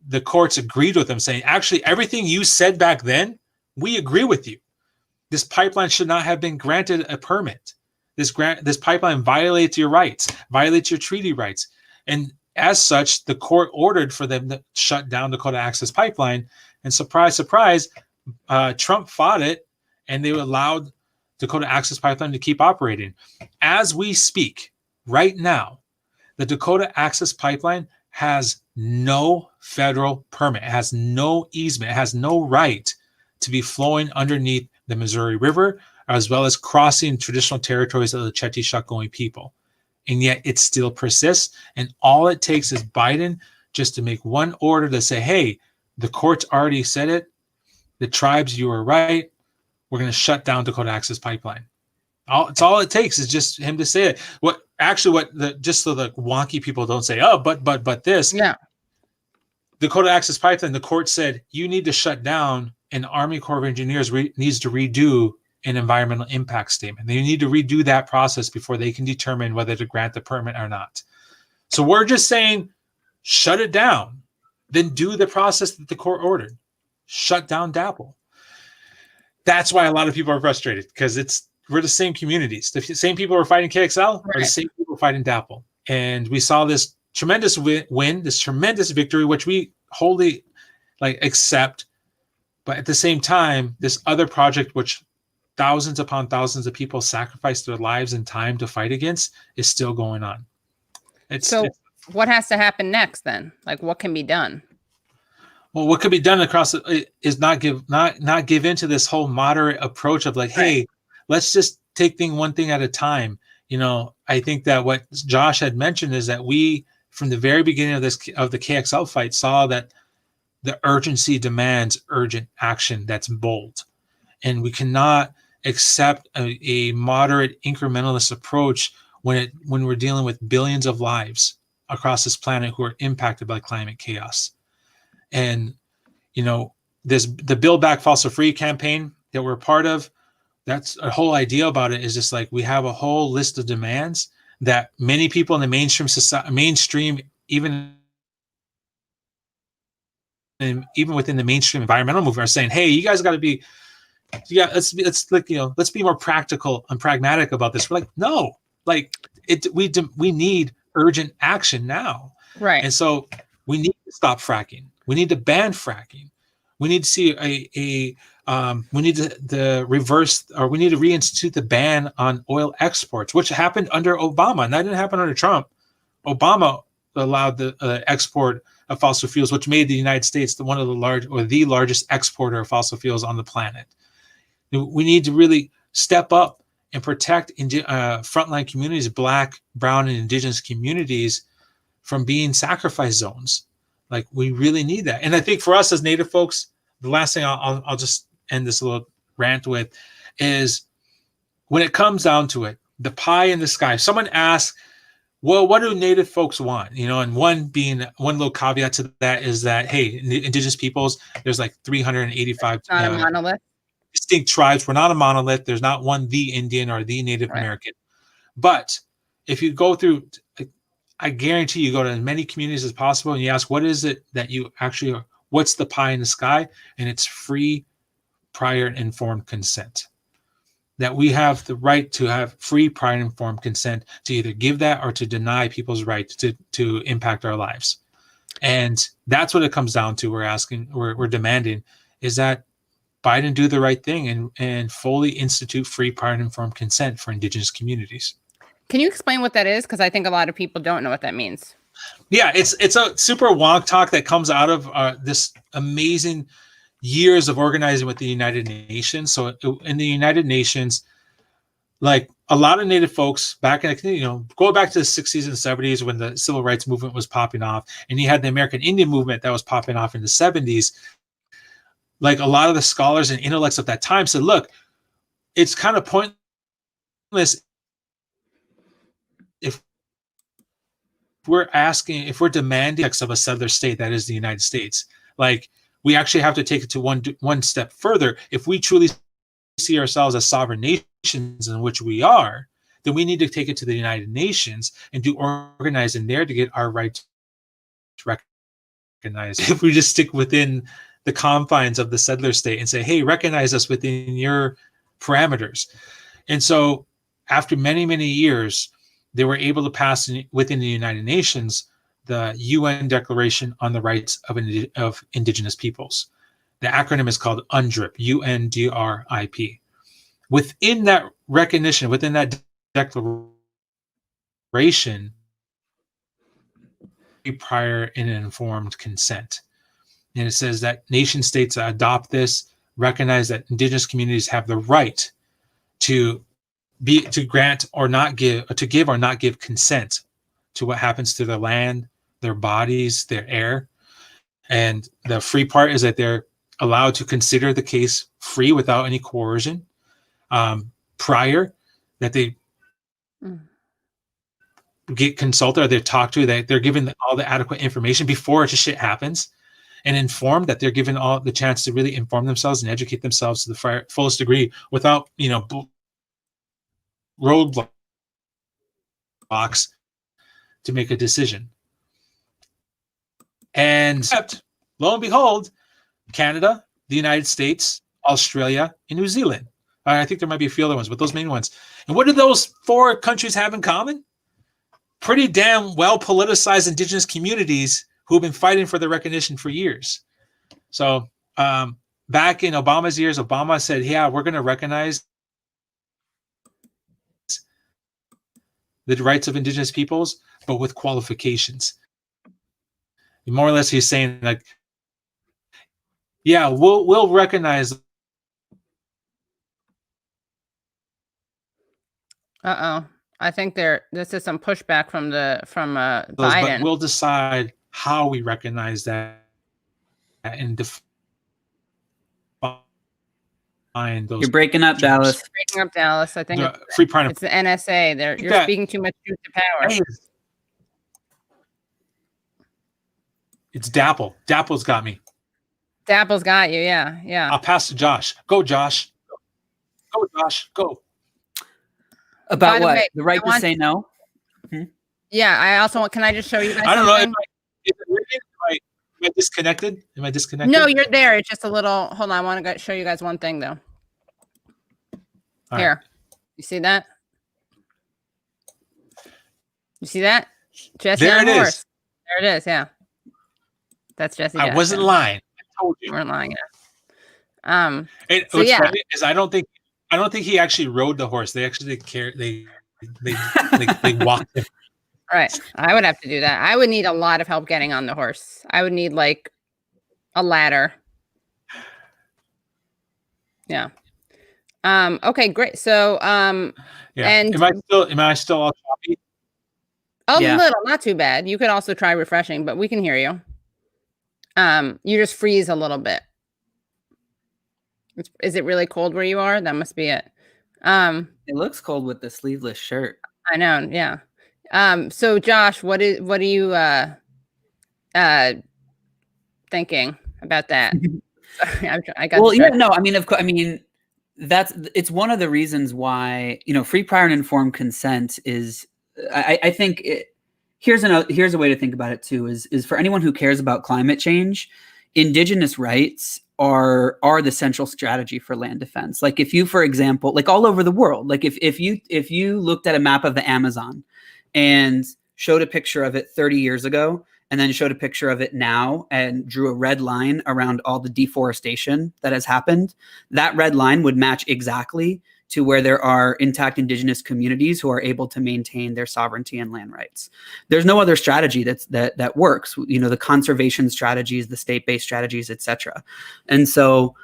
the courts agreed with them, saying, actually, everything you said back then, we agree with you. This pipeline should not have been granted a permit. This pipeline violates your rights, violates your treaty rights. And as such, the court ordered for them to shut down Dakota Access Pipeline. And surprise, surprise, Trump fought it, and they allowed Dakota Access Pipeline to keep operating. As we speak, right now, the Dakota Access Pipeline has no federal permit. It has no easement. It has no right to be flowing underneath the Missouri River, as well as crossing traditional territories of the Chettichakgoy people. And yet it still persists. And all it takes is Biden just to make one order to say, hey, the courts already said it. The tribes, you were right. We're going to shut down Dakota Access Pipeline. It's all it takes is just him to say it. Just so the wonky people don't say, oh, but this. Yeah. Dakota Access Pipeline, the court said, you need to shut down, and Army Corps of Engineers needs to redo an environmental impact statement. They need to redo that process before they can determine whether to grant the permit or not. So we're just saying, shut it down. Then do the process that the court ordered. Shut down DAPL. That's why a lot of people are frustrated, because we're the same communities. The same people who are fighting KXL are the same people fighting DAPL. And we saw this tremendous win, this tremendous victory, which we wholly accept. But at the same time, this other project, which thousands upon thousands of people sacrificed their lives and time to fight against, is still going on. What has to happen next then? What can be done? Well, what could be done is not give into this whole moderate approach of hey, let's just take one thing at a time. I think that what Josh had mentioned is that we, from the very beginning of the KXL fight, saw that the urgency demands urgent action that's bold, and we cannot accept a moderate incrementalist approach when we're dealing with billions of lives across this planet who are impacted by climate chaos. And the Build Back Fossil Free campaign that we're part of, that's a whole idea about it, is just we have a whole list of demands that many people in the mainstream, even within the mainstream environmental movement, are saying, hey, you guys got to be, let's be more practical and pragmatic about this. We're no, we need urgent action now. Right. And so we need to stop fracking. We need to ban fracking. We need to see we need to reinstitute the ban on oil exports, which happened under Obama, and that didn't happen under Trump. Obama allowed the export of fossil fuels, which made the United States the largest exporter of fossil fuels on the planet. We need to really step up and protect frontline communities, Black, Brown, and Indigenous communities, from being sacrifice zones. We really need that. And I think for us as Native folks, the last thing I'll just end this little rant with is, when it comes down to it, the pie in the sky. Someone asked, well, what do Native folks want? You know, and one little caveat to that is that, hey, Indigenous peoples, there's like 385 not a monolith. Distinct tribes. We're not a monolith. There's not one the Indian or the Native American. But if you go through, I guarantee you go to as many communities as possible and you ask, what is it that you actually are? What's the pie in the sky? And it's free, prior, and informed consent. That we have the right to have free, prior, and informed consent to either give that or to deny people's right to impact our lives. And that's what it comes down to. We're demanding is that Biden do the right thing and fully institute free, prior, and informed consent for Indigenous communities. Can you explain what that is? Because I think a lot of people don't know what that means. Yeah, it's a super wonk talk that comes out of this amazing years of organizing with the United Nations. So in the United Nations, like a lot of Native folks back in, go back to the 60s and 70s when the civil rights movement was popping off, and you had the American Indian movement that was popping off in the 70s. Like a lot of the scholars and intellects of that time said, look, it's kind of pointless if we're demanding of a settler state that is the United States. Like, we actually have to take it to one step further. If we truly see ourselves as sovereign nations, in which we are, then we need to take it to the United Nations and do organizing there to get our rights recognized. If we just stick within the confines of the settler state and say, hey, recognize us within your parameters. And so after many, many years, they were able to pass within the United Nations the UN Declaration on the Rights of Indigenous Peoples. The acronym is called UNDRIP, UNDRIP. Within that recognition, within that declaration, prior and informed consent. And it says that nation states that adopt this recognize that Indigenous communities have the right to grant or not give, to give or not give consent to what happens to their land, their bodies, their air. And the free part is that they're allowed to consider the case free without any coercion. Prior, that they get consulted or they're talked to, that they're given all the adequate information before shit happens, and informed, that they're given all the chance to really inform themselves and educate themselves to the fullest degree without, roadblocks to make a decision. And lo and behold, Canada, the United States, Australia, and New Zealand. I think there might be a few other ones, but those main ones. And what do those four countries have in common? Pretty damn well politicized Indigenous communities who've been fighting for their recognition for years. So back in Obama's years, Obama said, yeah, we're going to recognize the rights of Indigenous peoples, but with qualifications. More or less, he's saying, like, yeah, we'll recognize. I think this is some pushback from Biden. But we'll decide how we recognize that and define those. You're breaking up, Dallas. Breaking up, Dallas. I think free prime. It's the NSA. You're speaking too much truth to power. It's Dapple. Dapple's got me. Dapple's got you. Yeah. I'll pass to Josh. Go, Josh. Go, Josh. Go. About what? The right to say no? Yeah, I also want. Can I just show you guys? I don't know. Am I disconnected? Am I disconnected? No, you're there. It's just a little. Hold on. I want to show you guys one thing though. All Here, right. You see that? You see that? Jesse there on it horse. is. There it is. Yeah, that's Jesse. I wasn't lying. I told you. You weren't lying. What's funny is I don't think he actually rode the horse. They actually they walked him. Right. I would have to do that. I would need a lot of help getting on the horse. I would need like a ladder. Yeah. Okay, great. So yeah. And am I still all choppy? A little, not too bad. You could also try refreshing, but we can hear you. You just freeze a little bit. Is it really cold where you are? That must be it. It looks cold with the sleeveless shirt. I know. Yeah. So Josh, what are you thinking about that? Sorry, I got distracted. No, I mean, of course, I mean, it's one of the reasons why, free, prior, and informed consent is, I think here's a way to think about it too, is for anyone who cares about climate change, Indigenous rights are the central strategy for land defense. Like if you, for example, like all over the world, like if you looked at a map of the Amazon and showed a picture of it 30 years ago, and then showed a picture of it now and drew a red line around all the deforestation that has happened, that red line would match exactly to where there are intact Indigenous communities who are able to maintain their sovereignty and land rights. There's no other strategy that works. The conservation strategies, the state-based strategies, etc. And so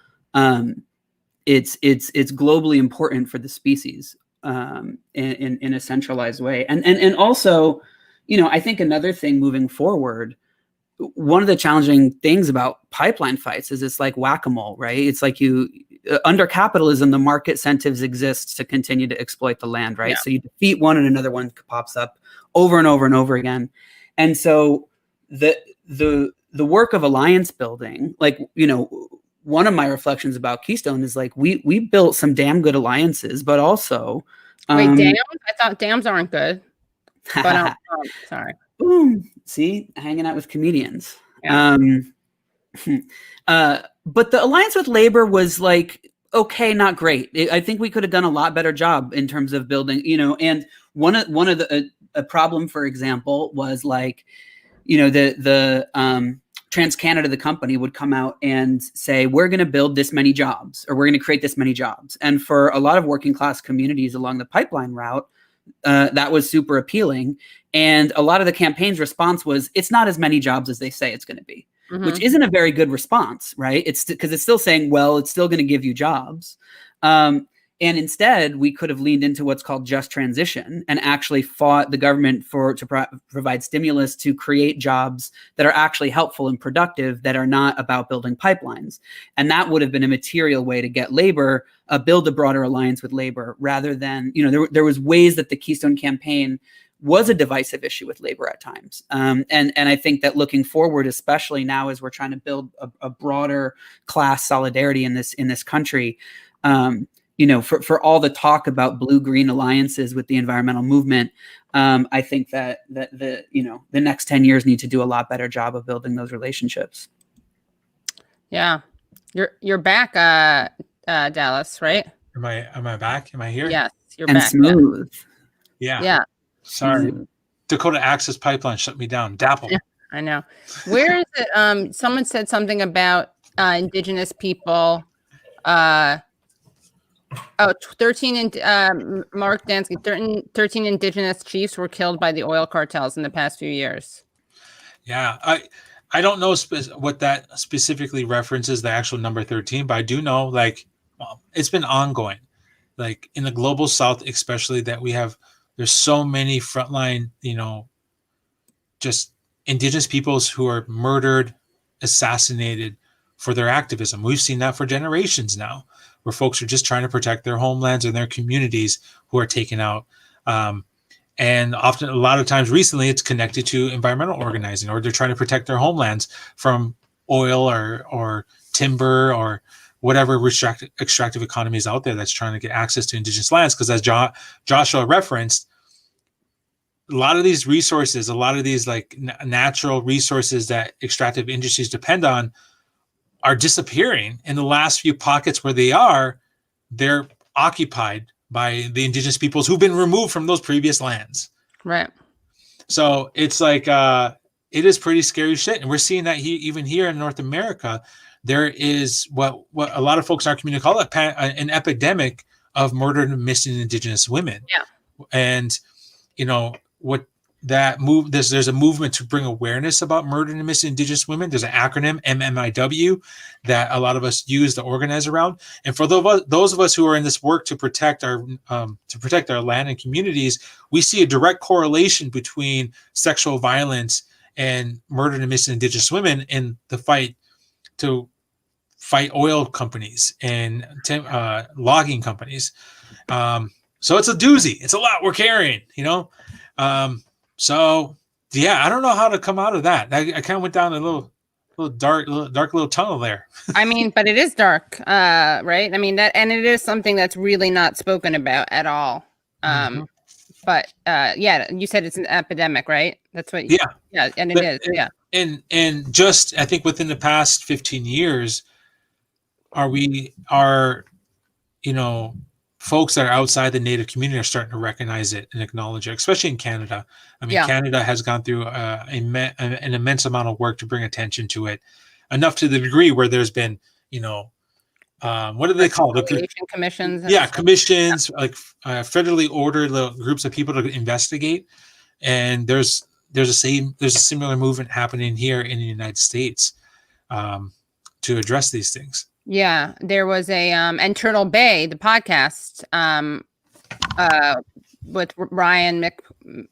it's globally important for the species in a centralized way. And also, I think another thing moving forward, one of the challenging things about pipeline fights is it's like whack-a-mole, right? It's like under capitalism, the market incentives exist to continue to exploit the land, right? Yeah. So you defeat one and another one pops up over and over and over again. And so the work of alliance building, like, one of my reflections about Keystone is like, we built some damn good alliances, but also... Wait, dams? I thought dams aren't good. But sorry. Boom. See, hanging out with comedians. Yeah. But the alliance with labor was like, okay, not great. I think we could have done a lot better job in terms of building, and one of the a problem, for example, was like, the TransCanada, the company, would come out and say, we're going to build this many jobs, or we're going to create this many jobs. And for a lot of working class communities along the pipeline route, that was super appealing. And a lot of the campaign's response was, it's not as many jobs as they say it's going to be, which isn't a very good response, right? It's because it's still saying, well, it's still going to give you jobs. And instead, we could have leaned into what's called just transition and actually fought the government to provide stimulus to create jobs that are actually helpful and productive, that are not about building pipelines. And that would have been a material way to get labor, build a broader alliance with labor, rather than, there was ways that the Keystone campaign was a divisive issue with labor at times. And I think that looking forward, especially now as we're trying to build a broader class solidarity in this country, for all the talk about blue-green alliances with the environmental movement, I think that the next 10 years need to do a lot better job of building those relationships. Yeah, you're back, Dallas, right? Am I back? Am I here? Yes, you're and back. Smooth. Yeah. Sorry, Dakota Access Pipeline shut me down. Dapple. Yeah, I know. Where is it? Someone said something about Indigenous people. 13 Mark Dansky, 13 Indigenous chiefs were killed by the oil cartels in the past few years. Yeah, I don't know what that specifically references, the actual number 13, but I do know, like, it's been ongoing, like in the global South, especially, that there's so many frontline, just Indigenous peoples who are murdered, assassinated for their activism. We've seen that for generations now, where folks are just trying to protect their homelands and their communities who are taken out. And often, a lot of times recently, it's connected to environmental organizing, or they're trying to protect their homelands from oil or timber or whatever extractive economies out there that's trying to get access to Indigenous lands. Because as Joshua referenced, a lot of these resources, a lot of these like natural resources that extractive industries depend on are disappearing. In the last few pockets where they're occupied by the Indigenous peoples who've been removed from those previous lands. Right. So it's like, it is pretty scary shit. And we're seeing that even here in North America, there is what a lot of folks in our community call an epidemic of murdered and missing Indigenous women. Yeah. And, what that move, there's a movement to bring awareness about murdered and missing Indigenous women. There's an acronym, MMIW, that a lot of us use to organize around. And for those of us who are in this work to protect our land and communities, we see a direct correlation between sexual violence and murdered and missing Indigenous women in the fight to fight oil companies and logging companies. So it's a doozy. It's a lot we're carrying, So yeah, I don't know how to come out of that. I kind of went down a little dark little tunnel there. I mean, but it is dark, right? I mean that, and it is something that's really not spoken about at all. But yeah, you said it's an epidemic, right? That's what. Yeah, and it is. Yeah. And just I think within the past 15 years, folks that are outside the Native community are starting to recognize it and acknowledge it, especially in Canada. I mean, Canada has gone through an immense amount of work to bring attention to it, enough to the degree where there's been, what do they call it? Commissions. Commissions, like federally ordered groups of people to investigate. And there's a similar movement happening here in the United States to address these things. Yeah, there was a and Turtle Bay, the podcast, with Ryan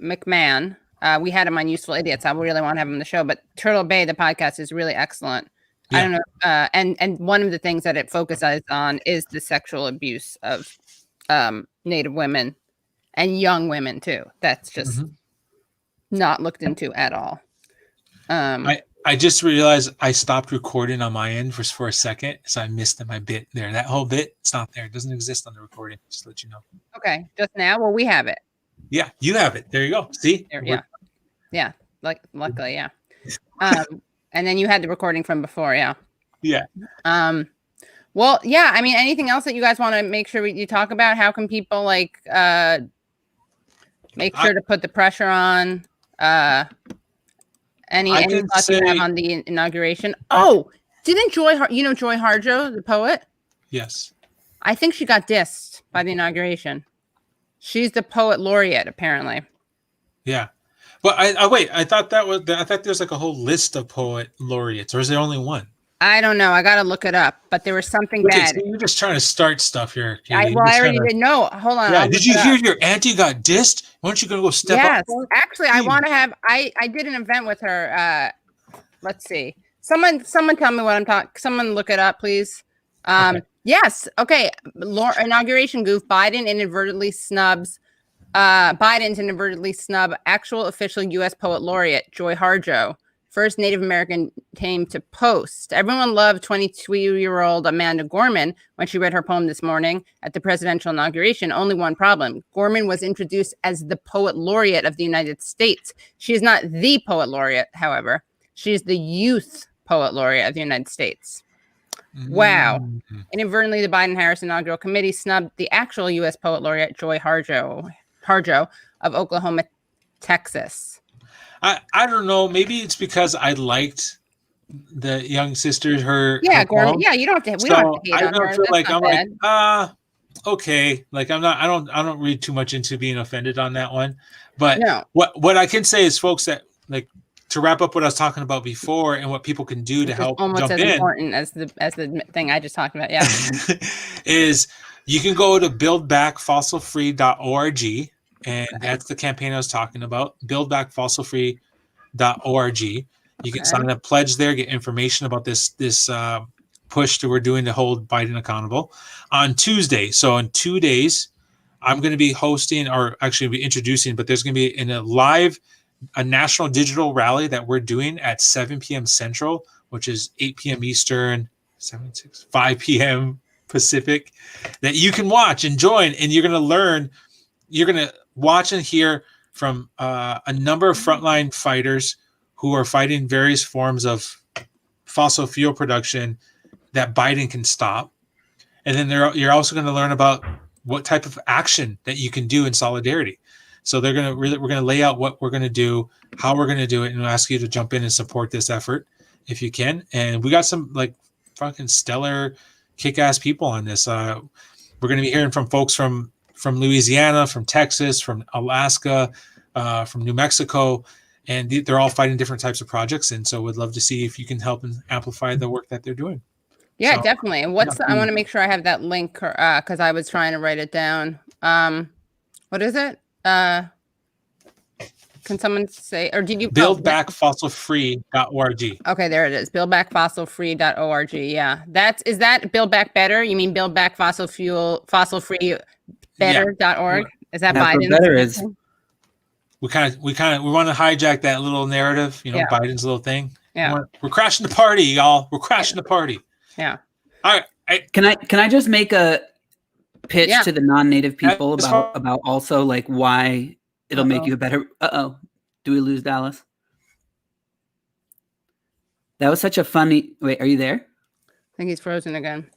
McMahon. We had him on Useful Idiots. I really want to have him on the show, but Turtle Bay, the podcast, is really excellent. Yeah. I don't know, and one of the things that it focuses on is the sexual abuse of Native women and young women too. That's just not looked into at all. I just realized I stopped recording on my end for a second, so I missed my bit there. That whole bit, it's not there. It doesn't exist on the recording. Just to let you know. Okay, just now. Well, we have it. Yeah, you have it. There you go. See? There, yeah. Like luckily, yeah. And then you had the recording from before, yeah. Yeah. Well, yeah. I mean, anything else that you guys want to make sure you talk about? How can people make sure to put the pressure on? Any thoughts you have on the inauguration? Oh, didn't Joy Harjo, the poet? Yes. I think she got dissed by the inauguration. She's the poet laureate, apparently. Yeah. But I thought there's like a whole list of poet laureates, or is there only one? I don't know. I got to look it up, but there was something bad. So you're just trying to start stuff here. I already did. No, hold on. Yeah. Did you hear your auntie got dissed? Why don't you go step up? Yes. Actually, I want to have, I did an event with her. Let's see. Someone tell me what I'm talking. Someone look it up, please. Okay. Yes. Okay. Inauguration goof. Biden's inadvertently snub actual official U.S. poet laureate Joy Harjo, first Native American name to post. Everyone loved 22-year-old Amanda Gorman when she read her poem this morning at the presidential inauguration. Only one problem. Gorman was introduced as the poet laureate of the United States. She is not the poet laureate, however. She is the youth poet laureate of the United States. Wow. Inadvertently, the Biden-Harris inaugural committee snubbed the actual U.S. poet laureate Joy Harjo of Oklahoma, Texas. I don't know. Maybe it's because I liked the young sister. Her Gorman. Yeah, you don't have to. We don't have to hate on her. Feel like I'm bad. Like okay. Like I'm not. I don't read too much into being offended on that one. But no. What I can say is, folks, that like to wrap up what I was talking about before and what people can do to help almost jump as in, important as the thing I just talked about. Yeah, is you can go to buildbackfossilfree.org. And that's the campaign I was talking about, buildbackfossilfree.org. You can sign up, pledge there, get information about this push that we're doing to hold Biden accountable. On Tuesday, so in 2 days, I'm going to be hosting, or actually be introducing, but there's going to be a national digital rally that we're doing at 7 p.m. Central, which is 8 p.m. Eastern, 5 p.m. Pacific, that you can watch and join, and you're going to learn. You're going to watch and hear from a number of frontline fighters who are fighting various forms of fossil fuel production that Biden can stop. And then you're also going to learn about what type of action that you can do in solidarity. So we're going to lay out what we're going to do, how we're going to do it, and we'll ask you to jump in and support this effort if you can. And we got some like fucking stellar, kick-ass people on this. We're going to be hearing from folks from Louisiana, from Texas, from Alaska, from New Mexico, and they're all fighting different types of projects. And so we'd love to see if you can help and amplify the work that they're doing. Yeah, so, definitely. And I want to make sure I have that link because I was trying to write it down. What is it? Can someone say, or did you buildbackfossilfree.org? Okay, there it is. Buildbackfossilfree.org. Yeah. Is that Build Back Better? You mean Build Back Fossil Free Better.org? Is that Biden? Better is. we want to hijack that little narrative, Biden's little thing. Yeah. We're crashing the party, y'all. We're crashing the party. Yeah. All right. Can I just make a pitch to the non-native people about also like why it'll make you a better. Do we lose Dallas? That was such a funny. Wait, are you there? I think he's frozen again.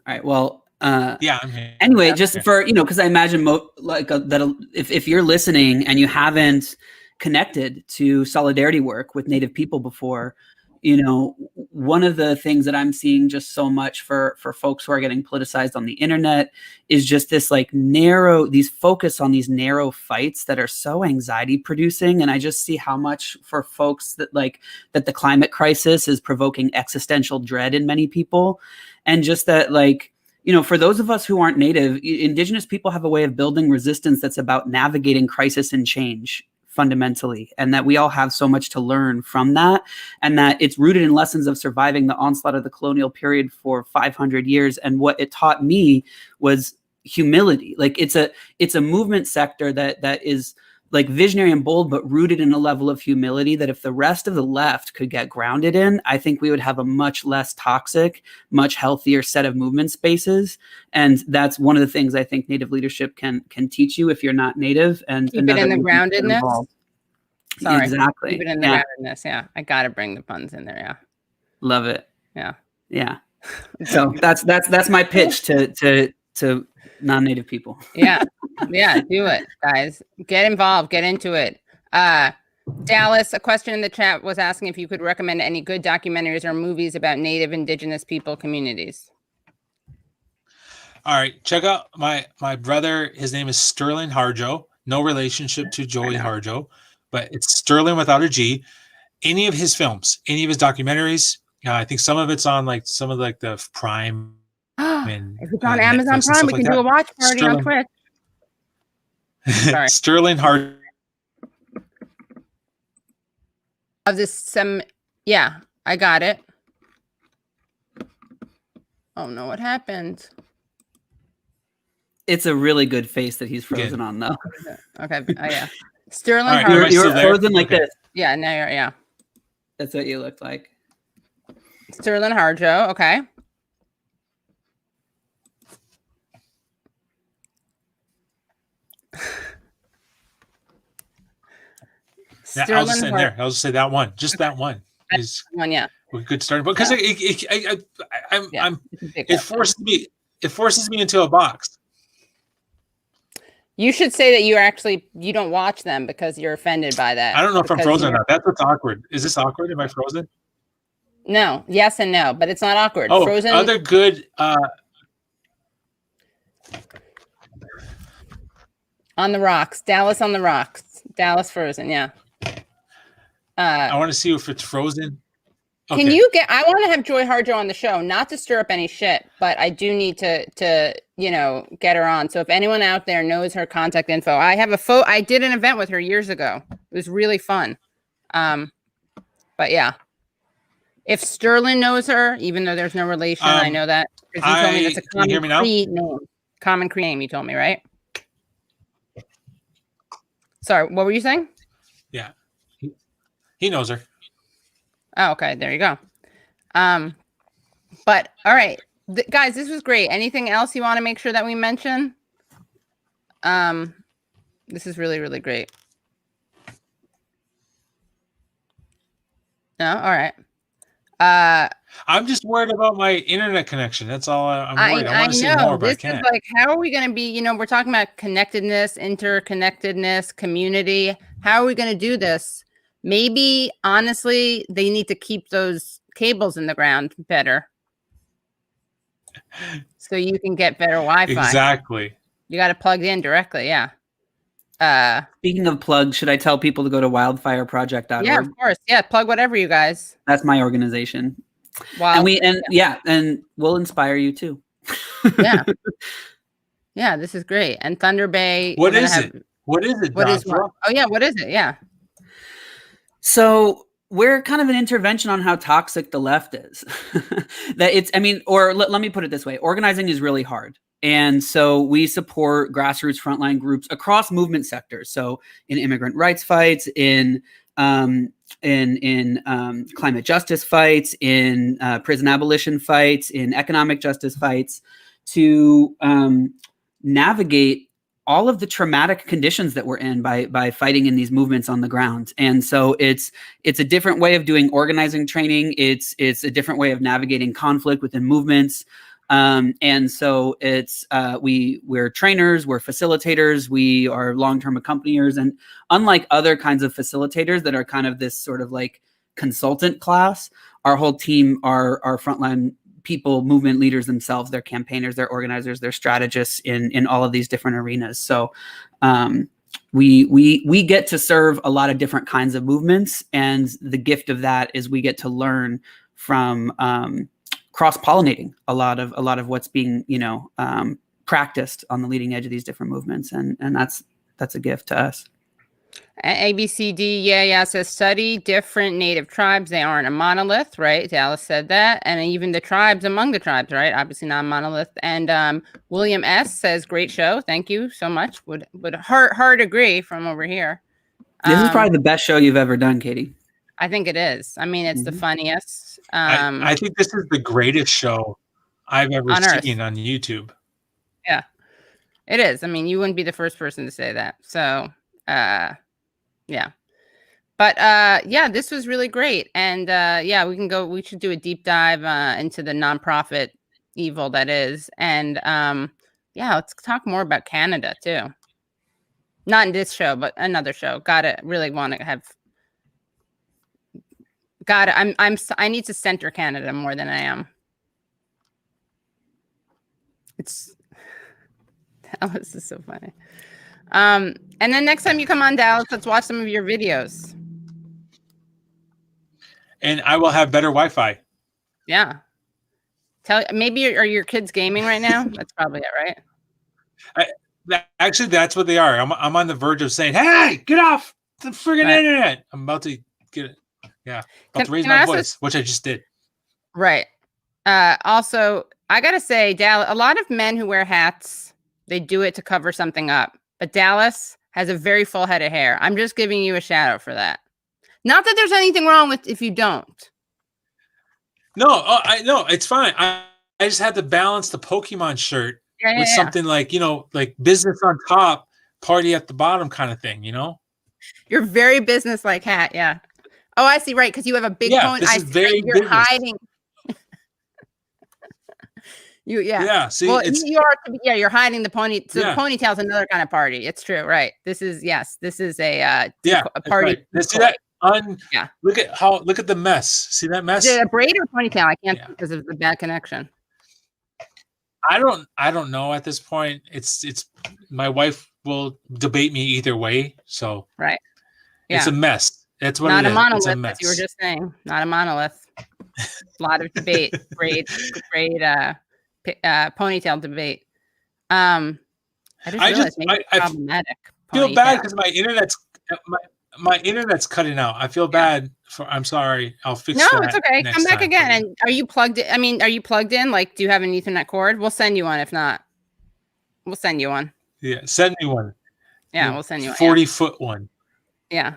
All right. Well. Yeah. I'm here. Anyway, just for because I imagine that if you're listening and you haven't connected to solidarity work with Native people before, one of the things that I'm seeing just so much for folks who are getting politicized on the internet is just this focus on these narrow fights that are so anxiety producing. And I just see how much for folks that the climate crisis is provoking existential dread in many people. And just that for those of us who aren't Native, Indigenous people have a way of building resistance that's about navigating crisis and change fundamentally, and that we all have so much to learn from that, and that it's rooted in lessons of surviving the onslaught of the colonial period for 500 years. And what it taught me was humility. It's a movement sector that is visionary and bold, but rooted in a level of humility that if the rest of the left could get grounded in, I think we would have a much less toxic, much healthier set of movement spaces. And that's one of the things I think Native leadership can teach you if you're not Native. And keep it in the groundedness. Sorry, exactly. Keep it in the groundedness. Yeah, I got to bring the puns in there. Yeah, love it. Yeah. So that's my pitch to non-Native people. Yeah, do it, guys. Get involved, get into it. Dallas, a question in the chat was asking if you could recommend any good documentaries or movies about Native Indigenous people communities. All right, check out my brother. His name is Sterling Harjo. No relationship to Joey Harjo, but it's Sterling without a G. Any of his films, any of his documentaries, I think some of it's on some of the Prime. And, if it's on Amazon Prime, we can do a watch party on Twitch. Sorry. Sterling Hart. Of this I got it. Oh no, what happened? It's a really good face that he's frozen on though. Okay. Yeah. Sterling Hart. You're frozen like this. Yeah, now you're That's what you looked like. Sterling Harjo, okay. Yeah, I'll just end there. I'll just say that one. Just that one is one. Yeah, a good starting point because it forces me into a box. You should say that you don't watch them because you're offended by that. I don't know if I'm frozen or not. That's what's awkward. Is this awkward? Am I frozen? No. Yes and no, but it's not awkward. Oh, frozen. Other good. On the rocks. Dallas on the rocks. Dallas frozen. Yeah. I want to see if it's frozen. Okay. Can you I want to have Joy Harjo on the show, not to stir up any shit, but I do need to get her on. So if anyone out there knows her contact info, I have I did an event with her years ago. It was really fun. But yeah, if Sterling knows her, even though there's no relation, I know that. Because you told me that's a common Cree name, you told me, right? Sorry, what were you saying? Yeah. He knows her. Oh, okay. There you go. But all right, guys, this was great. Anything else you want to make sure that we mention? This is really, really great. No, all right. I'm just worried about my internet connection. That's all I'm worried. I want to see more, but I can't. Is how are we going to be? We're talking about connectedness, interconnectedness, community. How are we going to do this? Maybe, honestly, they need to keep those cables in the ground better so you can get better Wi-Fi. Exactly. You got to plug in directly, yeah. Speaking of plugs, should I tell people to go to wildfireproject.org? Yeah, of course. Yeah, plug whatever, you guys. That's my organization. Wow. And we'll inspire you too. Yeah. Yeah, this is great. And Thunder Bay. What is it? What is it? What is what? Oh yeah, what is it? Yeah. So we're kind of an intervention on how toxic the left is. Let me put it this way. Organizing is really hard. And so we support grassroots frontline groups across movement sectors. So in immigrant rights fights, in climate justice fights, in prison abolition fights, in economic justice fights, to navigate all of the traumatic conditions that we're in by fighting in these movements on the ground. And so it's a different way of doing organizing training. It's a different way of navigating conflict within movements. And so it's we're trainers, we're facilitators, we are long-term accompaniers, and unlike other kinds of facilitators that are kind of this sort of like consultant class, our whole team are frontline people, movement leaders themselves. They're campaigners, they're organizers, they're strategists in all of these different arenas. So we get to serve a lot of different kinds of movements, and the gift of that is we get to learn from cross-pollinating a lot of what's being practiced on the leading edge of these different movements, and that's a gift to us. ABCD, yeah, says study different native tribes. They aren't a monolith, right? Dallas said that. And even the tribes among the tribes, right? Obviously not a monolith. And William S. says, great show. Thank you so much. Would hard agree from over here. This is probably the best show you've ever done, Katie. I think it is. I mean, it's the funniest. I think this is the greatest show I've ever seen on YouTube. Yeah, it is. I mean, you wouldn't be the first person to say that. So, yeah. But yeah, this was really great. And yeah, we should do a deep dive into the nonprofit evil that is. And yeah, let's talk more about Canada too. Not in this show, but another show. I need to center Canada more than I am. Dallas is so funny. And then next time you come on, Dallas, let's watch some of your videos. And I will have better Wi-Fi. Yeah. Maybe are your kids gaming right now? That's probably it, right? Actually, that's what they are. I'm on the verge of saying, "Hey, get off the friggin' internet!" I'm about to get it. Yeah, about to raise my voice, which I just did. Right. Also, I gotta say, Dallas, a lot of men who wear hats, they do it to cover something up. But Dallas has a very full head of hair. I'm just giving you a shout out for that. Not that there's anything wrong with if you don't. No, I know it's fine. I just had to balance the Pokemon shirt with something like, like business on top, party at the bottom kind of thing, You're very business-like hat, yeah. Oh, I see, right, because you have a big pony. This is very you're business. hiding. Yeah, see, well, you're hiding the pony. So the ponytail's another kind of party. It's true, right? This is a party. Right. See that? Look at the mess. See that mess? Is it a braid or ponytail? I can't because of the bad connection. I don't know at this point. It's my wife will debate me either way. So right. Yeah. It's a mess. That's what not it is. A monolith, it's a mess. As you were just saying. Not a monolith. A lot of debate. braid ponytail debate. I just realized maybe it's problematic. I feel bad because my internet's cutting out. I feel bad I'm sorry. I'll fix that. No, it's okay. Come back again. And are you plugged in? I mean, are you plugged in? Like, do you have an Ethernet cord? We'll send you one. If not, we'll send you one. Yeah, send me one. Yeah, we'll send you one. 40-foot one. Yeah.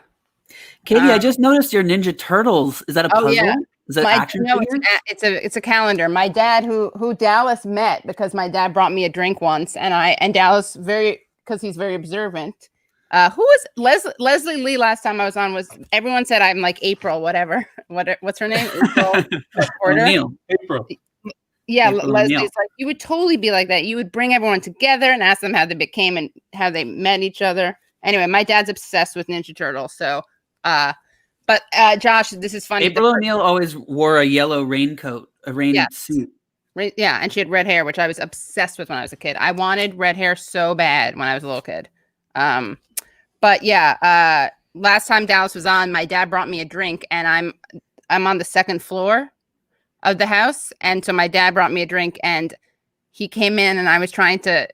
Katie, I just noticed your Ninja Turtles. Is that a puzzle? Yeah. Is that action figure? It's a calendar. My dad, who Dallas met because my dad brought me a drink once, and Dallas because he's very observant. Who was Leslie Lee last time I was on? Everyone said I'm like April, whatever. What's her name? April. April. Yeah, Leslie's like, you would totally be like that. You would bring everyone together and ask them how they became and how they met each other. Anyway, my dad's obsessed with Ninja Turtles. So, but Josh, this is funny. April O'Neil always wore a yellow raincoat, a rain suit. Yeah, and she had red hair, which I was obsessed with when I was a kid. I wanted red hair so bad when I was a little kid. But yeah, last time Dallas was on, my dad brought me a drink, and I'm on the second floor of the house, and so my dad brought me a drink, and he came in, and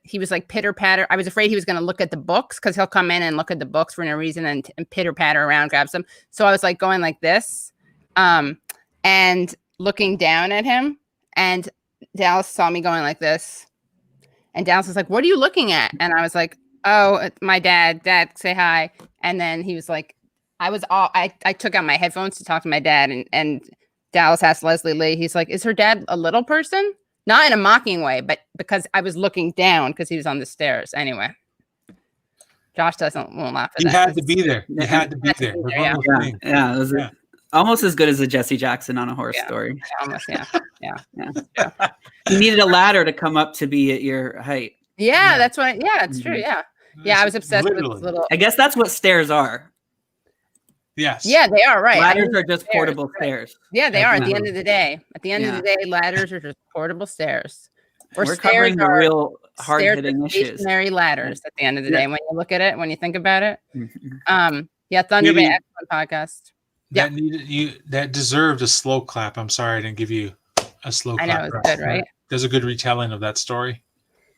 he was like pitter patter. I was afraid he was going to look at the books because he'll come in and look at the books for no reason and pitter patter around, grab some. So I was like going like this, and looking down at him, and Dallas saw me going like this, And Dallas was like, "What are you looking at?" And I was like, "Oh, my dad. Dad, say hi." And then he was like, I took out my headphones to talk to my dad, and Dallas asked Leslie Lee, he's like, "Is her dad a little person?" Not in a mocking way, but because I was looking down because he was on the stairs. Anyway, Josh won't laugh at that. You had to be there. You had to be there. Yeah, it was almost as good as a Jesse Jackson on a horse story. Almost, yeah. You needed a ladder to come up to be at your height. Yeah, that's what. Yeah, it's true. Yeah, I was obsessed with this little. I guess that's what stairs are. Yes. Yeah, they are, right. Ladders are just portable stairs. Yeah, they are. At the end of the day, ladders are just portable stairs. Or we're covering the real hard-hitting issues. Stationary ladders at the end of the day. When you look at it, when you think about it. Thunder Bay, excellent podcast. That deserved a slow clap. I'm sorry I didn't give you a slow clap. I know, it's good, right? There's a good retelling of that story.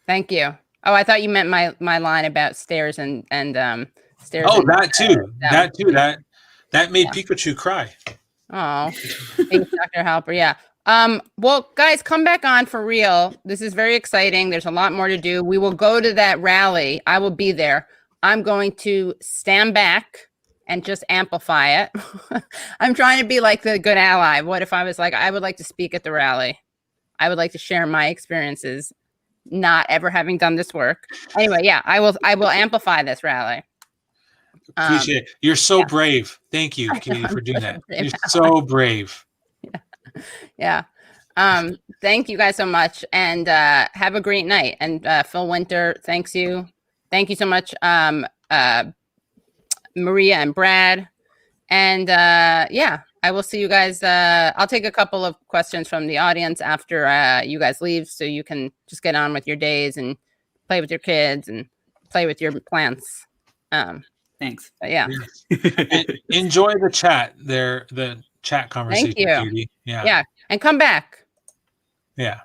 Thank you. Oh, I thought you meant my line about stairs and stairs. Oh, that too. That made Pikachu cry. Oh, thanks, Dr. Halper. Yeah. Well, guys, come back on for real. This is very exciting. There's a lot more to do. We will go to that rally. I will be there. I'm going to stand back and just amplify it. I'm trying to be like the good ally. What if I was like, I would like to speak at the rally. I would like to share my experiences, not ever having done this work. Anyway, yeah, I will amplify this rally. Appreciate it. You're so brave. Thank you, Katie, for doing that. You're so brave. Yeah. Thank you guys so much, and have a great night. And Phil Winter, thank you so much, Maria and Brad. And I will see you guys. I'll take a couple of questions from the audience after you guys leave, so you can just get on with your days and play with your kids and play with your plants. Thanks. Yeah. Enjoy the chat there, the chat conversation. Thank you. Katie. Yeah. Yeah. And come back. Yeah.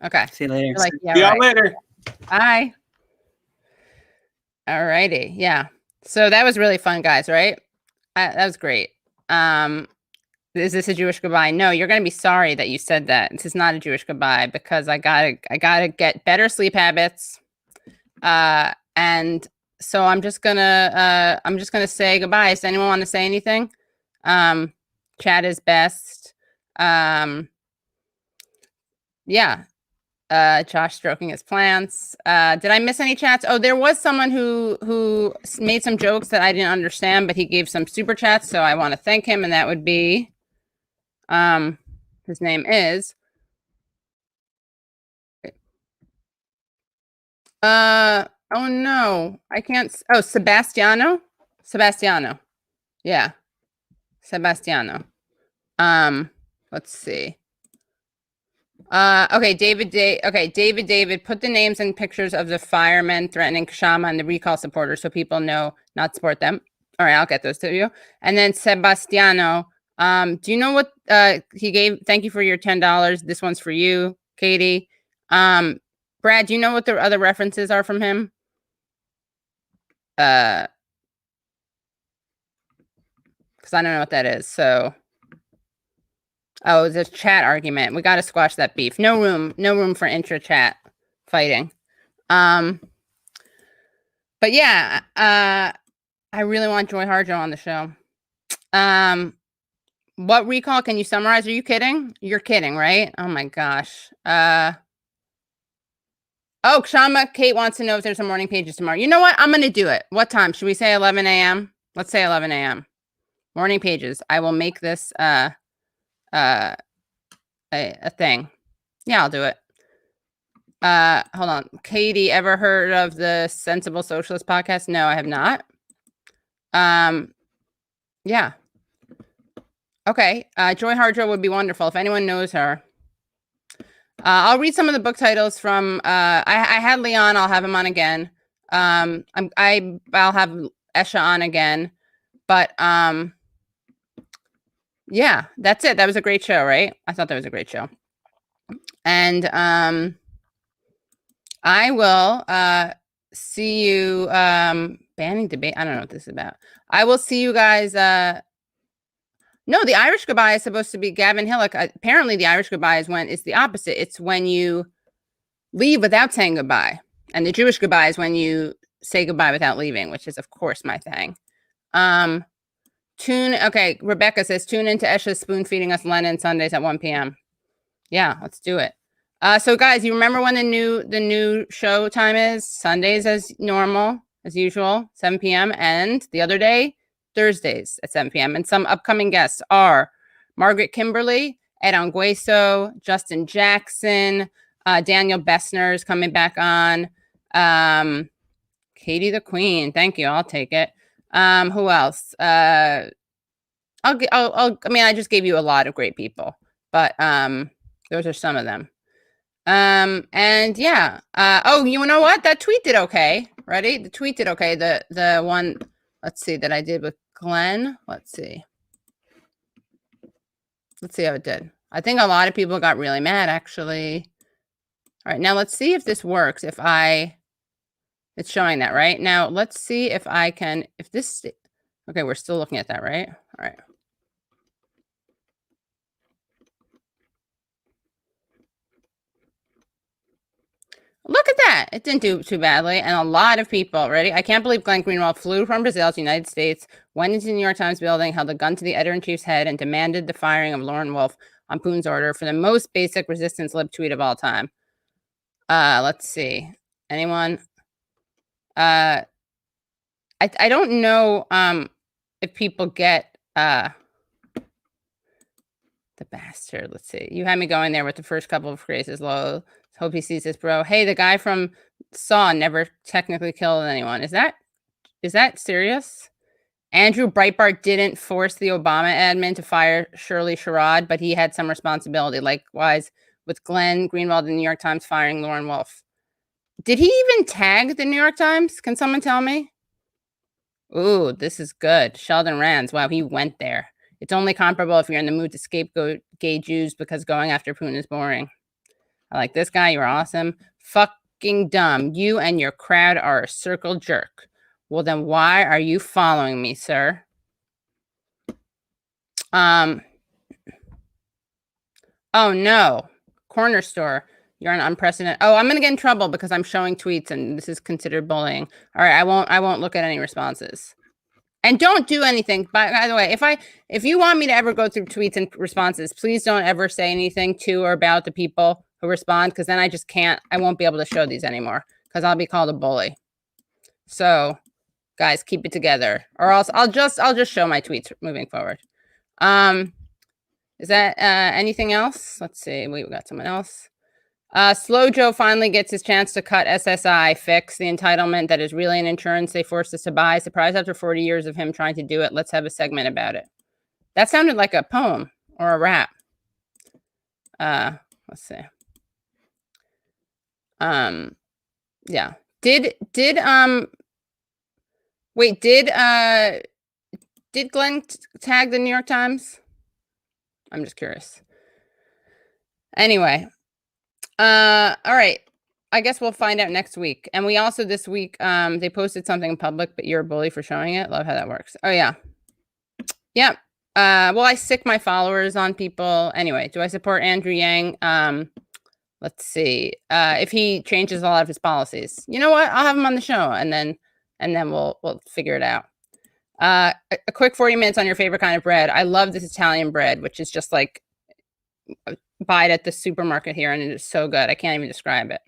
Okay. See you later. See y'all later. Bye. All righty. Yeah. So that was really fun, guys, right? That was great. Is this a Jewish goodbye? No, you're going to be sorry that you said that. This is not a Jewish goodbye, because I gotta get better sleep habits. And so I'm just gonna say goodbye. Does anyone want to say anything? Chat is best. Josh stroking his plants. Did I miss any chats? Oh, there was someone who made some jokes that I didn't understand, but he gave some super chats, so I want to thank him, and that would be his name is oh no, I can't. Oh, Sebastiano. Yeah, Sebastiano. Let's see. Okay, David, put the names and pictures of the firemen threatening Kshama and the recall supporters so people know not to support them. All right, I'll get those to you. And then Sebastiano, do you know what he gave? Thank you for your $10. This one's for you, Katie. Brad, do you know what the other references are from him? Because I don't know what that is. So, oh, it's a chat argument. We got to squash that beef. No room for intra chat fighting. But yeah, I really want Joy Harjo on the show. What recall can you summarize? Are you kidding? You're kidding, right? Oh my gosh. Oh, Kshama, Kate wants to know if there's a morning pages tomorrow. You know what? I'm going to do it. What time? Should we say 11 a.m.? Let's say 11 a.m. Morning pages. I will make this a thing. Yeah, I'll do it. Hold on. Katie, ever heard of the Sensible Socialist podcast? No, I have not. Yeah. Okay. Joy Harjo would be wonderful if anyone knows her. I'll read some of the book titles from. I had Leon. I'll have him on again. I'll have Esha on again. But yeah, that's it. That was a great show, right? I thought that was a great show. And I will see you. Banning debate. I don't know what this is about. I will see you guys. No, the Irish goodbye is supposed to be Gavin Hillock. Apparently, the Irish goodbye is the opposite. It's when you leave without saying goodbye. And the Jewish goodbye is when you say goodbye without leaving, which is, of course, my thing. Okay, Rebecca says, tune into Esha's spoon feeding us Lenin Sundays at 1 p.m. Yeah, let's do it. So, guys, you remember when the new show time is? Sundays as normal, as usual, 7 p.m. And the other day, Thursdays at 7 p.m. And some upcoming guests are Margaret Kimberly, Ed Angueso, Justin Jackson, Daniel Bessner is coming back on. Katie the Queen. Thank you. I'll take it. Who else? I just gave you a lot of great people, but those are some of them. And yeah. Oh, you know what? That tweet did okay. Ready? The tweet did okay. The one, let's see, that I did with Glenn. Let's see how it did. I think a lot of people got really mad, actually. All right, now let's see if this works. It's showing that, right? Now let's see if I can, okay, we're still looking at that, right? All right. Look at that. It didn't do too badly. And a lot of people, ready? I can't believe Glenn Greenwald flew from Brazil to the United States, went into the New York Times building, held a gun to the editor-in-chief's head, and demanded the firing of Lauren Wolf on Putin's order for the most basic resistance lib tweet of all time. Let's see. Anyone? I don't know if people get the bastard. Let's see. You had me going there with the first couple of phrases. Low. Hope he sees this, bro. Hey, the guy from Saw never technically killed anyone. Is that serious? Andrew Breitbart didn't force the Obama admin to fire Shirley Sherrod, but he had some responsibility. Likewise with Glenn Greenwald and the New York Times firing Lauren Wolf. Did he even tag the New York Times? Can someone tell me? Ooh, this is good. Sheldon Rands. Wow, he went there. It's only comparable if you're in the mood to scapegoat gay Jews because going after Putin is boring. I like this guy. You're awesome. Fucking dumb. You and your crowd are a circle jerk. Well, then why are you following me, sir? Oh, no. Corner store. You're an unprecedented. Oh, I'm going to get in trouble because I'm showing tweets and this is considered bullying. All right. I won't look at any responses. And don't do anything. By the way, if you want me to ever go through tweets and responses, please don't ever say anything to or about the people who respond, because then I won't be able to show these anymore because I'll be called a bully. So guys, keep it together, or else I'll just show my tweets moving forward. Is that anything else? Let's see. We got someone else. Slow Joe finally gets his chance to cut SSI, fix the entitlement that is really an insurance they forced us to buy. Surprised after 40 years of him trying to do it. Let's have a segment about it. That sounded like a poem or a rap. Let's see. Yeah. Did Glenn tag the New York Times? I'm just curious. Anyway. All right. I guess we'll find out next week. And we also this week, they posted something in public, but you're a bully for showing it. Love how that works. Oh yeah. Yeah. Well, I sick my followers on people. Anyway, do I support Andrew Yang? Let's see. If he changes a lot of his policies. You know what? I'll have him on the show and then we'll figure it out. A quick 40 minutes on your favorite kind of bread. I love this Italian bread, which is just like buy it at the supermarket here, and it is so good. I can't even describe it.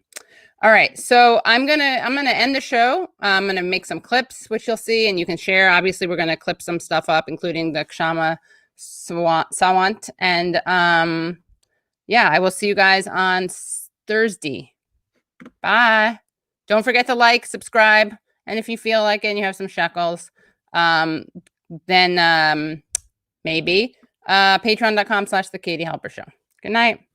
All right, so I'm gonna end the show. I'm gonna make some clips, which you'll see, and you can share. Obviously, we're gonna clip some stuff up, including the Kshama Sawant, and yeah, I will see you guys on Thursday. Bye. Don't forget to like, subscribe, and if you feel like it and you have some shekels, then maybe patreon.com/The Katie Halper Show. Good night.